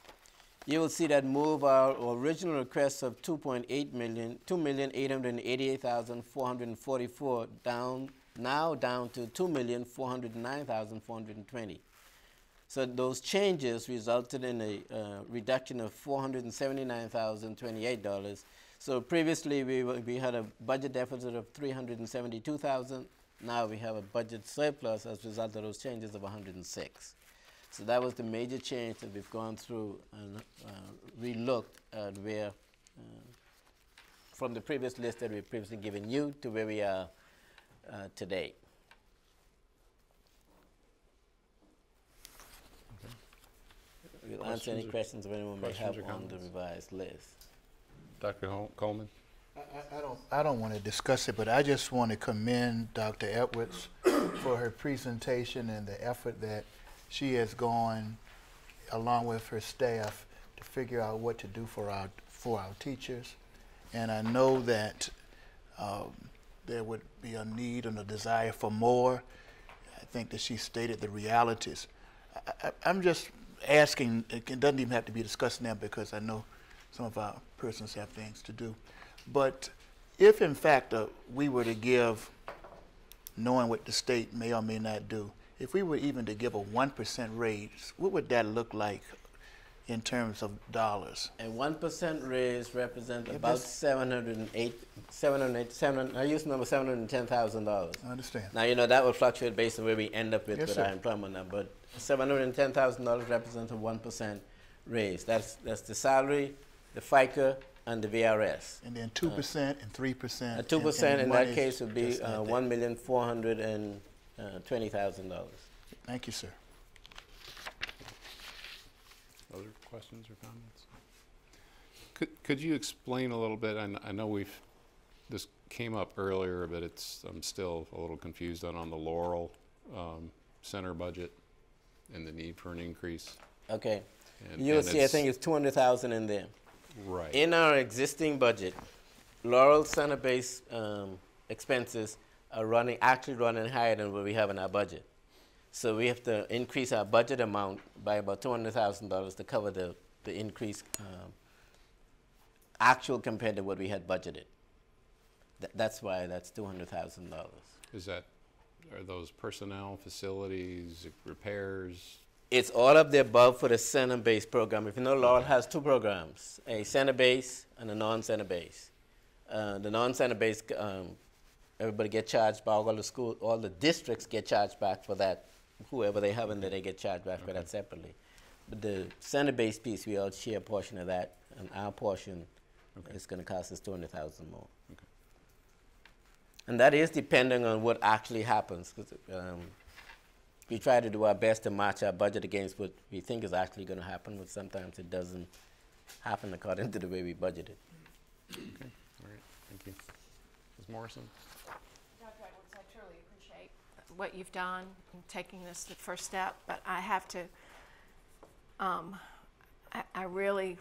you will see that move our original request of $2,888,444 now down to $2,409,420. So those changes resulted in a reduction of $479,028. So previously we had a budget deficit of $372,000. Now we have a budget surplus as a result of those changes of 106. So that was the major change that we've gone through and re-looked at where, from the previous list that we've previously given you to where we are today. We'll answer any questions if anyone may have on the revised list. Dr. Coleman? I don't want to discuss it, but I just want to commend Dr. Edwards for her presentation and the effort that she has gone along with her staff to figure out what to do for our teachers. And I know that there would be a need and a desire for more. I think that she stated the realities. I'm just asking, it doesn't even have to be discussed now because I know some of our persons have things to do. But if in fact we were to give, knowing what the state may or may not do, if we were even to give a 1% raise, what would that look like in terms of dollars? A 1% raise represents about $710,000. I understand. Now, you know, that will fluctuate based on where we end up with our employment number, but $710,000 represents a 1% raise. That's the salary, the FICA, and the VRS. And then 2% and 3%. 2% in that case would be $1,420,000. Thank you, sir. Other questions or comments? Could you explain a little bit? I know this came up earlier, but I'm still a little confused on the Laurel Center budget and the need for an increase. Okay. You'll see, I think it's $200,000 in there. Right. In our existing budget, Laurel Center-based expenses are actually running higher than what we have in our budget. So we have to increase our budget amount by about $200,000 to cover the increase actual compared to what we had budgeted. That's why that's $200,000. Are those personnel, facilities, repairs? It's all of the above for the center-based program. If you know, Laurel has two programs, a center-based and a non-center-based. The non-center-based, everybody gets charged by all the districts get charged back for that. Whoever they have in there, they get charged back for that separately. But the center-based piece, we all share a portion of that, and our portion is going to cost us $200,000 more. Okay. And that is depending on what actually happens. We try to do our best to match our budget against what we think is actually going to happen, but sometimes it doesn't happen according to the way we budgeted. Okay, all right, thank you. Ms. Morrison? Dr. Edwards, I truly appreciate what you've done in taking this the first step, but I have to, I really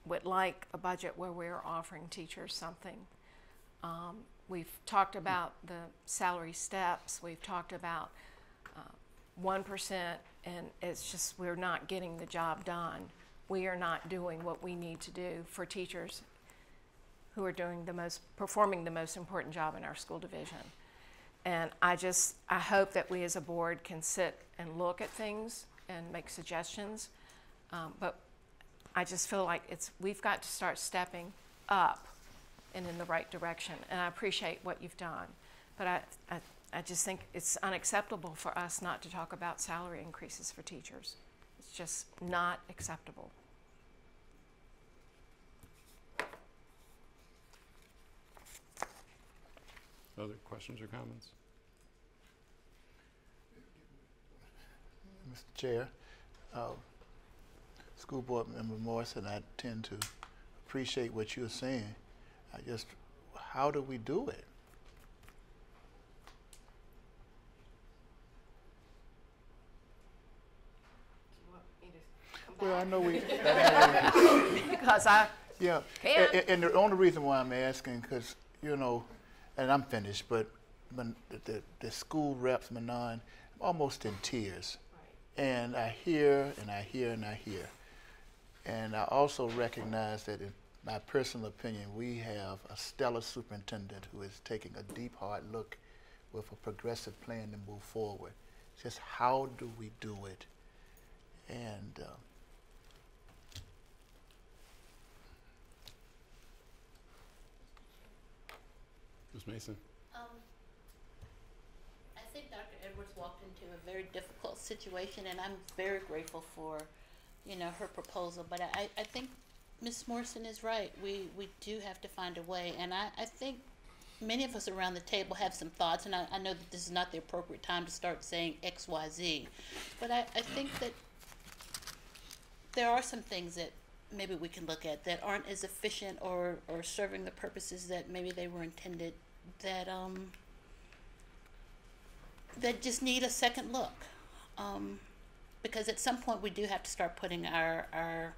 would like a budget where we're offering teachers something. We've talked about the salary steps, we've talked about 1%, and it's just we're not getting the job done. We are not doing what we need to do for teachers who are performing the most important job in our school division. And I hope that we as a board can sit and look at things and make suggestions, but I just feel like we've got to start stepping up and in the right direction. And I appreciate what you've done, but I just think it's unacceptable for us not to talk about salary increases for teachers. It's just not acceptable. Other questions or comments? Mr. Chair. School Board Member Morrison, I tend to appreciate what you're saying. How do we do it? Well, I know we. Because I Yeah, can't. and the only reason why I'm asking, because, you know, and I'm finished, but the school reps, Manon, I'm almost in tears. And I hear, and I hear, and I hear. And I also recognize that in my personal opinion, we have a stellar superintendent who is taking a deep, hard look with a progressive plan to move forward. Just how do we do it? And Ms. Mason? I think Dr. Edwards walked into a very difficult situation, and I'm very grateful for, you know, her proposal. But I think Ms. Morrison is right. We do have to find a way, and I think many of us around the table have some thoughts, and I know that this is not the appropriate time to start saying X, Y, Z, but I think that there are some things that maybe we can look at that aren't as efficient or serving the purposes that maybe they were intended, that that just need a second look, because at some point we do have to start putting our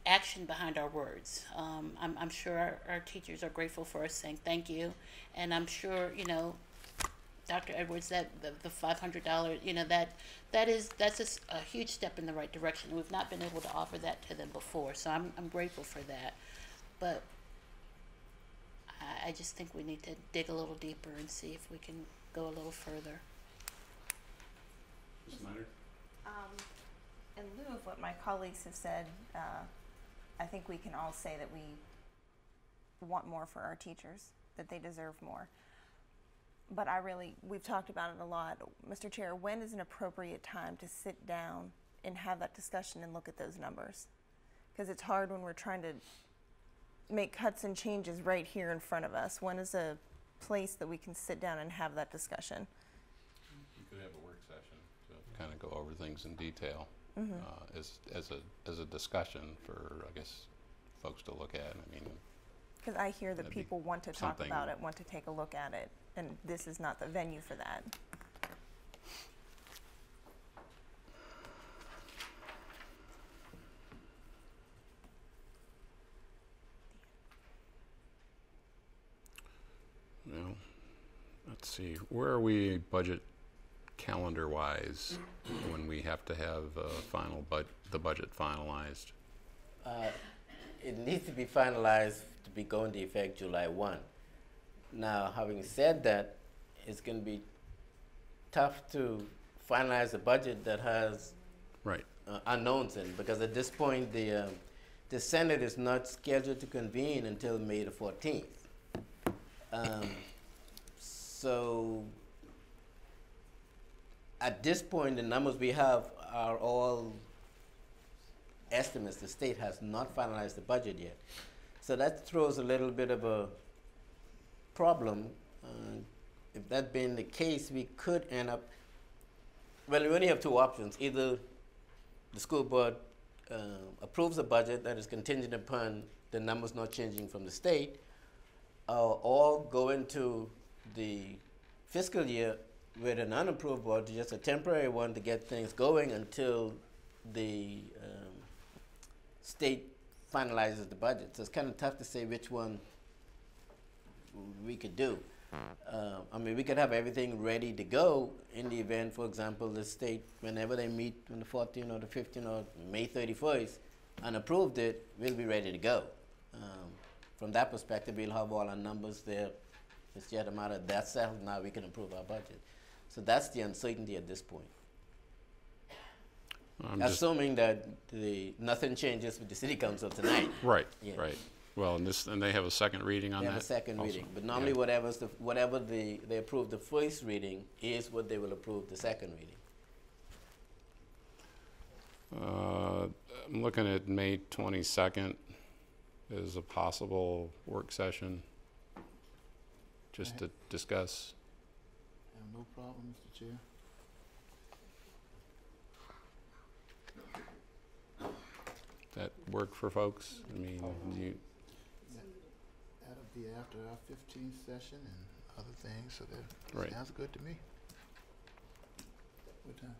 action behind our words. I'm sure our teachers are grateful for us saying thank you, and I'm sure, you know, Dr. Edwards, that the $500, you know, that's a huge step in the right direction. We've not been able to offer that to them before, so I'm grateful for that. But I just think we need to dig a little deeper and see if we can go a little further. Ms. Snyder? In lieu of what my colleagues have said, I think we can all say that we want more for our teachers, that they deserve more. But we've talked about it a lot. Mr. Chair, when is an appropriate time to sit down and have that discussion and look at those numbers? Because it's hard when we're trying to make cuts and changes right here in front of us. When is a place that we can sit down and have that discussion? You could have a work session to kind of go over things in detail, as a discussion for, I guess, folks to look at. I mean, because I hear that people want to talk about it, want to take a look at it, and this is not the venue for that. Well, let's see, where are we budget calendar-wise when we have to have the budget finalized? It needs to be finalized to be going to effect July 1. Now, having said that, it's going to be tough to finalize a budget that has unknowns in, because at this point the Senate is not scheduled to convene until May the 14th. So at this point, the numbers we have are all estimates. The state has not finalized the budget yet. So that throws a little bit of a problem. If that being the case, we could end up, well, we only have two options. Either the school board approves a budget that is contingent upon the numbers not changing from the state, or go into the fiscal year with an unapproved budget, just a temporary one to get things going until the state finalizes the budget. So it's kind of tough to say which one we could do. I mean, we could have everything ready to go in the event, for example, the state, whenever they meet on the 14th or the 15th or May 31st, and approved it, we'll be ready to go. From that perspective, we'll have all our numbers there. It's just a matter of that settled, now we can approve our budget. So that's the uncertainty at this point. Assuming that nothing changes with the city council tonight. Right, Yeah. right. Well, and they have a second reading on that? They have a second also? reading, but normally whatever they approve the first reading is what they will approve the second reading. I'm looking at May 22nd as a possible work session, just to discuss. No problem, Mr. Chair. work for folks? I mean, That'll be after our 15th session and other things, so that Right. sounds good to me. What time?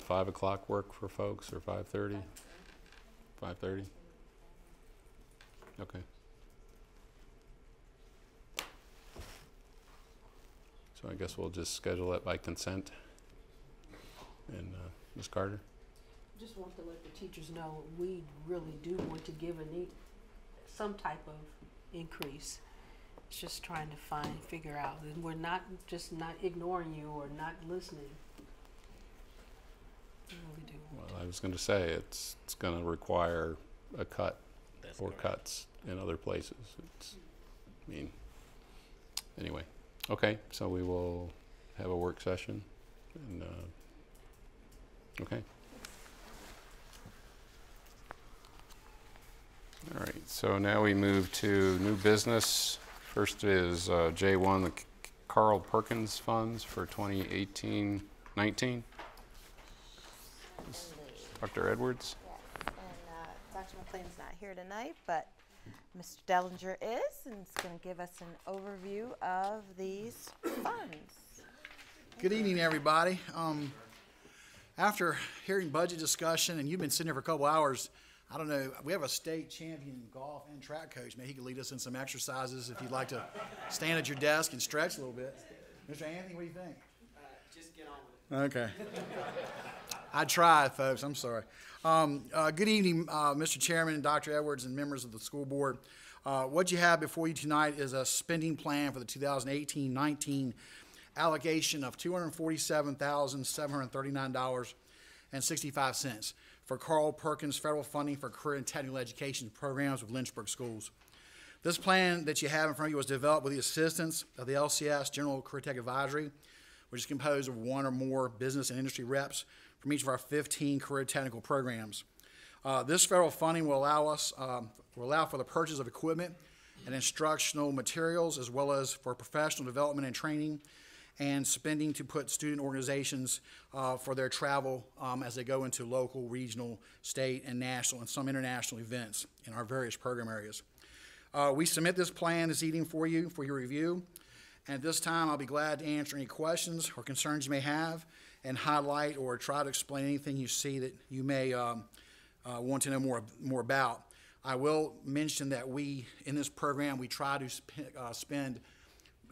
5 o'clock work for folks, or 5:30? 5:30? Okay. So I guess we'll just schedule it by consent. And Ms. Carter? Just want to let the teachers know we really do want to give some type of increase. It's just trying to figure out, and we're not ignoring you or not listening. We really do. Well, I was going to say it's going to require a cut or cuts in other places. I mean, anyway. Okay, so we will have a work session. And, okay. All right, so now we move to new business. First is J1, the Carl Perkins funds for 2018-19. Dr. Edwards. Yes, and Dr. McLean's not here tonight, but Mr. Dellinger is, and is going to give us an overview of these funds. Good evening, everybody. After hearing budget discussion, and you've been sitting here for a couple hours, I don't know, we have a state champion golf and track coach. Maybe he could lead us in some exercises if you'd like to stand at your desk and stretch a little bit. Mr. Anthony, what do you think? Just get on with it. Okay. I tried, folks. I'm sorry. Good evening, Mr. Chairman, Dr. Edwards, and members of the school board. What you have before you tonight is a spending plan for the 2018-19 allocation of $247,739.65 for Carl Perkins federal funding for career and technical education programs with Lynchburg schools. This plan that you have in front of you was developed with the assistance of the LCS General Career Tech Advisory, which is composed of one or more business and industry reps from each of our 15 career technical programs. This federal funding will allow for the purchase of equipment and instructional materials, as well as for professional development and training, and spending to put student organizations for their travel as they go into local, regional, state, and national, and some international events in our various program areas. We submit this plan this evening for you for your review, and at this time I'll be glad to answer any questions or concerns you may have and highlight or try to explain anything you see that you may want to know more about. I will mention that in this program, we try to spend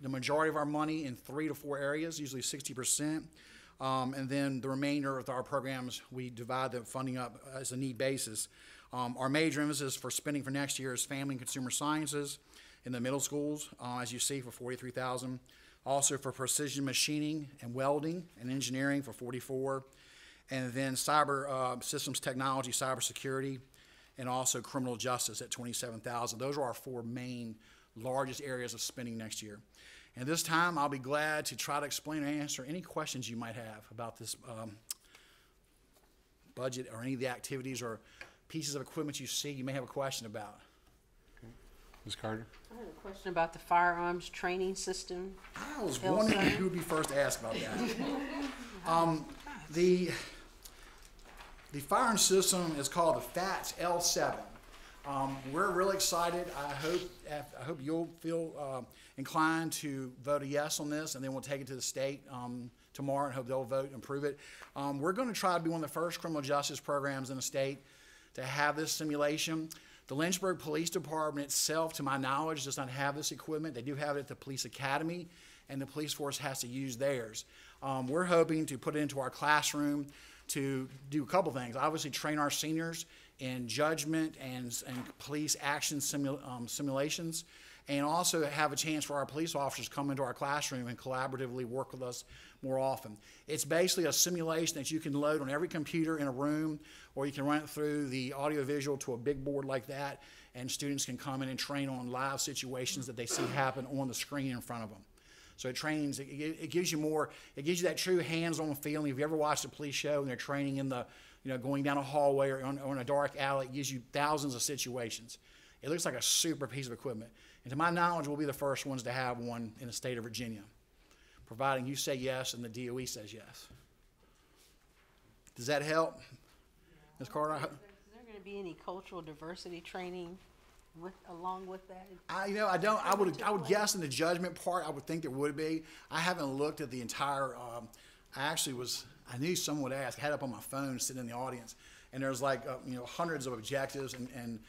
the majority of our money in 3 to 4 areas, usually 60%. And then the remainder of our programs, we divide the funding up as a need basis. Our major emphasis for spending for next year is family and consumer sciences in the middle schools, as you see, for $43,000. Also for precision machining and welding and engineering for $44,000. And then cyber systems technology, cybersecurity, and also criminal justice at $27,000. Those are our 4 main largest areas of spending next year. And this time, I'll be glad to try to explain and answer any questions you might have about this budget or any of the activities or pieces of equipment you see you may have a question about. Okay. Ms. Carter? I have a question about the firearms training system. I was wondering who would be first to ask about that. The firearm system is called the FATS L7. We're really excited. I hope you'll feel inclined to vote a yes on this, and then we'll take it to the state tomorrow and hope they'll vote and approve it. We're going to try to be one of the first criminal justice programs in the state to have this simulation. The Lynchburg Police Department itself, to my knowledge, does not have this equipment. They do have it at the police academy, and the police force has to use theirs. We're hoping to put it into our classroom to do a couple things. Obviously, train our seniors in judgment and police action simulations, and also have a chance for our police officers to come into our classroom and collaboratively work with us more often. It's basically a simulation that you can load on every computer in a room, or you can run it through the audiovisual to a big board like that, and students can come in and train on live situations that they see happen on the screen in front of them. So it gives you more, it gives you that true hands-on feeling. If you ever watched a police show and they're training in going down a hallway or in a dark alley, it gives you thousands of situations. It looks like a super piece of equipment. And to my knowledge, we'll be the first ones to have one in the state of Virginia, providing you say yes and the DOE says yes. Does that help, Ms. Carter? Is there going to be any cultural diversity training along with that? I would guess in the judgment part, I would think there would be. I haven't looked at the entire, I knew someone would ask. I had it up on my phone sitting in the audience, and there's like, hundreds of objectives, and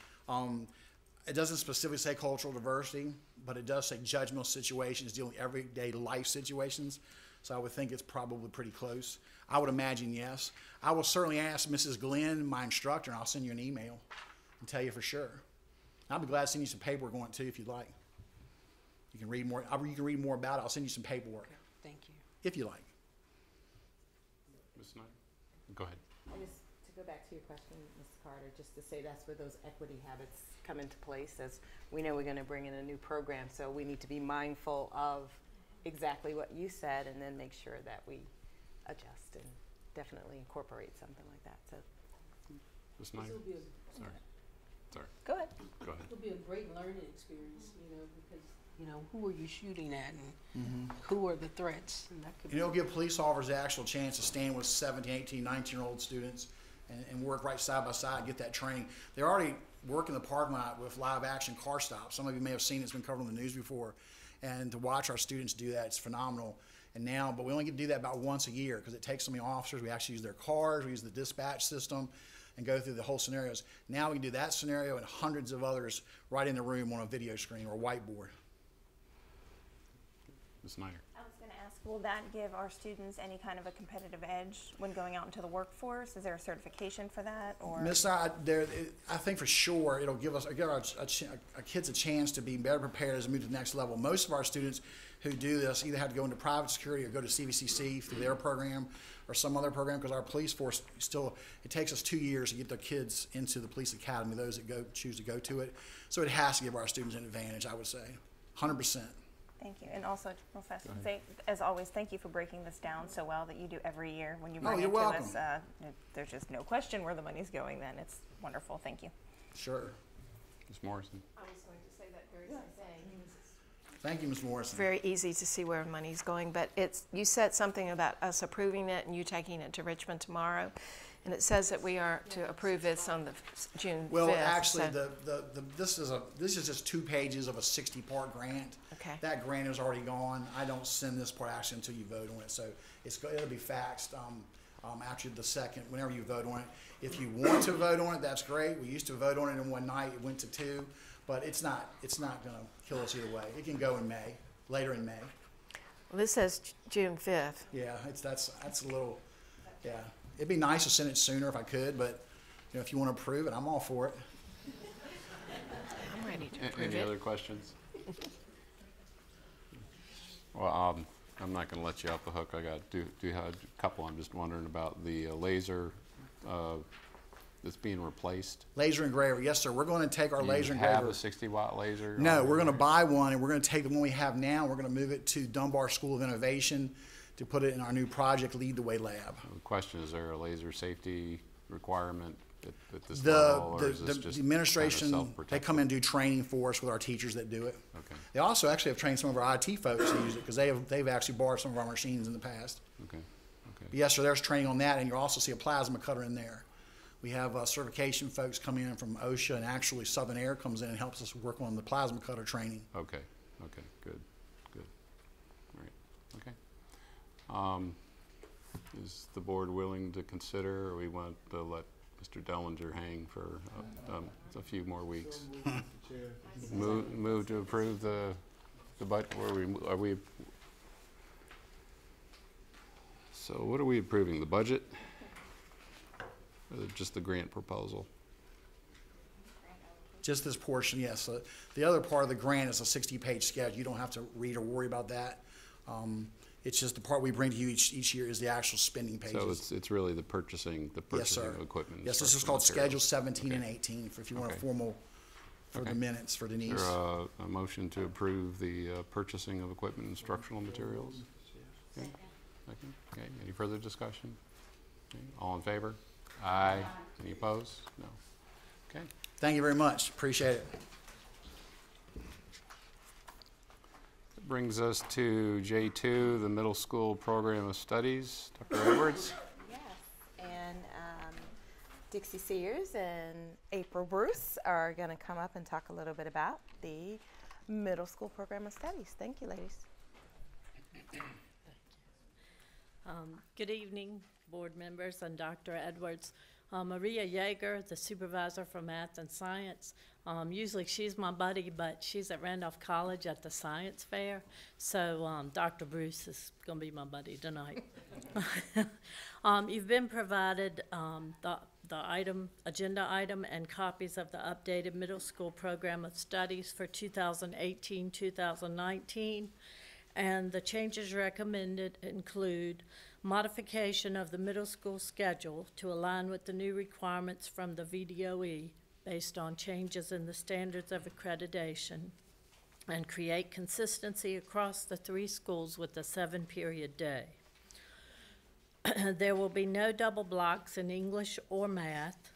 it doesn't specifically say cultural diversity, but it does say judgmental situations, dealing with everyday life situations. So I would think it's probably pretty close. I would imagine yes. I will certainly ask Mrs. Glenn, my instructor, and I'll send you an email and tell you for sure. I'll be glad to send you some paperwork on it too if you'd like. You can read more. You can read more about it. I'll send you some paperwork. Thank you. If you like. Ms. Snyder, go ahead. Just to go back to your question, Ms. Carter, just to say that's where those equity habits come into place. As we know, we're going to bring in a new program, so we need to be mindful of exactly what you said, and then make sure that we adjust and definitely incorporate something like that. So, Ms. Snyder, sorry. Go ahead. Go ahead. It'll be a great learning experience, because who are you shooting at, and who are the threats, and that could. And it'll give police officers the actual chance to stand with 17, 18, 19-year-old students and work right side by side and get that training. They're already working the parking lot with live action car stops. Some of you may have seen it's been covered on the news before. And to watch our students do that, it's phenomenal. But we only get to do that about once a year because it takes so many officers. We actually use their cars, we use the dispatch system, and go through the whole scenarios. Now we can do that scenario and hundreds of others right in the room on a video screen or a whiteboard. Ms. Snyder. I was going to ask, will that give our students any kind of a competitive edge when going out into the workforce? Is there a certification for that? Or Ms. I think for sure it'll give our kids a chance to be better prepared as we move to the next level. Most of our students who do this either have to go into private security or go to CVCC through their program or some other program, because our police force it takes us 2 years to get their kids into the police academy, those that choose to go to it. So it has to give our students an advantage, I would say, 100%. Thank you. And also, Professor, as always, thank you for breaking this down so well that you do every year when you bring it to us. There's just no question where the money's going then. It's wonderful. Thank you. Sure. Ms. Morrison. I was going to say that very same thing. Thank you, Ms. Morrison. Very easy to see where money's going, but you said something about us approving it and you taking it to Richmond tomorrow, and it says that we are to approve this on the June 5th. Well, actually, this is just 2 pages of a 60-part grant. Okay. That grant is already gone. I don't send this part actually until you vote on it, so it'll be faxed after the second, whenever you vote on it. If you want to vote on it, that's great. We used to vote on it in one night. It went to 2. But it's not going to kill us either way. It can go in May, later in May. Well, this says June 5th. Yeah, that's a little, yeah. It'd be nice to send it sooner if I could, but if you want to approve it, I'm all for it. I'm ready to approve it. Any other questions? Well, I'm not going to let you off the hook. I got do have a couple. I'm just wondering about the laser that's being replaced. Laser engraver, yes, sir. We're going to take our laser engraver. Have a 60-watt laser? No, we're going to buy one, and we're going to take the one we have now. We're going to move it to Dunbar School of Innovation to put it in our new project Lead the Way lab. The question is there a laser safety requirement at this level, or is this just the administration, kind of they come in and do training for us with our teachers that do it. Okay. They also actually have trained some of our IT folks to use it because they've actually borrowed some of our machines in the past. Okay. But yes, sir, there's training on that, and you'll also see a plasma cutter in there. We have certification folks come in from OSHA, and actually Southern Air comes in and helps us work on the plasma cutter training. Okay, good. All right, okay. Is the board willing to consider, or we want to let Mr. Dellinger hang for a few more weeks? Move to approve the budget. So what are we approving? The budget? Or just the grant proposal? Just this portion, yes. The other part of the grant is a 60-page schedule. You don't have to read or worry about that. It's just the part we bring to you each year is the actual spending pages. So it's really the purchasing yes, of equipment. Yes, this is called Schedule 17 and 18 if you want a formal for the minutes for Denise. Is there a motion to approve the purchasing of equipment and instructional materials? Okay. Okay. Any further discussion? Okay. All in favor? Aye. Any opposed? No. Okay. Thank you very much. Appreciate it. That brings us to J2, the Middle School Program of Studies. Dr. Edwards? Yes, and Dixie Sears and April Bruce are going to come up and talk a little bit about the middle school program of studies. Thank you, ladies. Good evening, board members and Dr. Edwards. Maria Yeager, the supervisor for math and science. Usually she's my buddy, but she's at Randolph College at the science fair. So Dr. Bruce is going to be my buddy tonight. You've been provided the agenda item and copies of the updated middle school program of studies for 2018-2019. And the changes recommended include modification of the middle school schedule to align with the new requirements from the VDOE based on changes in the standards of accreditation, and create consistency across the 3 schools with a 7-period day. There will be no double blocks in English or math.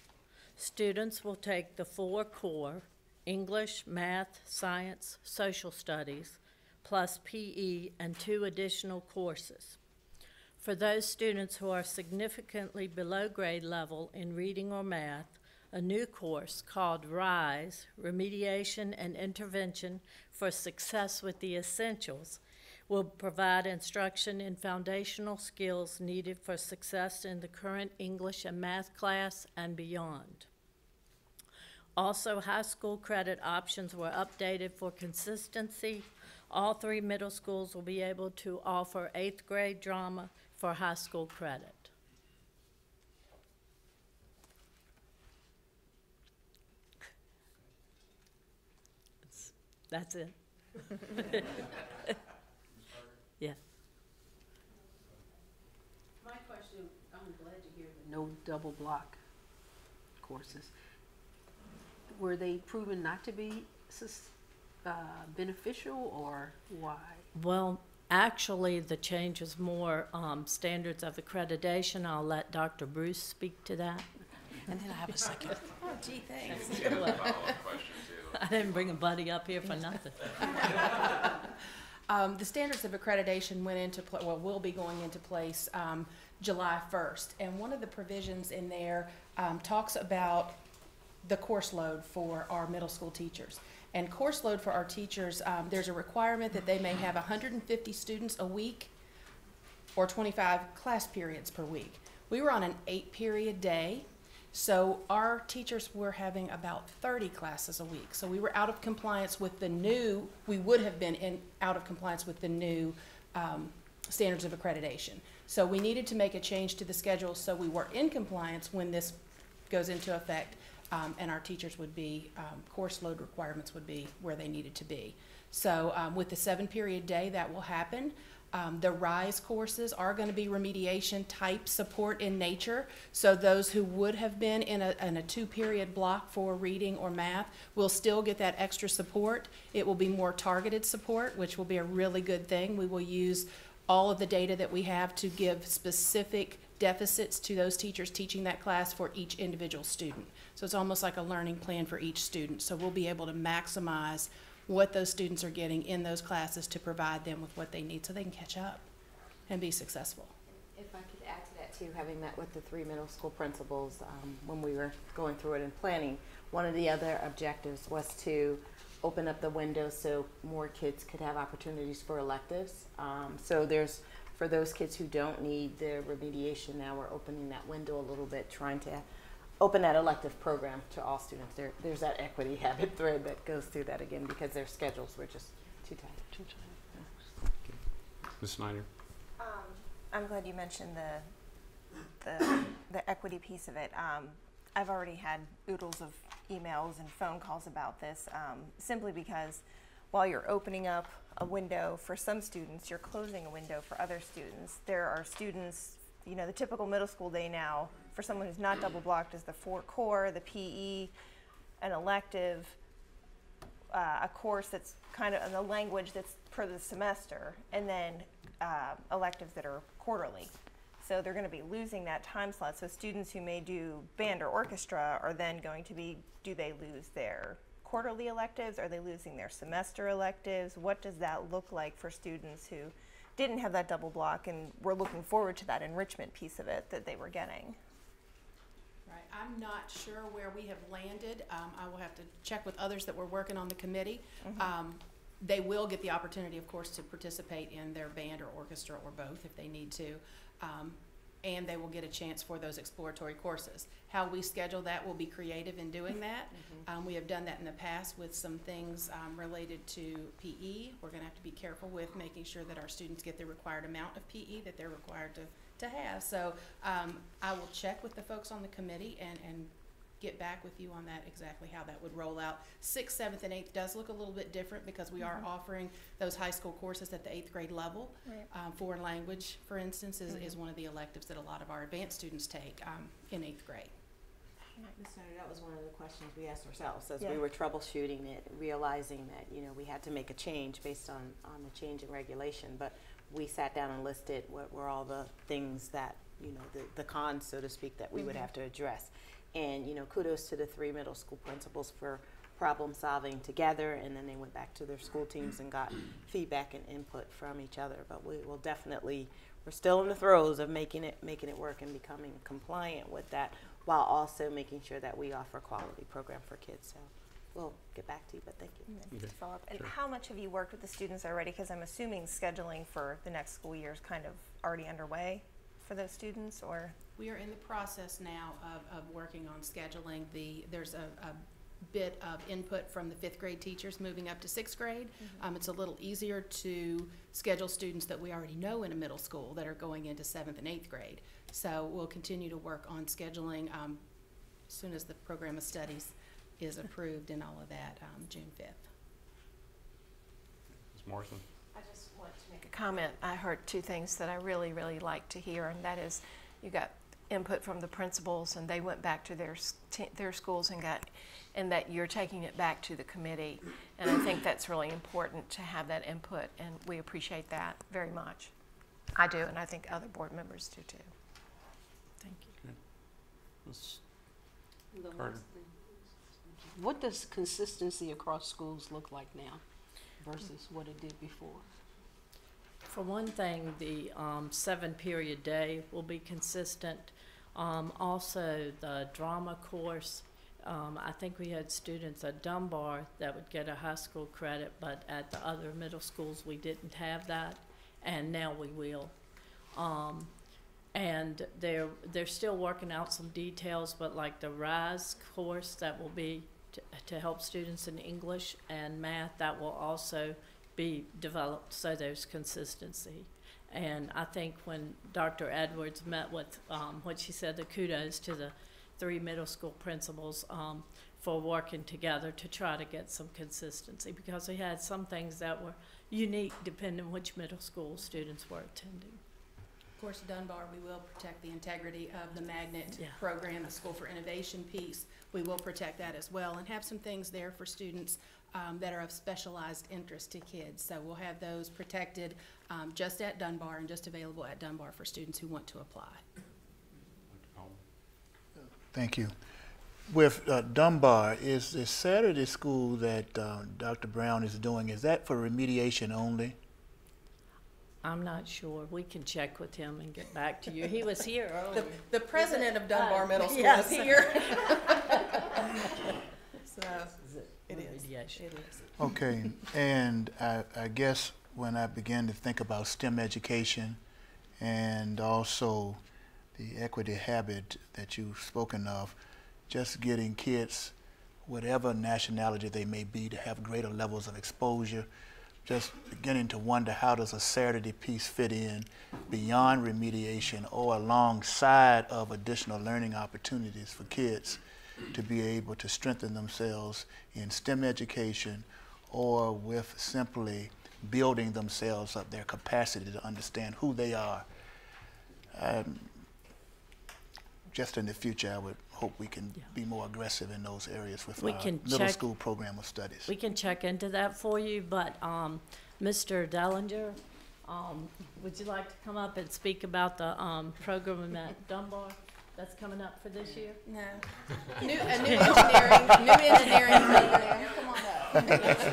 Students will take the 4 core, English, math, science, social studies, plus PE and 2 additional courses. For those students who are significantly below grade level in reading or math, a new course called RISE, Remediation and Intervention for Success with the Essentials, will provide instruction in foundational skills needed for success in the current English and math class and beyond. Also, high school credit options were updated for consistency. All 3 middle schools will be able to offer 8th grade drama for high school credit. That's it. Yeah. My question, I'm glad to hear the no double block courses. Were they proven not to be beneficial, or why? Well, actually, the change is more standards of accreditation. I'll let Dr. Bruce speak to that. And then I have a second. Oh, gee, thanks. I didn't bring a buddy up here for nothing. The standards of accreditation went into will be going into place July 1st, and one of the provisions in there talks about the course load for our middle school teachers. And course load for our teachers, there's a requirement that they may have 150 students a week or 25 class periods per week. We were on an 8-period day, so our teachers were having about 30 classes a week. So we were out of compliance with the new, we would have been out of compliance with the new standards of accreditation. So we needed to make a change to the schedule so we were in compliance when this goes into effect. And our teachers would be, course load requirements would be where they needed to be. So with the 7-period day, that will happen. The RISE courses are going to be remediation type support in nature. So those who would have been in a 2-period block for reading or math will still get that extra support. It will be more targeted support, which will be a really good thing. We will use all of the data that we have to give specific deficits to those teachers teaching that class for each individual student. So it's almost like a learning plan for each student. So we'll be able to maximize what those students are getting in those classes to provide them with what they need so they can catch up and be successful. If I could add to that too, having met with the 3 middle school principals when we were going through it and planning, one of the other objectives was to open up the window so more kids could have opportunities for electives. So there's, for those kids who don't need the remediation, now we're opening that window a little bit, trying to open that elective program to all students. There's that equity habit thread that goes through that again because their schedules were just too tight. Ms. Snyder? I'm glad you mentioned the equity piece of it. I've already had oodles of emails and phone calls about this, simply because while you're opening up a window for some students, you're closing a window for other students. There are students, you know, the typical middle school day now for someone who's not double blocked is the 4 core, the PE, an elective, a course that's kind of in the language that's per the semester, and then electives that are quarterly. So they're going to be losing that time slot. So students who may do band or orchestra are then going to be, do they lose their quarterly electives? Are they losing their semester electives? What does that look like for students who didn't have that double block and were looking forward to that enrichment piece of it that they were getting? Right. I'm not sure where we have landed. I will have to check with others that were working on the committee. They will get the opportunity, of course, to participate in their band or orchestra or both if they need to. And they will get a chance for those exploratory courses. How we schedule that will be creative in doing that. We have done that in the past with some things related to PE. We're going to have to be careful with making sure that our students get the required amount of PE that they're required to have. So I will check with the folks on the committee and get back with you on that, exactly how that would roll out. 6th, 7th, and 8th does look a little bit different because we are offering those high school courses at the 8th grade level. Right. Foreign language, for instance, is one of the electives that a lot of our advanced students take in 8th grade. That was one of the questions we asked ourselves as we were troubleshooting it, realizing that, you know, we had to make a change based on the change in regulation. But we sat down and listed what were all the things that, you know, the cons, so to speak, that we would have to address. And, you know, kudos to the 3 middle school principals for problem solving together, and then they went back to their school teams and got feedback and input from each other. But we will definitely, we're still in the throes of making it work and becoming compliant with that, while also making sure that we offer a quality program for kids. So we'll get back to you, but thank you. To follow up. And how much have you worked with the students already? Because I'm assuming scheduling for the next school year is kind of already underway for those students, or? We are in the process now of working on scheduling. There's a bit of input from the 5th grade teachers moving up to 6th grade. It's a little easier to schedule students that we already know in a middle school that are going into 7th and 8th grade. So we'll continue to work on scheduling as soon as the program of studies is approved and all of that, June 5th. Ms. Morrison. I just want to make a comment. I heard 2 things that I really, really like to hear, and that is you got input from the principals and they went back to their schools and that you're taking it back to the committee. And I think that's really important to have that input, and we appreciate that very much. I do, and I think other board members do too. Thank you. Okay. Ms. The Carter. last thing. What does consistency across schools look like now versus what it did before? For one thing, the 7-period day will be consistent. Also, the drama course, I think we had students at Dunbar that would get a high school credit, but at the other middle schools we didn't have that, and now we will. And they're still working out some details, but like the RISE course that will be to help students in English and math, that will also be developed so there's consistency. And I think when Dr. Edwards met with what she said, the kudos to the 3 middle school principals for working together to try to get some consistency, because we had some things that were unique depending on which middle school students were attending. Of course, Dunbar, we will protect the integrity of the magnet program, the School for Innovation piece. We will protect that as well and have some things there for students that are of specialized interest to kids. So we'll have those protected just at Dunbar and just available at Dunbar for students who want to apply. Thank you. With Dunbar, is the Saturday school that Dr. Brown is doing, is that for remediation only? I'm not sure. We can check with him and get back to you. He was here earlier. The president of Dunbar Middle School yes. is here. So it is. It is. Okay, and I guess when I began to think about STEM education and also the equity habit that you've spoken of, just getting kids, whatever nationality they may be, to have greater levels of exposure, just beginning to wonder how does a Saturday piece fit in beyond remediation or alongside of additional learning opportunities for kids to be able to strengthen themselves in STEM education or with simply building themselves up, their capacity to understand who they are. Just in the future, I would hope we can be more aggressive in those areas with our middle school program of studies. We can check into that for you, but Mr. Dellinger, would you like to come up and speak about the program at Dunbar that's coming up for this year? No. New engineering program. Come on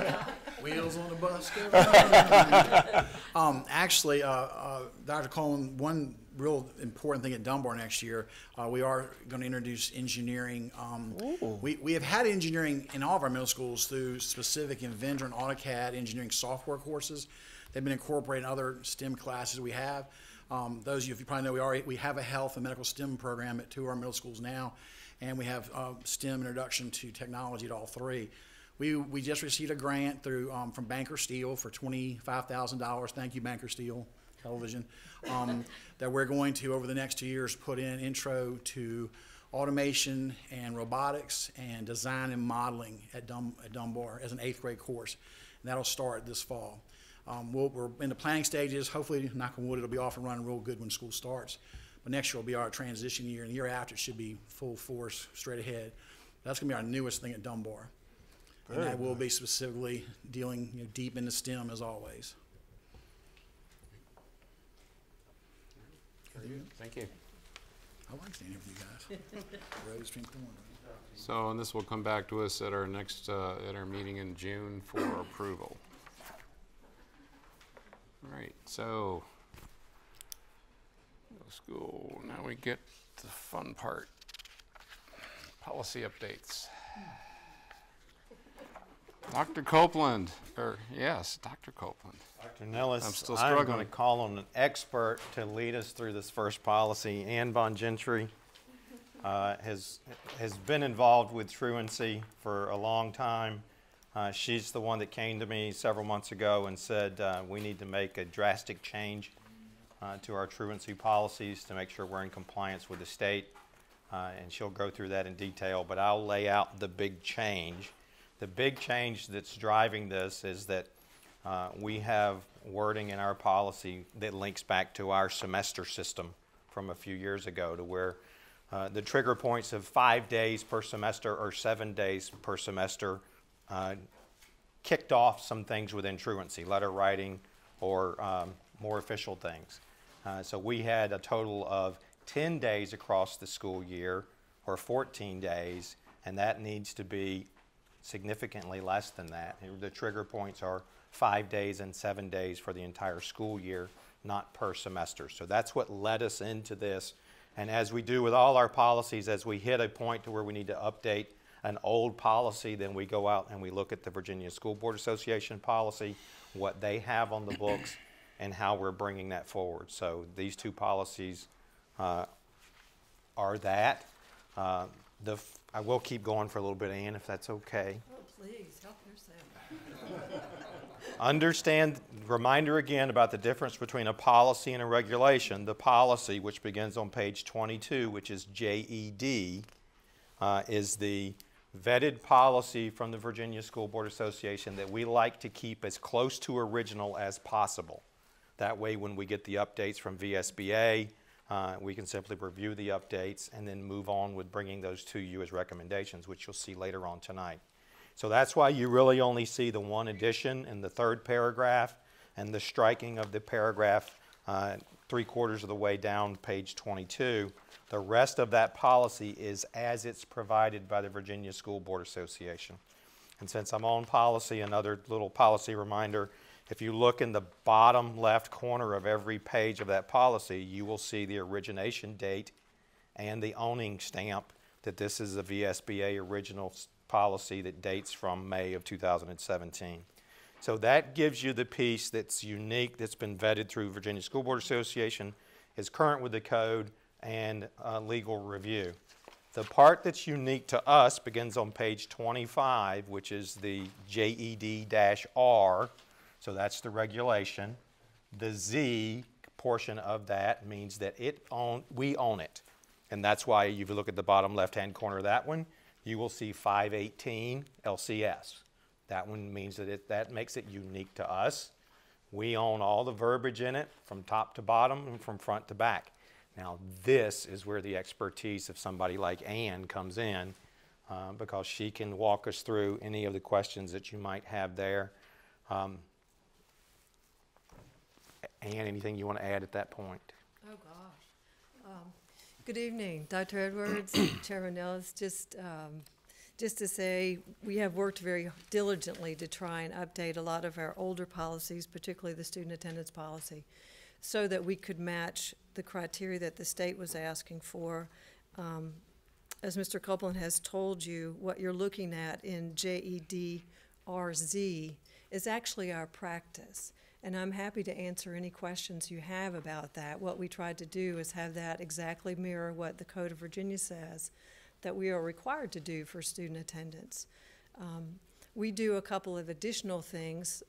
up. Wheels on the bus. Actually, Dr. Coleman, one real important thing at Dunbar next year. We are going to introduce engineering. We have had engineering in all of our middle schools through specific Inventor and AutoCAD engineering software courses. They've been incorporated in other STEM classes we have. Those of you, if you probably know, we have a health and medical STEM program at 2 of our middle schools now, and we have STEM introduction to technology at all 3. We just received a grant through from Banker Steel for $25,000. Thank you, Banker Steel Television. That we're going to, over the next 2 years, put in intro to automation and robotics and design and modeling at Dunbar as an 8th grade course. And that'll start this fall. We're in the planning stages. Hopefully, knock on wood, it'll be off and running real good when school starts. But next year will be our transition year, and the year after it should be full force, straight ahead. That's going to be our newest thing at Dunbar. And that will be specifically dealing deep into STEM as always. Thank you. I like staying here with you guys. Rose, drink the water. So, and this will come back to us at our next, at our meeting in June for approval. All right, so, school, now we get to the fun part. Policy updates. Dr. Copeland, or yes, Dr. Copeland. Dr. Nellis, I'm still I'm struggling. going to call on an expert to lead us through this first policy. Ann Von Gentry has been involved with truancy for a long time. She's the one that came to me several months ago and said we need to make a drastic change to our truancy policies to make sure we're in compliance with the state. And she'll go through that in detail, but I'll lay out the big change. The big change that's driving this is that we have wording in our policy that links back to our semester system from a few years ago, to where the trigger points of 5 days per semester or 7 days per semester kicked off some things within truancy, letter writing or more official things. So we had a total of 10 days across the school year, or 14 days, and that needs to be significantly less than that. The trigger points are 5 days and 7 days for the entire school year, not per semester. So that's what led us into this. And as we do with all our policies, as we hit a point to where we need to update an old policy, then we go out and we look at the Virginia School Board Association policy, what they have on the books, and how we're bringing that forward. So these 2 policies are that. I will keep going for a little bit, Ann, if that's okay. Oh, please, help yourself. Understand, reminder again about the difference between a policy and a regulation. The policy, which begins on page 22, which is JED, is the vetted policy from the Virginia School Board Association that we like to keep as close to original as possible. That way, when we get the updates from VSBA, we can simply review the updates and then move on with bringing those to you as recommendations, which you'll see later on tonight. So that's why you really only see the 1 addition in the 3rd paragraph and the striking of the paragraph 3/4 of the way down page 22. The rest of that policy is as it's provided by the Virginia School Board Association. And since I'm on policy, another little policy reminder, if you look in the bottom left corner of every page of that policy, you will see the origination date and the owning stamp that this is a VSBA original policy that dates from May of 2017. So that gives you the piece that's unique, that's been vetted through Virginia School Board Association, is current with the code, and legal review. The part that's unique to us begins on page 25, which is the JED-RZ. So that's the regulation. The Z portion of that means that we own it. And that's why if you look at the bottom left-hand corner of that one, you will see 518 LCS. That one means that that makes it unique to us. We own all the verbiage in it from top to bottom and from front to back. Now this is where the expertise of somebody like Ann comes in because she can walk us through any of the questions that you might have there. Ann, anything you want to add at that point? Oh, gosh. Good evening, Dr. Edwards, Chairman Ellis. Just to say, we have worked very diligently to try and update a lot of our older policies, particularly the student attendance policy. so that we could match the criteria that the state was asking for. As Mr. Copeland has told you, what you're looking at in JED-RZ is actually our practice. And I'm happy to answer any questions you have about that. What we tried to do is have that exactly mirror what the Code of Virginia says that we are required to do for student attendance. We do a couple of additional things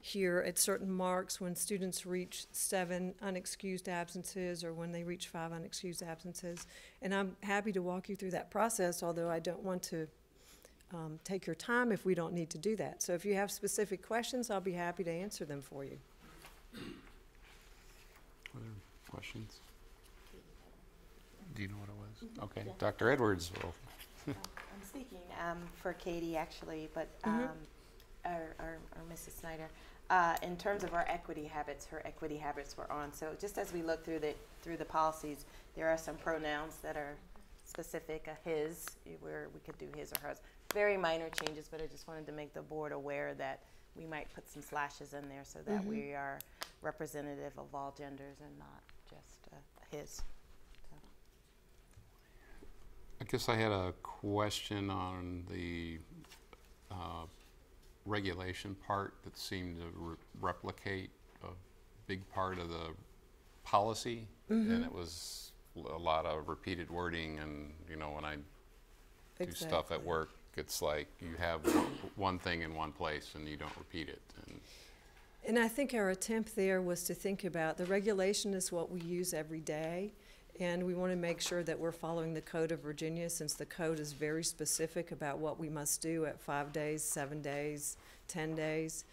here at certain marks when students reach 7 unexcused absences or when they reach 5 unexcused absences. And I'm happy to walk you through that process, although I don't want to take your time if we don't need to do that. So if you have specific questions, I'll be happy to answer them for you. Other questions? Do you know what it was? Okay, yeah. Dr. Edwards will. I'm speaking for Katie, actually, but or Mrs. Snyder. In terms of our equity habits, her equity habits were on. So just as we look through the policies, there are some pronouns that are specific, his, where we could do his or hers. Very minor changes, but I just wanted to make the board aware that we might put some slashes in there so that we are representative of all genders and not just his. So. I guess I had a question on the regulation part that seemed to replicate a big part of the policy, and it was a lot of repeated wording, and you know, when I do stuff at work, it's like you have one thing in one place and you don't repeat it. And I think our attempt there was to think about the regulation is what we use every day, and we want to make sure that we're following the Code of Virginia, since the code is very specific about what we must do at 5 days, 7 days, 10 days.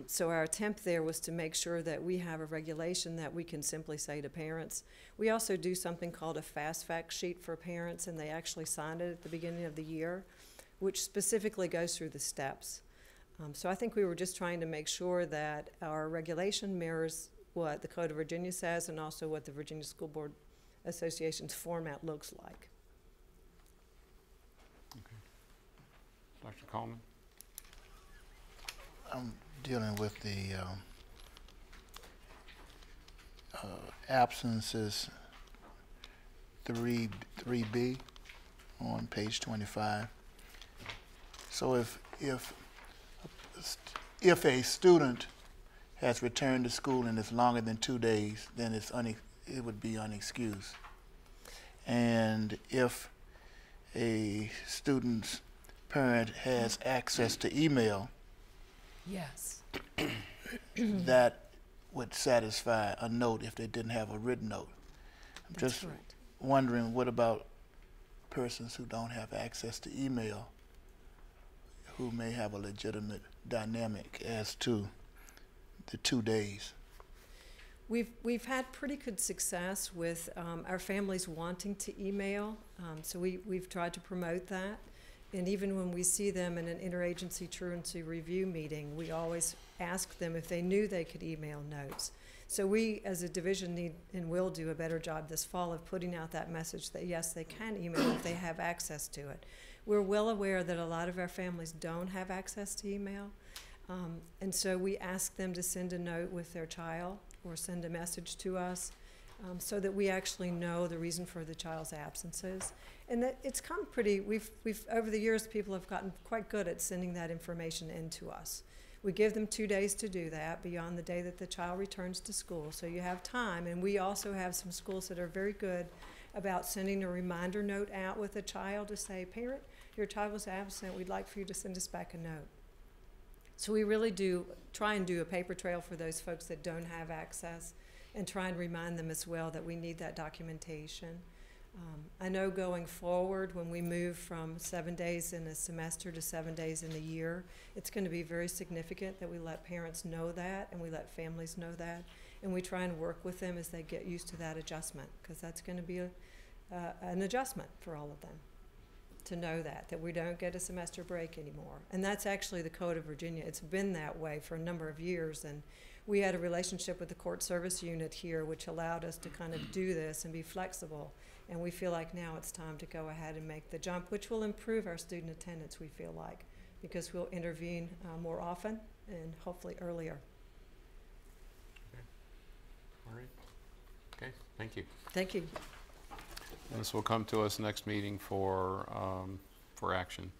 So our attempt there was to make sure that we have a regulation that we can simply say to parents. We also do something called a fast fact sheet for parents, and they actually signed it at the beginning of the year, which specifically goes through the steps. So I think we were just trying to make sure that our regulation mirrors what the Code of Virginia says and also what the Virginia School Board Association's format looks like. Okay. Dr. Coleman? I'm dealing with the absences 3B on page 25. So if a student has returned to school and it's longer than 2 days, then it would be unexcused. And if a student's parent has access to email, yes, that would satisfy a note if they didn't have a written note. I'm just wondering, what about persons who don't have access to email, who may have a legitimate dynamic as to the 2 days? We've had pretty good success with our families wanting to email, so we've tried to promote that. And even when we see them in an interagency truancy review meeting, we always ask them if they knew they could email notes. So we, as a division, need and will do a better job this fall of putting out that message that yes, they can email if they have access to it. We're well aware that a lot of our families don't have access to email, and so we ask them to send a note with their child or send a message to us so that we actually know the reason for the child's absences. And that it's come pretty, we've over the years, people have gotten quite good at sending that information in to us. We give them 2 days to do that beyond the day that the child returns to school, so you have time. And we also have some schools that are very good about sending a reminder note out with a child to say, parent, your child was absent, we'd like for you to send us back a note. So we really do try and do a paper trail for those folks that don't have access and try and remind them as well that we need that documentation. I know going forward, when we move from 7 days in a semester to 7 days in a year, it's going to be very significant that we let parents know that and we let families know that, and we try and work with them as they get used to that adjustment, because that's going to be an adjustment for all of them to know that we don't get a semester break anymore. And that's actually the Code of Virginia. It's been that way for a number of years, and we had a relationship with the court service unit here which allowed us to kind of do this and be flexible. And we feel like now it's time to go ahead and make the jump, which will improve our student attendance, we feel like, because we'll intervene more often and hopefully earlier. Okay. All right. Okay, thank you. Thank you. This will come to us next meeting for action.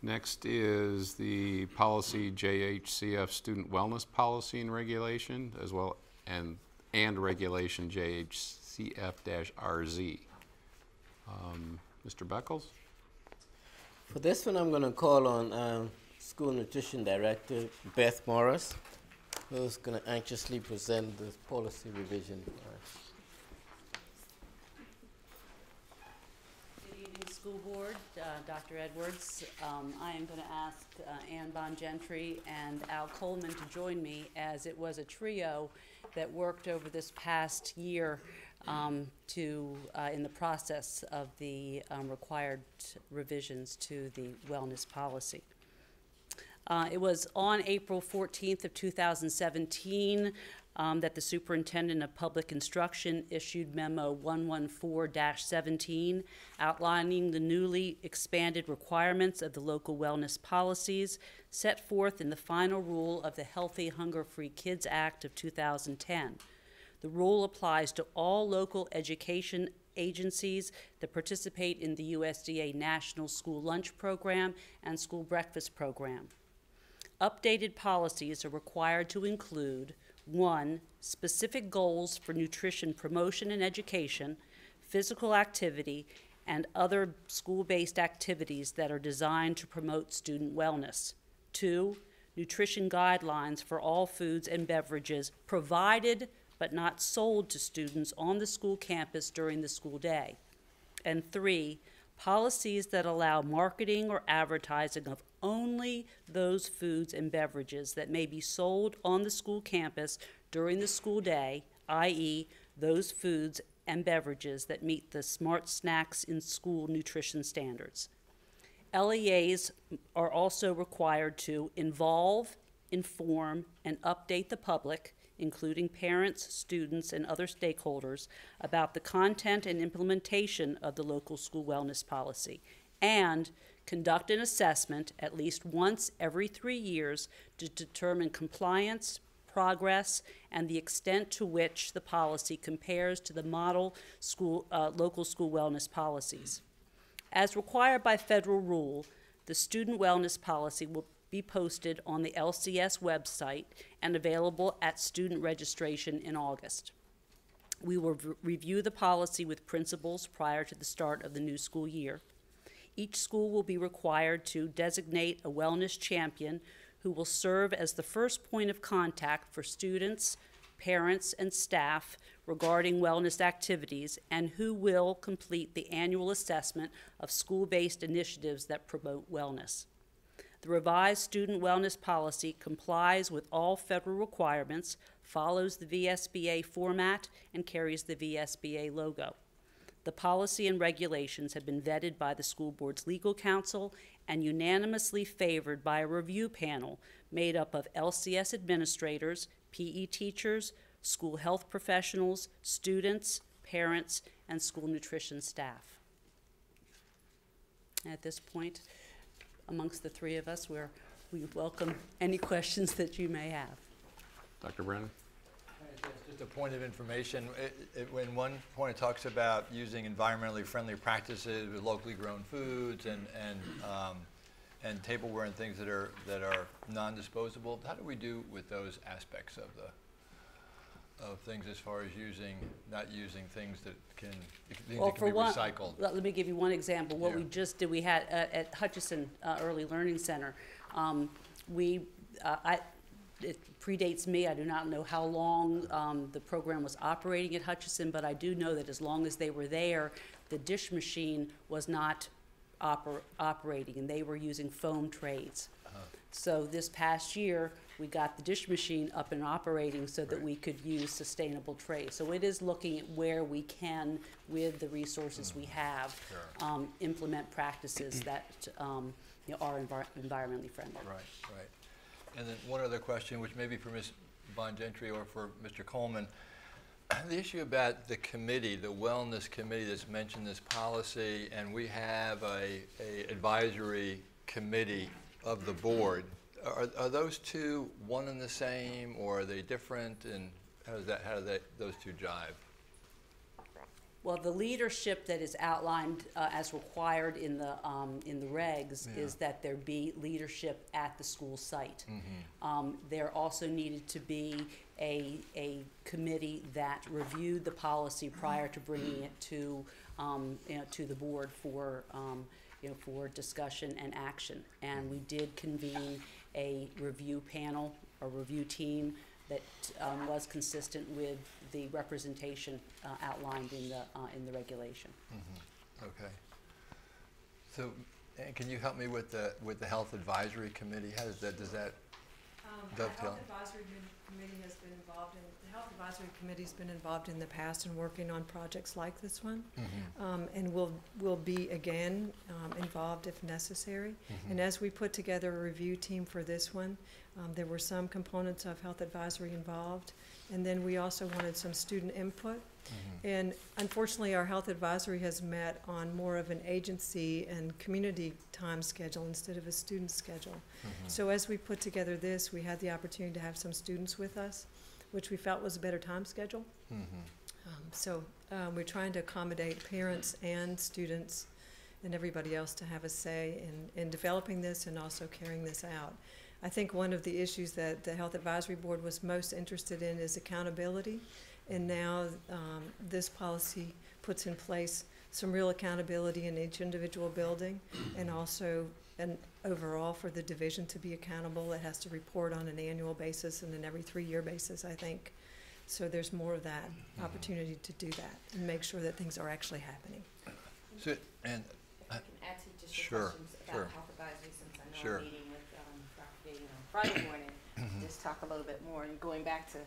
Next is the policy JHCF student wellness policy and regulation, as well and regulation JHCF-RZ. Mr. Beckles? For this one, I'm going to call on School Nutrition Director Beth Morris, who's going to anxiously present this policy revision for us. Good evening, School Board. Dr. Edwards. I am going to ask Ann Bongentry and Al Coleman to join me, as it was a trio that worked over this past year in the process of the required revisions to the wellness policy. It was on April 14th of 2017 that the Superintendent of Public Instruction issued Memo 114-17 outlining the newly expanded requirements of the local wellness policies set forth in the final rule of the Healthy Hunger-Free Kids Act of 2010. The rule applies to all local education agencies that participate in the USDA National School Lunch Program and School Breakfast Program. Updated policies are required to include 1. Specific goals for nutrition promotion and education, physical activity, and other school-based activities that are designed to promote student wellness. 2. Nutrition guidelines for all foods and beverages provided but not sold to students on the school campus during the school day. And 3. Policies that allow marketing or advertising of only those foods and beverages that may be sold on the school campus during the school day, i.e. those foods and beverages that meet the Smart Snacks in School nutrition standards. LEAs are also required to involve, inform, and update the public, including parents, students, and other stakeholders, about the content and implementation of the local school wellness policy, and conduct an assessment at least once every 3 years to determine compliance, progress, and the extent to which the policy compares to the model school, local school wellness policies. As required by federal rule, the student wellness policy will be posted on the LCS website and available at student registration in August. We will review the policy with principals prior to the start of the new school year. Each school will be required to designate a wellness champion who will serve as the first point of contact for students, parents, and staff regarding wellness activities, and who will complete the annual assessment of school-based initiatives that promote wellness. The revised student wellness policy complies with all federal requirements, follows the VSBA format, and carries the VSBA logo. The policy and regulations have been vetted by the school board's legal counsel and unanimously favored by a review panel made up of LCS administrators, PE teachers, school health professionals, students, parents, and school nutrition staff. At this point, amongst the three of us, we welcome any questions that you may have. Dr. Brennan? Just a point of information. When one point it talks about using environmentally friendly practices with locally grown foods and tableware and things that are non-disposable, how do we do with those aspects of things as far as not using things that can be recycled? Let me give you one example. What we just did, we had at Hutchison Early Learning Center, it predates me. I do not know how long the program was operating at Hutchison, but I do know that as long as they were there, the dish machine was not operating, and they were using foam trays. So this past year, we got the dish machine up and operating so that we could use sustainable trays. So it is looking at where we can, with the resources we have, implement practices that are environmentally friendly. Right, right. And then one other question, which may be for Ms. Bongentry or for Mr. Coleman. The issue about the committee, the wellness committee that's mentioned in this policy, and we have a advisory committee of the board. Are those two one and the same, or are they different? And How do those two jive? Well, the leadership that is outlined as required in the regs is that there be leadership at the school site. There also needed to be a committee that reviewed the policy prior to bringing it to to the board for for discussion and action. And we did convene a review panel, a review team that was consistent with the representation outlined in the regulation. Okay. So, and can you help me with the Health Advisory Committee? How does that dovetail? The Health Advisory Committee has been involved in. The Health Advisory Committee's been involved in the past in working on projects like this one, and will be again involved if necessary. And as we put together a review team for this one, there were some components of Health Advisory involved, and then we also wanted some student input. And unfortunately, our Health Advisory has met on more of an agency and community time schedule instead of a student schedule. So as we put together this, we had the opportunity to have some students with us, which we felt was a better time schedule. So we're trying to accommodate parents and students and everybody else to have a say in developing this and also carrying this out. I think one of the issues that the Health Advisory Board was most interested in is accountability. And now this policy puts in place some real accountability in each individual building, and also an overall for the division to be accountable. It has to report on an annual basis and an every 3-year basis, I think. So there's more of that opportunity to do that and make sure that things are actually happening. So, and I can add to just the sure, questions about sure. Health Advisory, since I know Sure. I'm meeting with Dr. Payne on Friday morning, just talk a little bit more, and going back to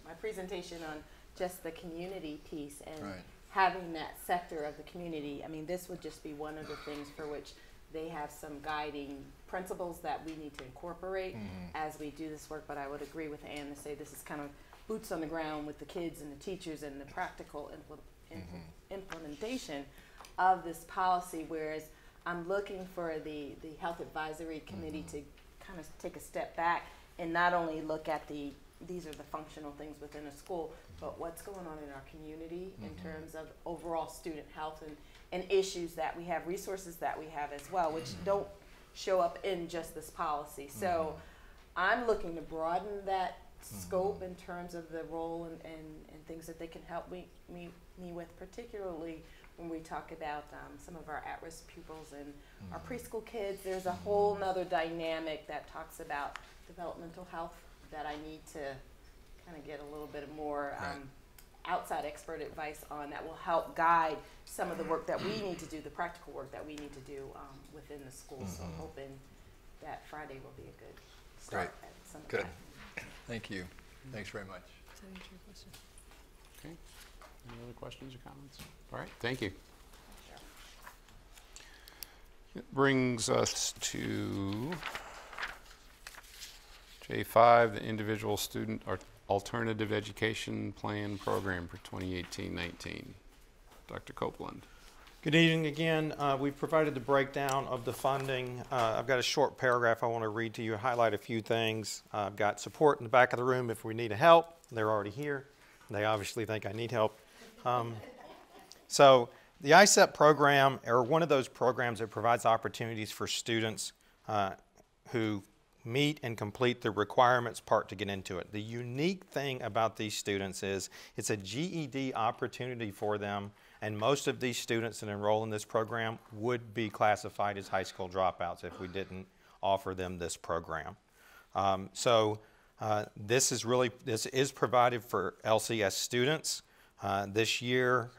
my presentation on just the community piece and having that sector of the community. I mean, this would just be one of the things for which they have some guiding principles that we need to incorporate as we do this work. But I would agree with Ann to say this is kind of boots on the ground with the kids and the teachers and the practical implementation of this policy, whereas I'm looking for the Health Advisory Committee to kind of take a step back and not only look at these are the functional things within a school, but what's going on in our community in terms of overall student health and issues that we have, resources that we have as well, which don't show up in just this policy. So I'm looking to broaden that scope in terms of the role and things that they can help me with, particularly when we talk about some of our at-risk pupils and our preschool kids. There's a whole nother dynamic that talks about developmental health that I need to kind of get a little bit more outside expert advice on that will help guide some of the work that we need to do, the practical work that we need to do within the school. So I'm hoping that Friday will be a good start at some of Good. that. Thank you. Thanks very much. Does that answer your question? Okay. Any other questions or comments? All right, thank you. It brings us to J5, the Individual Student Alternative Education Plan Program for 2018-19. Dr. Copeland. Good evening again. We've provided the breakdown of the funding. I've got a short paragraph I want to read to you, highlight a few things. I've got support in the back of the room if we need help. They're already here. They obviously think I need help. So the ISEP program, or one of those programs that provides opportunities for students who meet and complete the requirements part to get into it. The unique thing about these students is it's a GED opportunity for them, and most of these students that enroll in this program would be classified as high school dropouts if we didn't offer them this program. This is provided for LCS students. This year,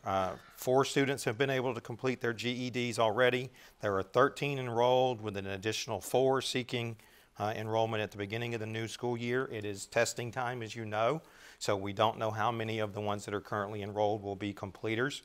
4 students have been able to complete their GEDs already. There are 13 enrolled with an additional 4 seeking enrollment at the beginning of the new school year. It is testing time, as you know, so we don't know how many of the ones that are currently enrolled will be completers.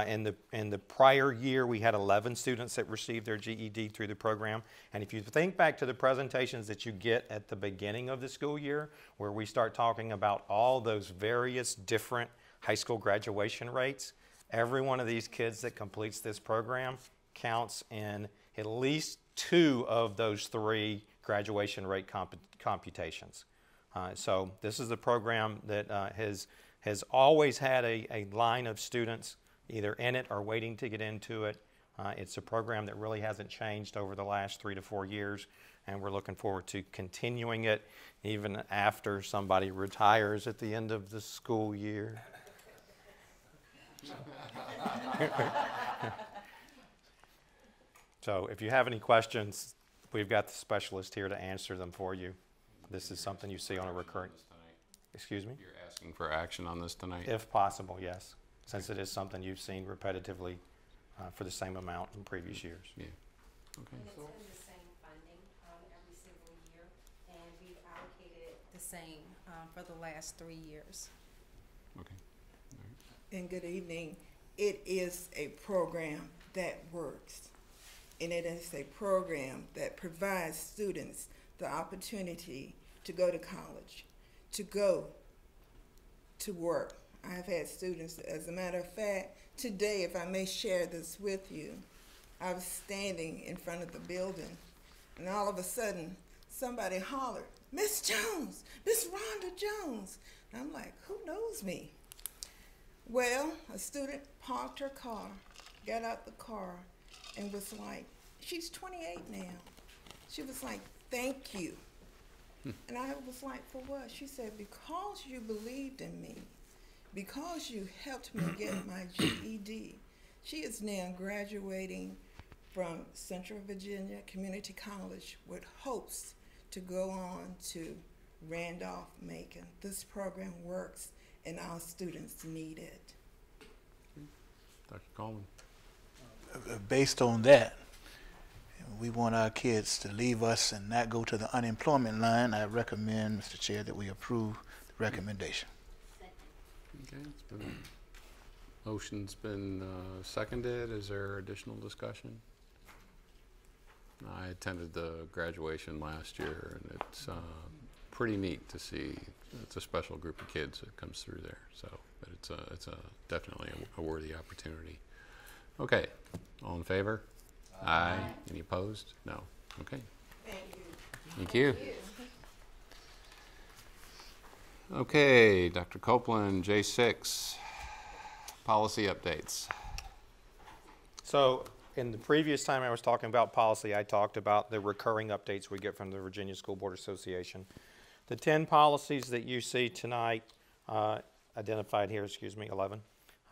In the prior year, we had 11 students that received their GED through the program. And if you think back to the presentations that you get at the beginning of the school year, where we start talking about all those various different high school graduation rates, every one of these kids that completes this program counts in at least 2 of those 3 graduation rate computations. So this is a program that has always had a line of students either in it or waiting to get into it. It's a program that really hasn't changed over the last 3 to 4 years, and we're looking forward to continuing it even after somebody retires at the end of the school year. So if you have any questions, we've got the specialist here to answer them for you. This is something you see on a recurring. Excuse me? You're asking for action on this tonight? If possible, yes, since it is something you've seen repetitively for the same amount in previous years. Yeah. Okay. And it's in the same funding every single year, and we've allocated it the same for the last 3 years. Okay. And good evening. It is a program that works, and it is a program that provides students the opportunity to go to college, to go to work. I've had students, as a matter of fact, today, if I may share this with you, I was standing in front of the building, and all of a sudden, somebody hollered, "Miss Jones, Miss Rhonda Jones." And I'm like, who knows me? Well, a student parked her car, got out the car, and was like, she's 28 now. She was like, "Thank you." And I was like, "For what?" She said, "Because you believed in me, because you helped me get my GED." She is now graduating from Central Virginia Community College with hopes to go on to Randolph-Macon. This program works, and our students need it. Dr. Coleman. Based on that, we want our kids to leave us and not go to the unemployment line. I recommend, Mr. Chair, that we approve the recommendation. Okay, motion's been seconded. Is there additional discussion? I attended the graduation last year, and it's pretty neat to see. It's a special group of kids that comes through there, so but it's definitely a worthy opportunity. Okay, all in favor? Aye. Any opposed? No. Okay. Thank you. Okay, Dr. Copeland, J6, policy updates. So in the previous time I was talking about policy, I talked about the recurring updates we get from the Virginia School Board Association. The 10 policies that you see tonight, identified here, 11,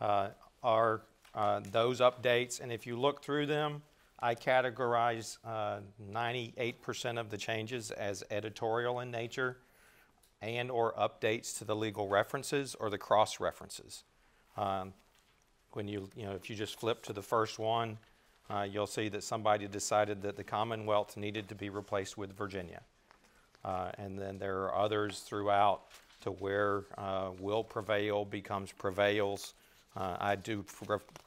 are those updates. And if you look through them, I categorize 98% of the changes as editorial in nature and or updates to the legal references or the cross references. When if you just flip to the first one, you'll see that somebody decided that the Commonwealth needed to be replaced with Virginia. And then there are others throughout to where will prevail becomes prevails. I do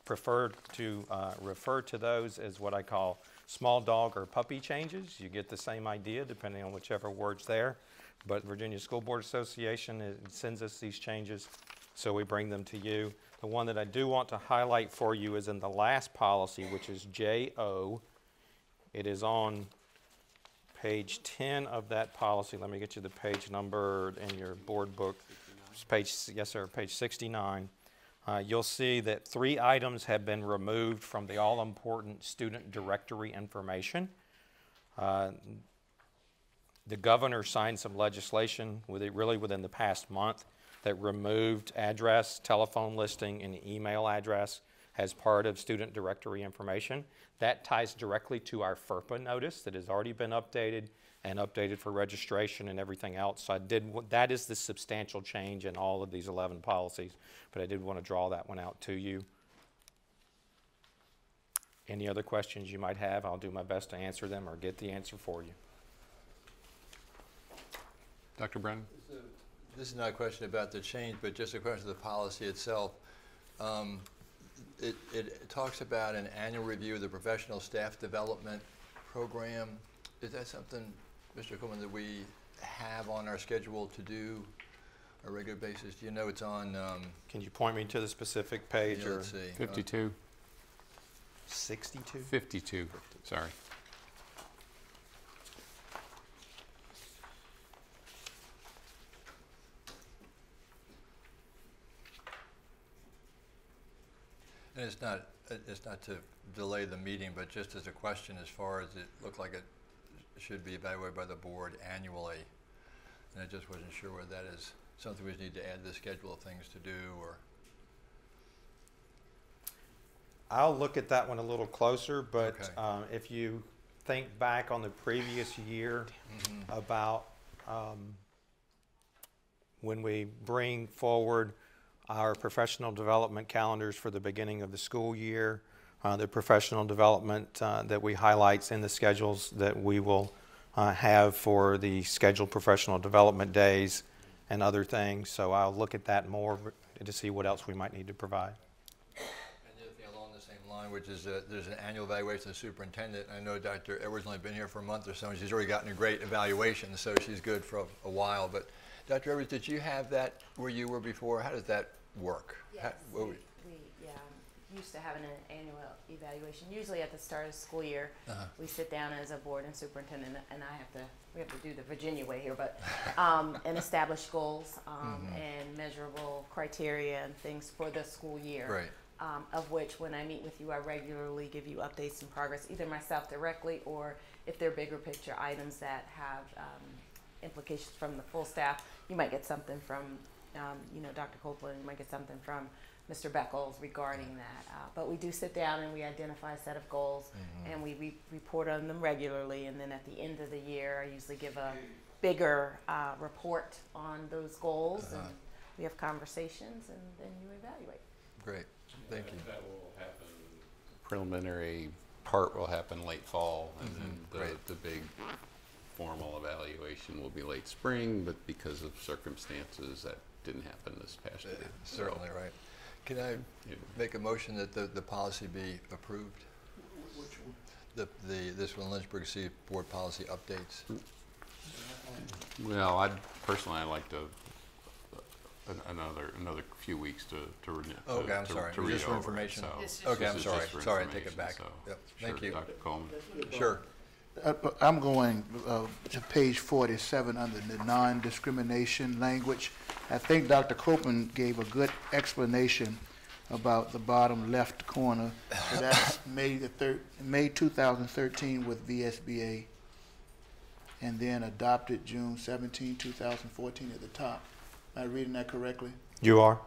prefer to refer to those as what I call small dog or puppy changes. You get the same idea depending on whichever word's there. But Virginia School Board Association sends us these changes, so we bring them to you. The one that I do want to highlight for you is in the last policy, which is JO. It is on page 10 of that policy. Let me get you the page number in your board book. Page 69. You'll see that 3 items have been removed from the all-important student directory information. The governor signed some legislation really within the past month that removed address, telephone listing, and email address as part of student directory information. That ties directly to our FERPA notice that has already been updated and updated for registration and everything else. So that is the substantial change in all of these 11 policies, but I did want to draw that one out to you. Any other questions you might have, I'll do my best to answer them or get the answer for you. Dr. Brennan? This is not a question about the change, but just a question of the policy itself. It talks about an annual review of the professional staff development program. Is that something, Mr. Coleman, that we have on our schedule to do on a regular basis? Do you know it's on? Can you point me to the specific page? Yeah, let's see. 52. 62? 52, sorry. it's not to delay the meeting, but just as a question, as far as it looked like it should be evaluated by the board annually, and I just wasn't sure whether that is something we need to add to the schedule of things to do, or. I'll look at that one a little closer, but Okay. if you think back on the previous year about when we bring forward our professional development calendars for the beginning of the school year, the professional development that we highlight in the schedules that we will have for the scheduled professional development days and other things. So I'll look at that more to see what else we might need to provide. Which is there's an annual evaluation of the superintendent. I know Dr. Edwards only been here for a month or so, and she's already gotten a great evaluation, so she's good for a while. But Dr. Edwards, did you have that where you were before? How does that work? Yes, we used to have an annual evaluation. Usually at the start of the school year, we sit down as a board and superintendent, and we have to do the Virginia way here, but and establish goals and measurable criteria and things for the school year. Right. Of which, when I meet with you, I regularly give you updates and progress, either myself directly or if they're bigger picture items that have implications from the full staff. You might get something from, Dr. Copeland. You might get something from Mr. Beckles regarding that. But we do sit down and we identify a set of goals, and we report on them regularly. And then at the end of the year, I usually give a bigger report on those goals, and we have conversations, and then you evaluate. Great. Thank you. That will happen. Preliminary part will happen late fall, and then the big formal evaluation will be late spring, but because of circumstances that didn't happen this past year. Certainly, right. Can I make a motion that the policy be approved? Which one? This one, Lynchburg City Board Policy Updates. Well, I'd like to another few weeks to okay, I'm sorry. Just for information. Okay, I'm sorry. Sorry, I take it back. So Yep. Thank you. Dr. Coleman. Sure. I'm going to page 47 under the non-discrimination language. I think Dr. Copeland gave a good explanation about the bottom left corner. So that's May 2013 with VSBA, and then adopted June 17, 2014 at the top. Am I reading that correctly? You are.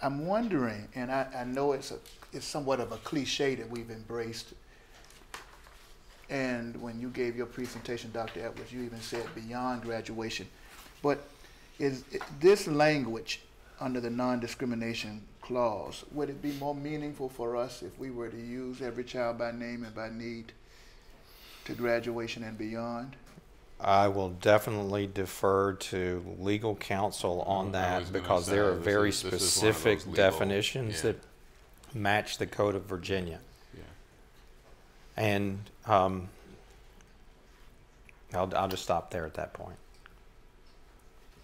I'm wondering, and I know it's somewhat of a cliche that we've embraced. And when you gave your presentation, Dr. Edwards, you even said beyond graduation. But is this language under the non-discrimination clause, would it be more meaningful for us if we were to use every child by name and by need to graduation and beyond? I will definitely defer to legal counsel on that, because there are very specific definitions that match the Code of Virginia. And I'll just stop there at that point.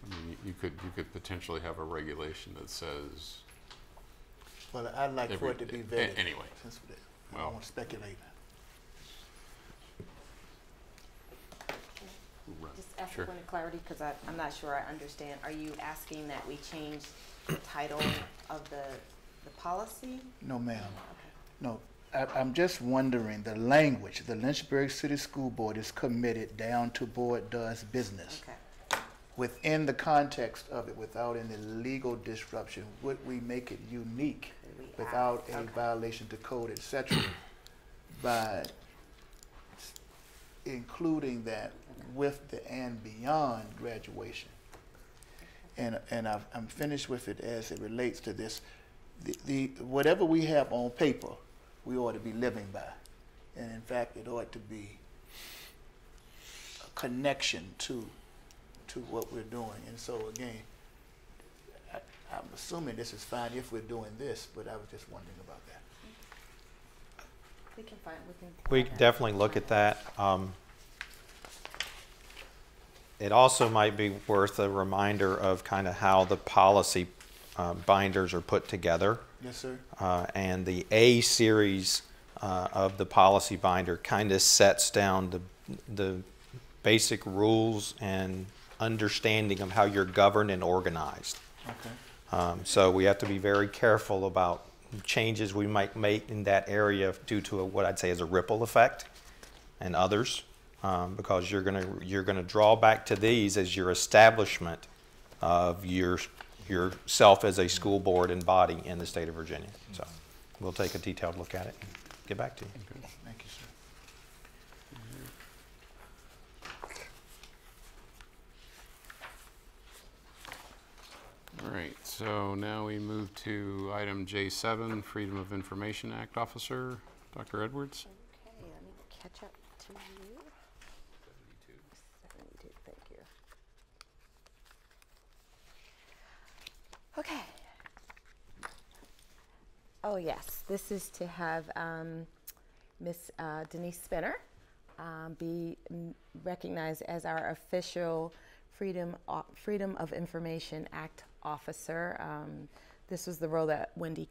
I mean, you could potentially have a regulation that says. Well, I'd like for it to be vetted. Anyway, I don't want to speculate. Just ask a point of clarity, because I'm not sure I understand. Are you asking that we change the title of the policy? No, ma'am. Okay. No. I'm just wondering, the language, the Lynchburg City School Board is committed down to board does business. Okay. Within the context of it, without any legal disruption, would we make it unique without a violation to code, etc., by including that with the and beyond graduation? And I'm finished with it as it relates to this. The whatever we have on paper, we ought to be living by. And in fact, it ought to be a connection to what we're doing. And so again, I'm assuming this is fine if we're doing this, but I was just wondering about that. We can definitely look at that. It also might be worth a reminder of kind of how the policy binders are put together. Yes, sir. And the A series of the policy binder kind of sets down the basic rules and understanding of how you're governed and organized. Okay. So we have to be very careful about changes we might make in that area due to what I'd say is a ripple effect and others, because you're gonna draw back to these as your establishment of yourself as a school board and body in the state of Virginia. So we'll take a detailed look at it and get back to you. Okay. Thank you, sir. All right, so now we move to item J7, Freedom of Information Act Officer, Dr. Edwards. Okay, let me catch up to you. 72, thank you. Okay. Oh yes, this is to have Miss Denise Spinner be recognized as our official Freedom of Information Act officer. This was the role that Wendy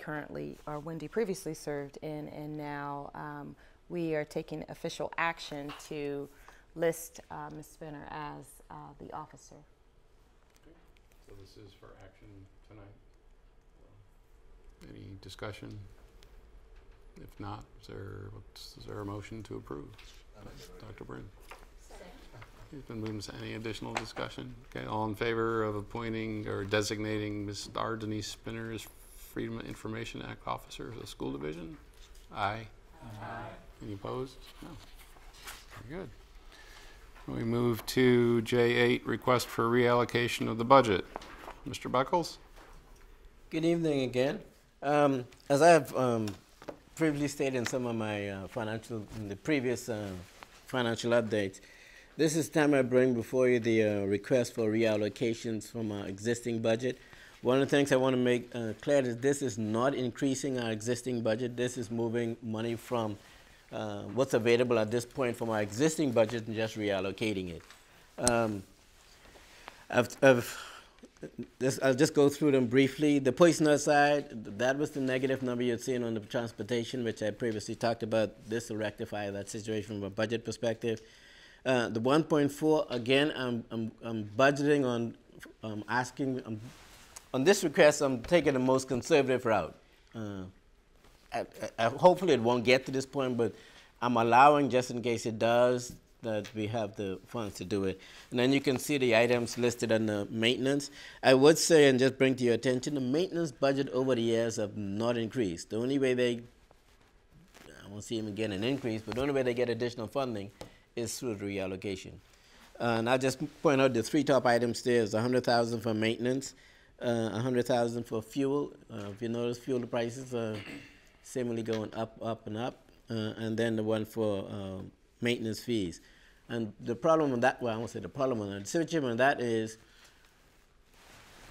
previously served in, and now we are taking official action to list Ms. Spinner as the officer. Okay. So this is for action tonight. Any discussion? If not, is there a motion to approve? Dr. Brin. It's been moved. Any additional discussion? Okay, all in favor of appointing or designating Ms. R. Denise Spinner as Freedom of Information Act Officer of the School Division? Aye. Aye. Any opposed? No. Very good. We move to J8, request for reallocation of the budget. Mr. Buckles? Good evening again. As I have previously stated in some of my in the previous financial updates, this is time I bring before you the request for reallocations from our existing budget. One of the things I want to make clear is this is not increasing our existing budget. This is moving money from what's available at this point from our existing budget and just reallocating it. I'll just go through them briefly. The personnel side, that was the negative number you'd seen on the transportation, which I previously talked about. This will rectify that situation from a budget perspective. The 1.4, again, I'm budgeting on on this request, I'm taking the most conservative route. Hopefully it won't get to this point, but I'm allowing, just in case it does, that we have the funds to do it. And then you can see the items listed under maintenance. I would say, and just bring to your attention, the maintenance budget over the years have not increased. The only way I won't see them get an increase, but the only way they get additional funding is through the reallocation. And I'll just point out the three top items there is $100,000 for maintenance, $100,000 for fuel. If you notice, fuel prices are seemingly going up, and up. And then the one for maintenance fees. And the problem with that, well, I won't say the problem with that, the situation with that is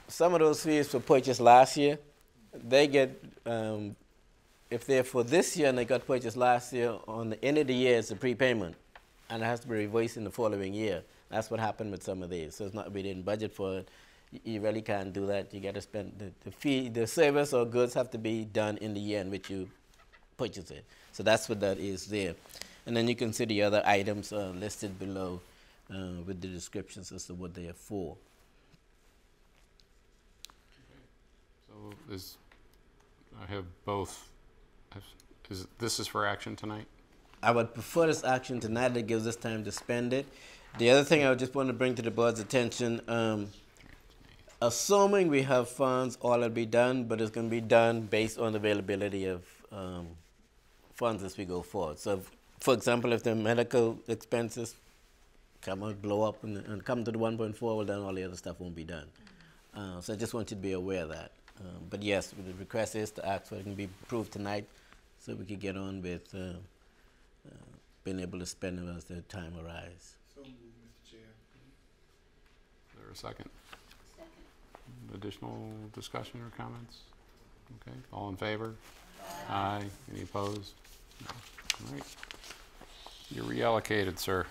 some of those fees were purchased last year. They get, if they're for this year and they got purchased last year, on the end of the year, it's a prepayment. And it has to be reversed in the following year. That's what happened with some of these. So it's not, we didn't budget for it. You really can't do that. You got to spend the fee, the service or goods have to be done in the year in which you purchase it. So that's what that is there. And then you can see the other items listed below with the descriptions as to what they are for. Okay. So I have both. This is for action tonight? I would prefer this action tonight. That gives us time to spend it. The other thing I would just want to bring to the board's attention, assuming we have funds, all will be done, but it's going to be done based on availability of funds as we go forward. So, for example, if the medical expenses come out, blow up, and come to the 1.4, well, then all the other stuff won't be done. So I just want you to be aware of that. But yes, the request is to ask for it can be approved tonight so we can get on with being able to spend them as the time arrives. So moved, Mr. Chair. Is there a second? Second. Additional discussion or comments? Okay, all in favor? Aye. Any opposed? No. All right. You're reallocated, sir.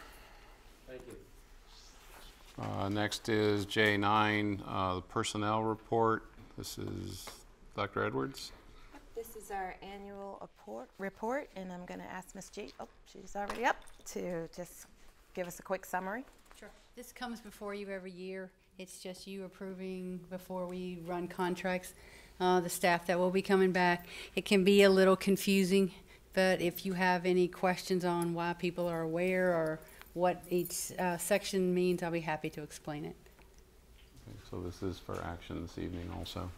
Thank you. Next is J9, the personnel report. This is Dr. Edwards. This is our annual report, and I'm going to ask Ms. G. Oh, she's already up to just give us a quick summary. Sure. This comes before you every year. It's just you approving before we run contracts. the staff that will be coming back. It can be a little confusing, but if you have any questions on why people are aware or what each section means, I'll be happy to explain it. Okay, so this is for action this evening also.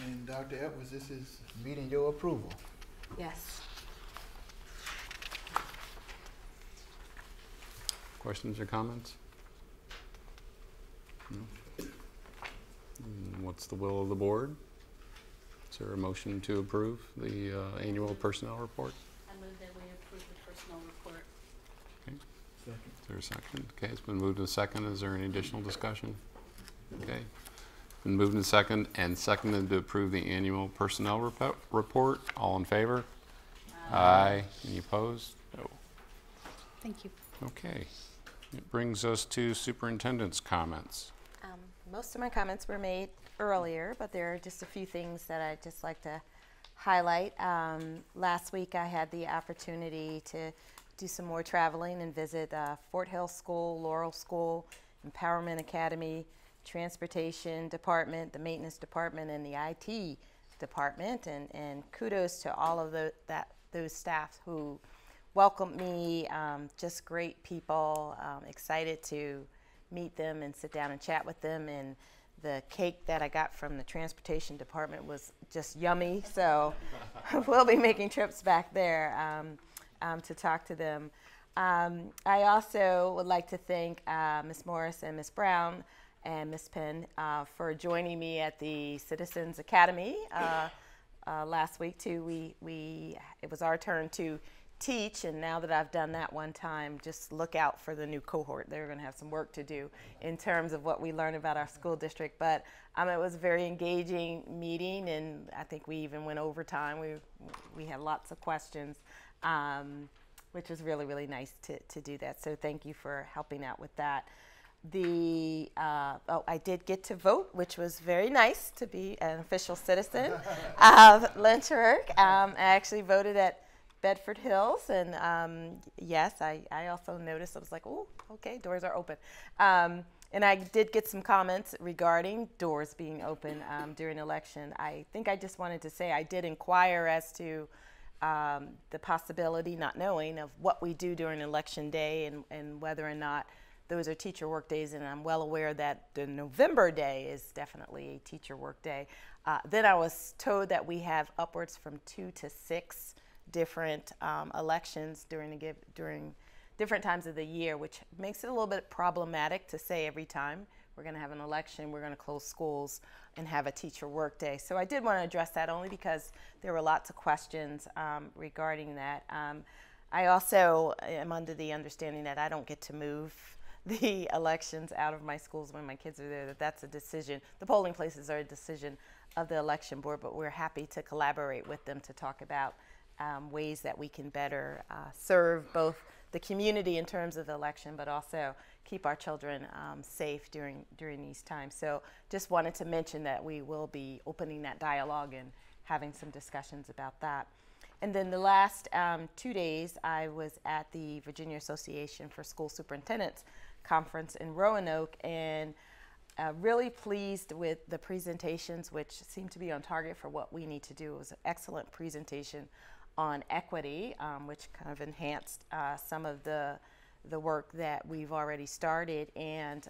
And Dr. Edwards, this is meeting your approval. Yes. Questions or comments? No? What's the will of the board? Is there a motion to approve the annual personnel report? I move that we approve the personnel report. Okay. Second. Is there a second? Okay, it's been moved and seconded. Is there any additional discussion? Okay. Been moved and seconded to approve the annual personnel report. All in favor? Aye. Any opposed? No. Thank you. Okay. It brings us to superintendent's comments. Most of my comments were made earlier, but there are just a few things that I'd just like to highlight. Last week I had the opportunity to do some more traveling and visit Fort Hill School, Laurel School, Empowerment Academy, Transportation Department, the Maintenance Department, and the IT Department. And kudos to all of those staff who welcomed me, just great people, excited to meet them and sit down and chat with them. And the cake that I got from the Transportation Department was just yummy, so we'll be making trips back there to talk to them. I also would like to thank Ms. Morris and Ms. Brown and Ms. Penn for joining me at the Citizens Academy last week too. It was our turn to teach, and now that I've done that one time, just look out for the new cohort. They're going to have some work to do in terms of what we learn about our school district, but it was a very engaging meeting, and I think we even went overtime. We had lots of questions, which was really, really nice to do that, so thank you for helping out with that. I did get to vote, which was very nice to be an official citizen of Lynchburg. I actually voted at Bedford Hills, and yes, I also noticed, I was like, oh, okay, doors are open. And I did get some comments regarding doors being open during election. I think I just wanted to say I did inquire as to the possibility, not knowing, of what we do during election day and whether or not those are teacher work days, and I'm well aware that the November day is definitely a teacher work day. Then I was told that we have upwards from 2 to 6 different elections during different times of the year, which makes it a little bit problematic to say every time we're going to have an election, we're going to close schools and have a teacher work day. So I did want to address that only because there were lots of questions regarding that. I also am under the understanding that I don't get to move the elections out of my schools when my kids are there, that's a decision. The polling places are a decision of the election board, but we're happy to collaborate with them to talk about ways that we can better serve both the community in terms of the election, but also keep our children safe during these times. So just wanted to mention that we will be opening that dialogue and having some discussions about that. And then the last 2 days, I was at the Virginia Association for School Superintendents conference in Roanoke, and really pleased with the presentations, which seem to be on target for what we need to do. It was an excellent presentation on equity, which kind of enhanced some of the work that we've already started. And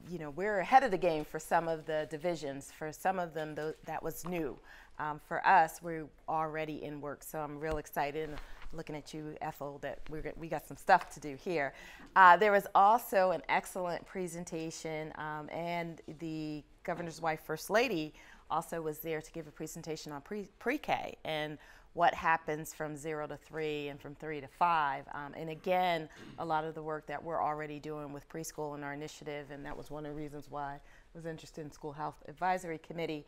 you know, we're ahead of the game for some of the divisions. For some of them, that was new. For us, we're already in work, so I'm real excited. And looking at you, Ethel, that we got some stuff to do here. There was also an excellent presentation, and the governor's wife, First Lady, also was there to give a presentation on pre-K and what happens from 0 to 3 and from 3 to 5. And again, a lot of the work that we're already doing with preschool and our initiative, and that was one of the reasons why I was interested in School Health Advisory Committee.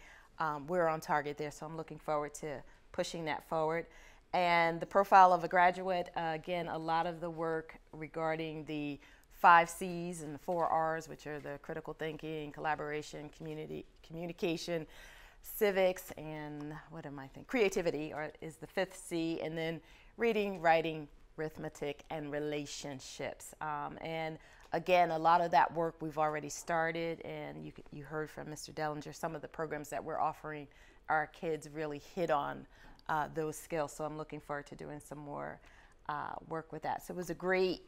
We're on target there, so I'm looking forward to pushing that forward. And the profile of a graduate, again, a lot of the work regarding the 5 C's and the 4 R's, which are the critical thinking, collaboration, communication, civics, and creativity is the 5th C, and then reading, writing, arithmetic, and relationships. And again, a lot of that work we've already started, and you heard from Mr. Dellinger, some of the programs that we're offering our kids really hit on those skills. So I'm looking forward to doing some more work with that. So it was a great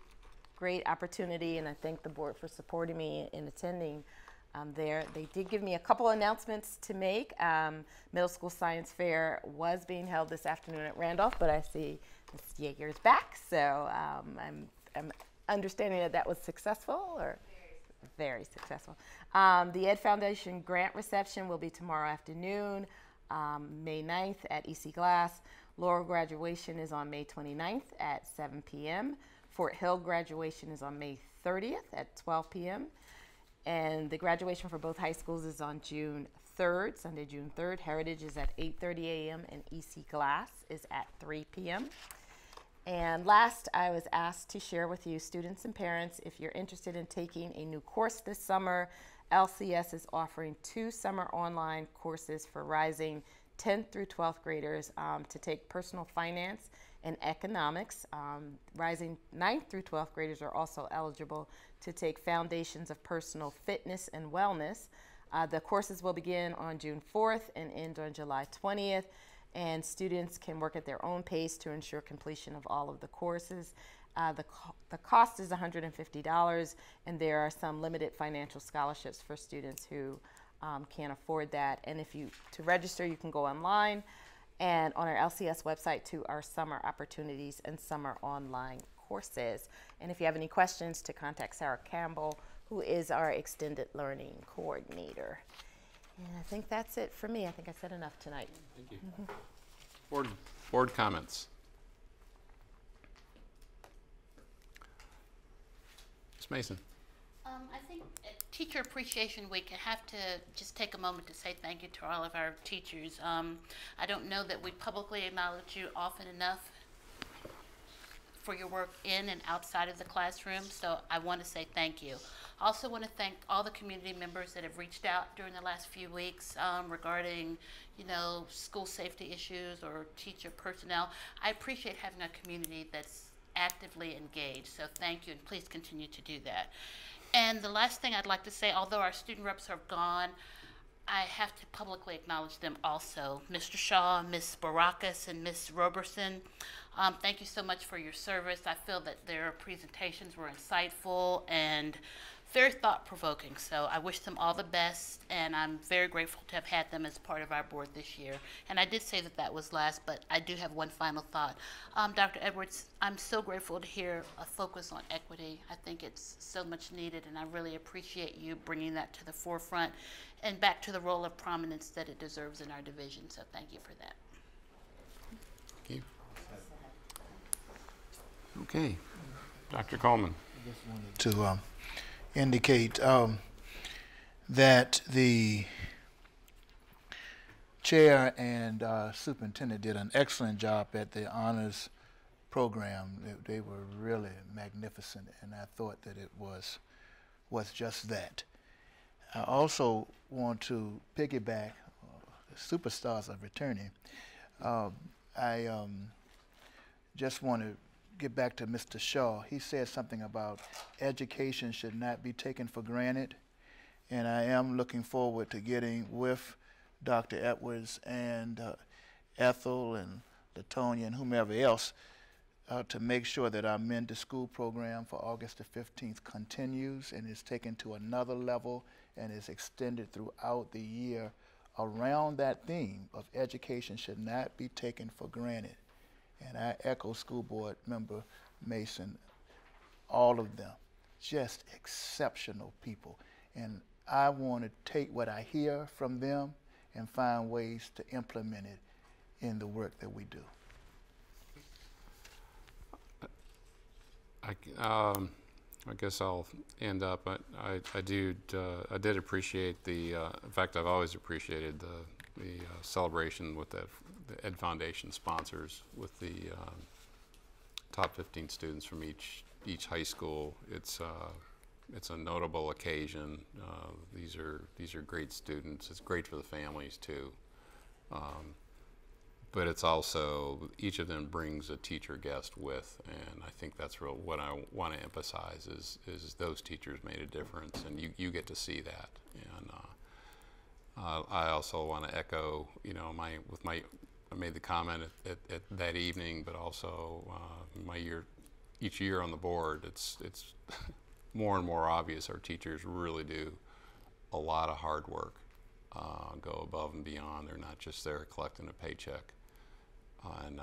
opportunity, and I thank the board for supporting me in attending there. They did give me a couple announcements to make. Middle school science fair was being held this afternoon at Randolph, but I see Ms. Yeager's back, so I'm understanding that was successful, or very successful. The Ed Foundation grant reception will be tomorrow afternoon, May 9th at EC Glass. Laurel graduation is on May 29th at 7 p.m. Fort Hill graduation is on May 30th at 12 p.m. And the graduation for both high schools is on June 3rd, Sunday, June 3rd. Heritage is at 8:30 a.m. and EC Glass is at 3 p.m. And last, I was asked to share with you, students and parents, if you're interested in taking a new course this summer, LCS is offering 2 summer online courses for rising 10th through 12th graders to take personal finance and economics. Rising 9th through 12th graders are also eligible to take foundations of personal fitness and wellness. The courses will begin on June 4th and end on July 20th. And students can work at their own pace to ensure completion of all of the courses. The cost is $150, and there are some limited financial scholarships for students who can't afford that. And to register, you can go online and on our LCS website to our summer opportunities and summer online courses. And if you have any questions, to contact Sarah Campbell, who is our extended learning coordinator. And I think that's it for me. I think I said enough tonight. Thank you. Board comments. Ms. Mason. I think at Teacher Appreciation Week, I have to just take a moment to say thank you to all of our teachers. I don't know that we publicly acknowledge you often enough for your work in and outside of the classroom, so I want to say thank you. I also want to thank all the community members that have reached out during the last few weeks regarding, school safety issues or teacher personnel. I appreciate having a community that's actively engaged, so thank you, and please continue to do that. And the last thing I'd like to say, although our student reps are gone, I have to publicly acknowledge them also. Mr. Shaw, Ms. Barakas, and Ms. Roberson, thank you so much for your service. I feel that their presentations were insightful and very thought-provoking, so I wish them all the best, and I'm very grateful to have had them as part of our board this year. And I did say that was last, but I do have one final thought. Dr. Edwards, I'm so grateful to hear a focus on equity. I think it's so much needed, and I really appreciate you bringing that to the forefront and back to the role of prominence that it deserves in our division, so thank you for that. Thank you. Okay, Dr. Coleman. I just wanted to indicate that the chair and superintendent did an excellent job at the honors program. They were really magnificent, and I thought that it was just that. I also want to piggyback, the superstars are returning. I just want to get back to Mr. Shaw. He said something about education should not be taken for granted, and I am looking forward to getting with Dr. Edwards and Ethel and Latonia and whomever else to make sure that our Men to School program for August the 15th continues and is taken to another level and is extended throughout the year around that theme of education should not be taken for granted. And I echo School Board Member Mason, all of them, just exceptional people. And I want to take what I hear from them and find ways to implement it in the work that we do. I guess I'll end up. I did appreciate the. In fact, I've always appreciated the celebration with the Ed Foundation sponsors with the top 15 students from each high school. It's a notable occasion. These are great students. It's great for the families too. but it's also, each of them brings a teacher guest with, and I think that's real, what I want to emphasize is those teachers made a difference, and you get to see that. And I also want to echo, you know, I made the comment at that evening, but also each year on the board, it's more and more obvious our teachers really do a lot of hard work, go above and beyond. They're not just there collecting a paycheck. And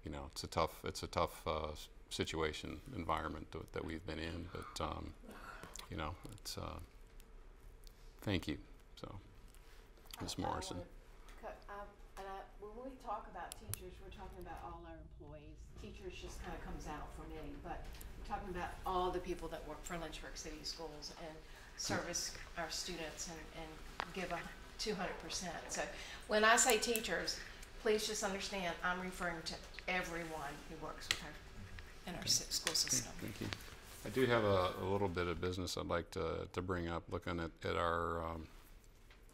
you know, it's a tough situation, environment that we've been in, but you know, it's thank you. So, Ms. Morrison. When we talk about teachers, we're talking about all our employees. Teachers just kind of comes out for me, but we're talking about all the people that work for Lynchburg City Schools and service our students and give 200%. So when I say teachers, please just understand I'm referring to everyone who works with in our school system. Thank you. I do have a little bit of business I'd like to bring up, looking at our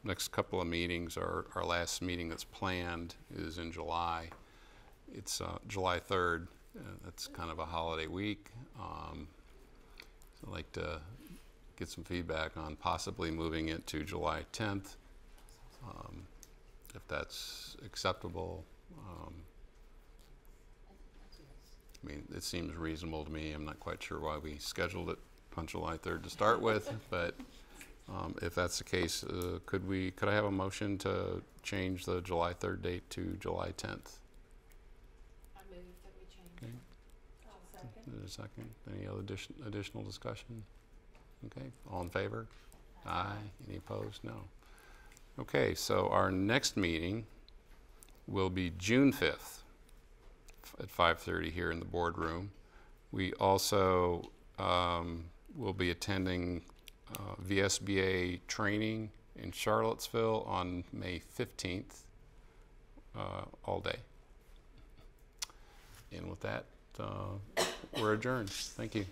next couple of meetings. Our last meeting that's planned is in July. It's July 3rd. That's kind of a holiday week. So I'd like to get some feedback on possibly moving it to July 10th, if that's acceptable. I mean, it seems reasonable to me. I'm not quite sure why we scheduled it on July 3rd to start with, but if that's the case, could I have a motion to change the July 3rd date to July 10th? I move that we change. Okay. I'll second. Is there a second? Any other additional discussion? Okay, all in favor? Aye. Any opposed? No. Okay, so our next meeting will be June 5th at 5:30 here in the boardroom. We also will be attending VSBA training in Charlottesville on May 15th, all day. And with that, we're adjourned. Thank you.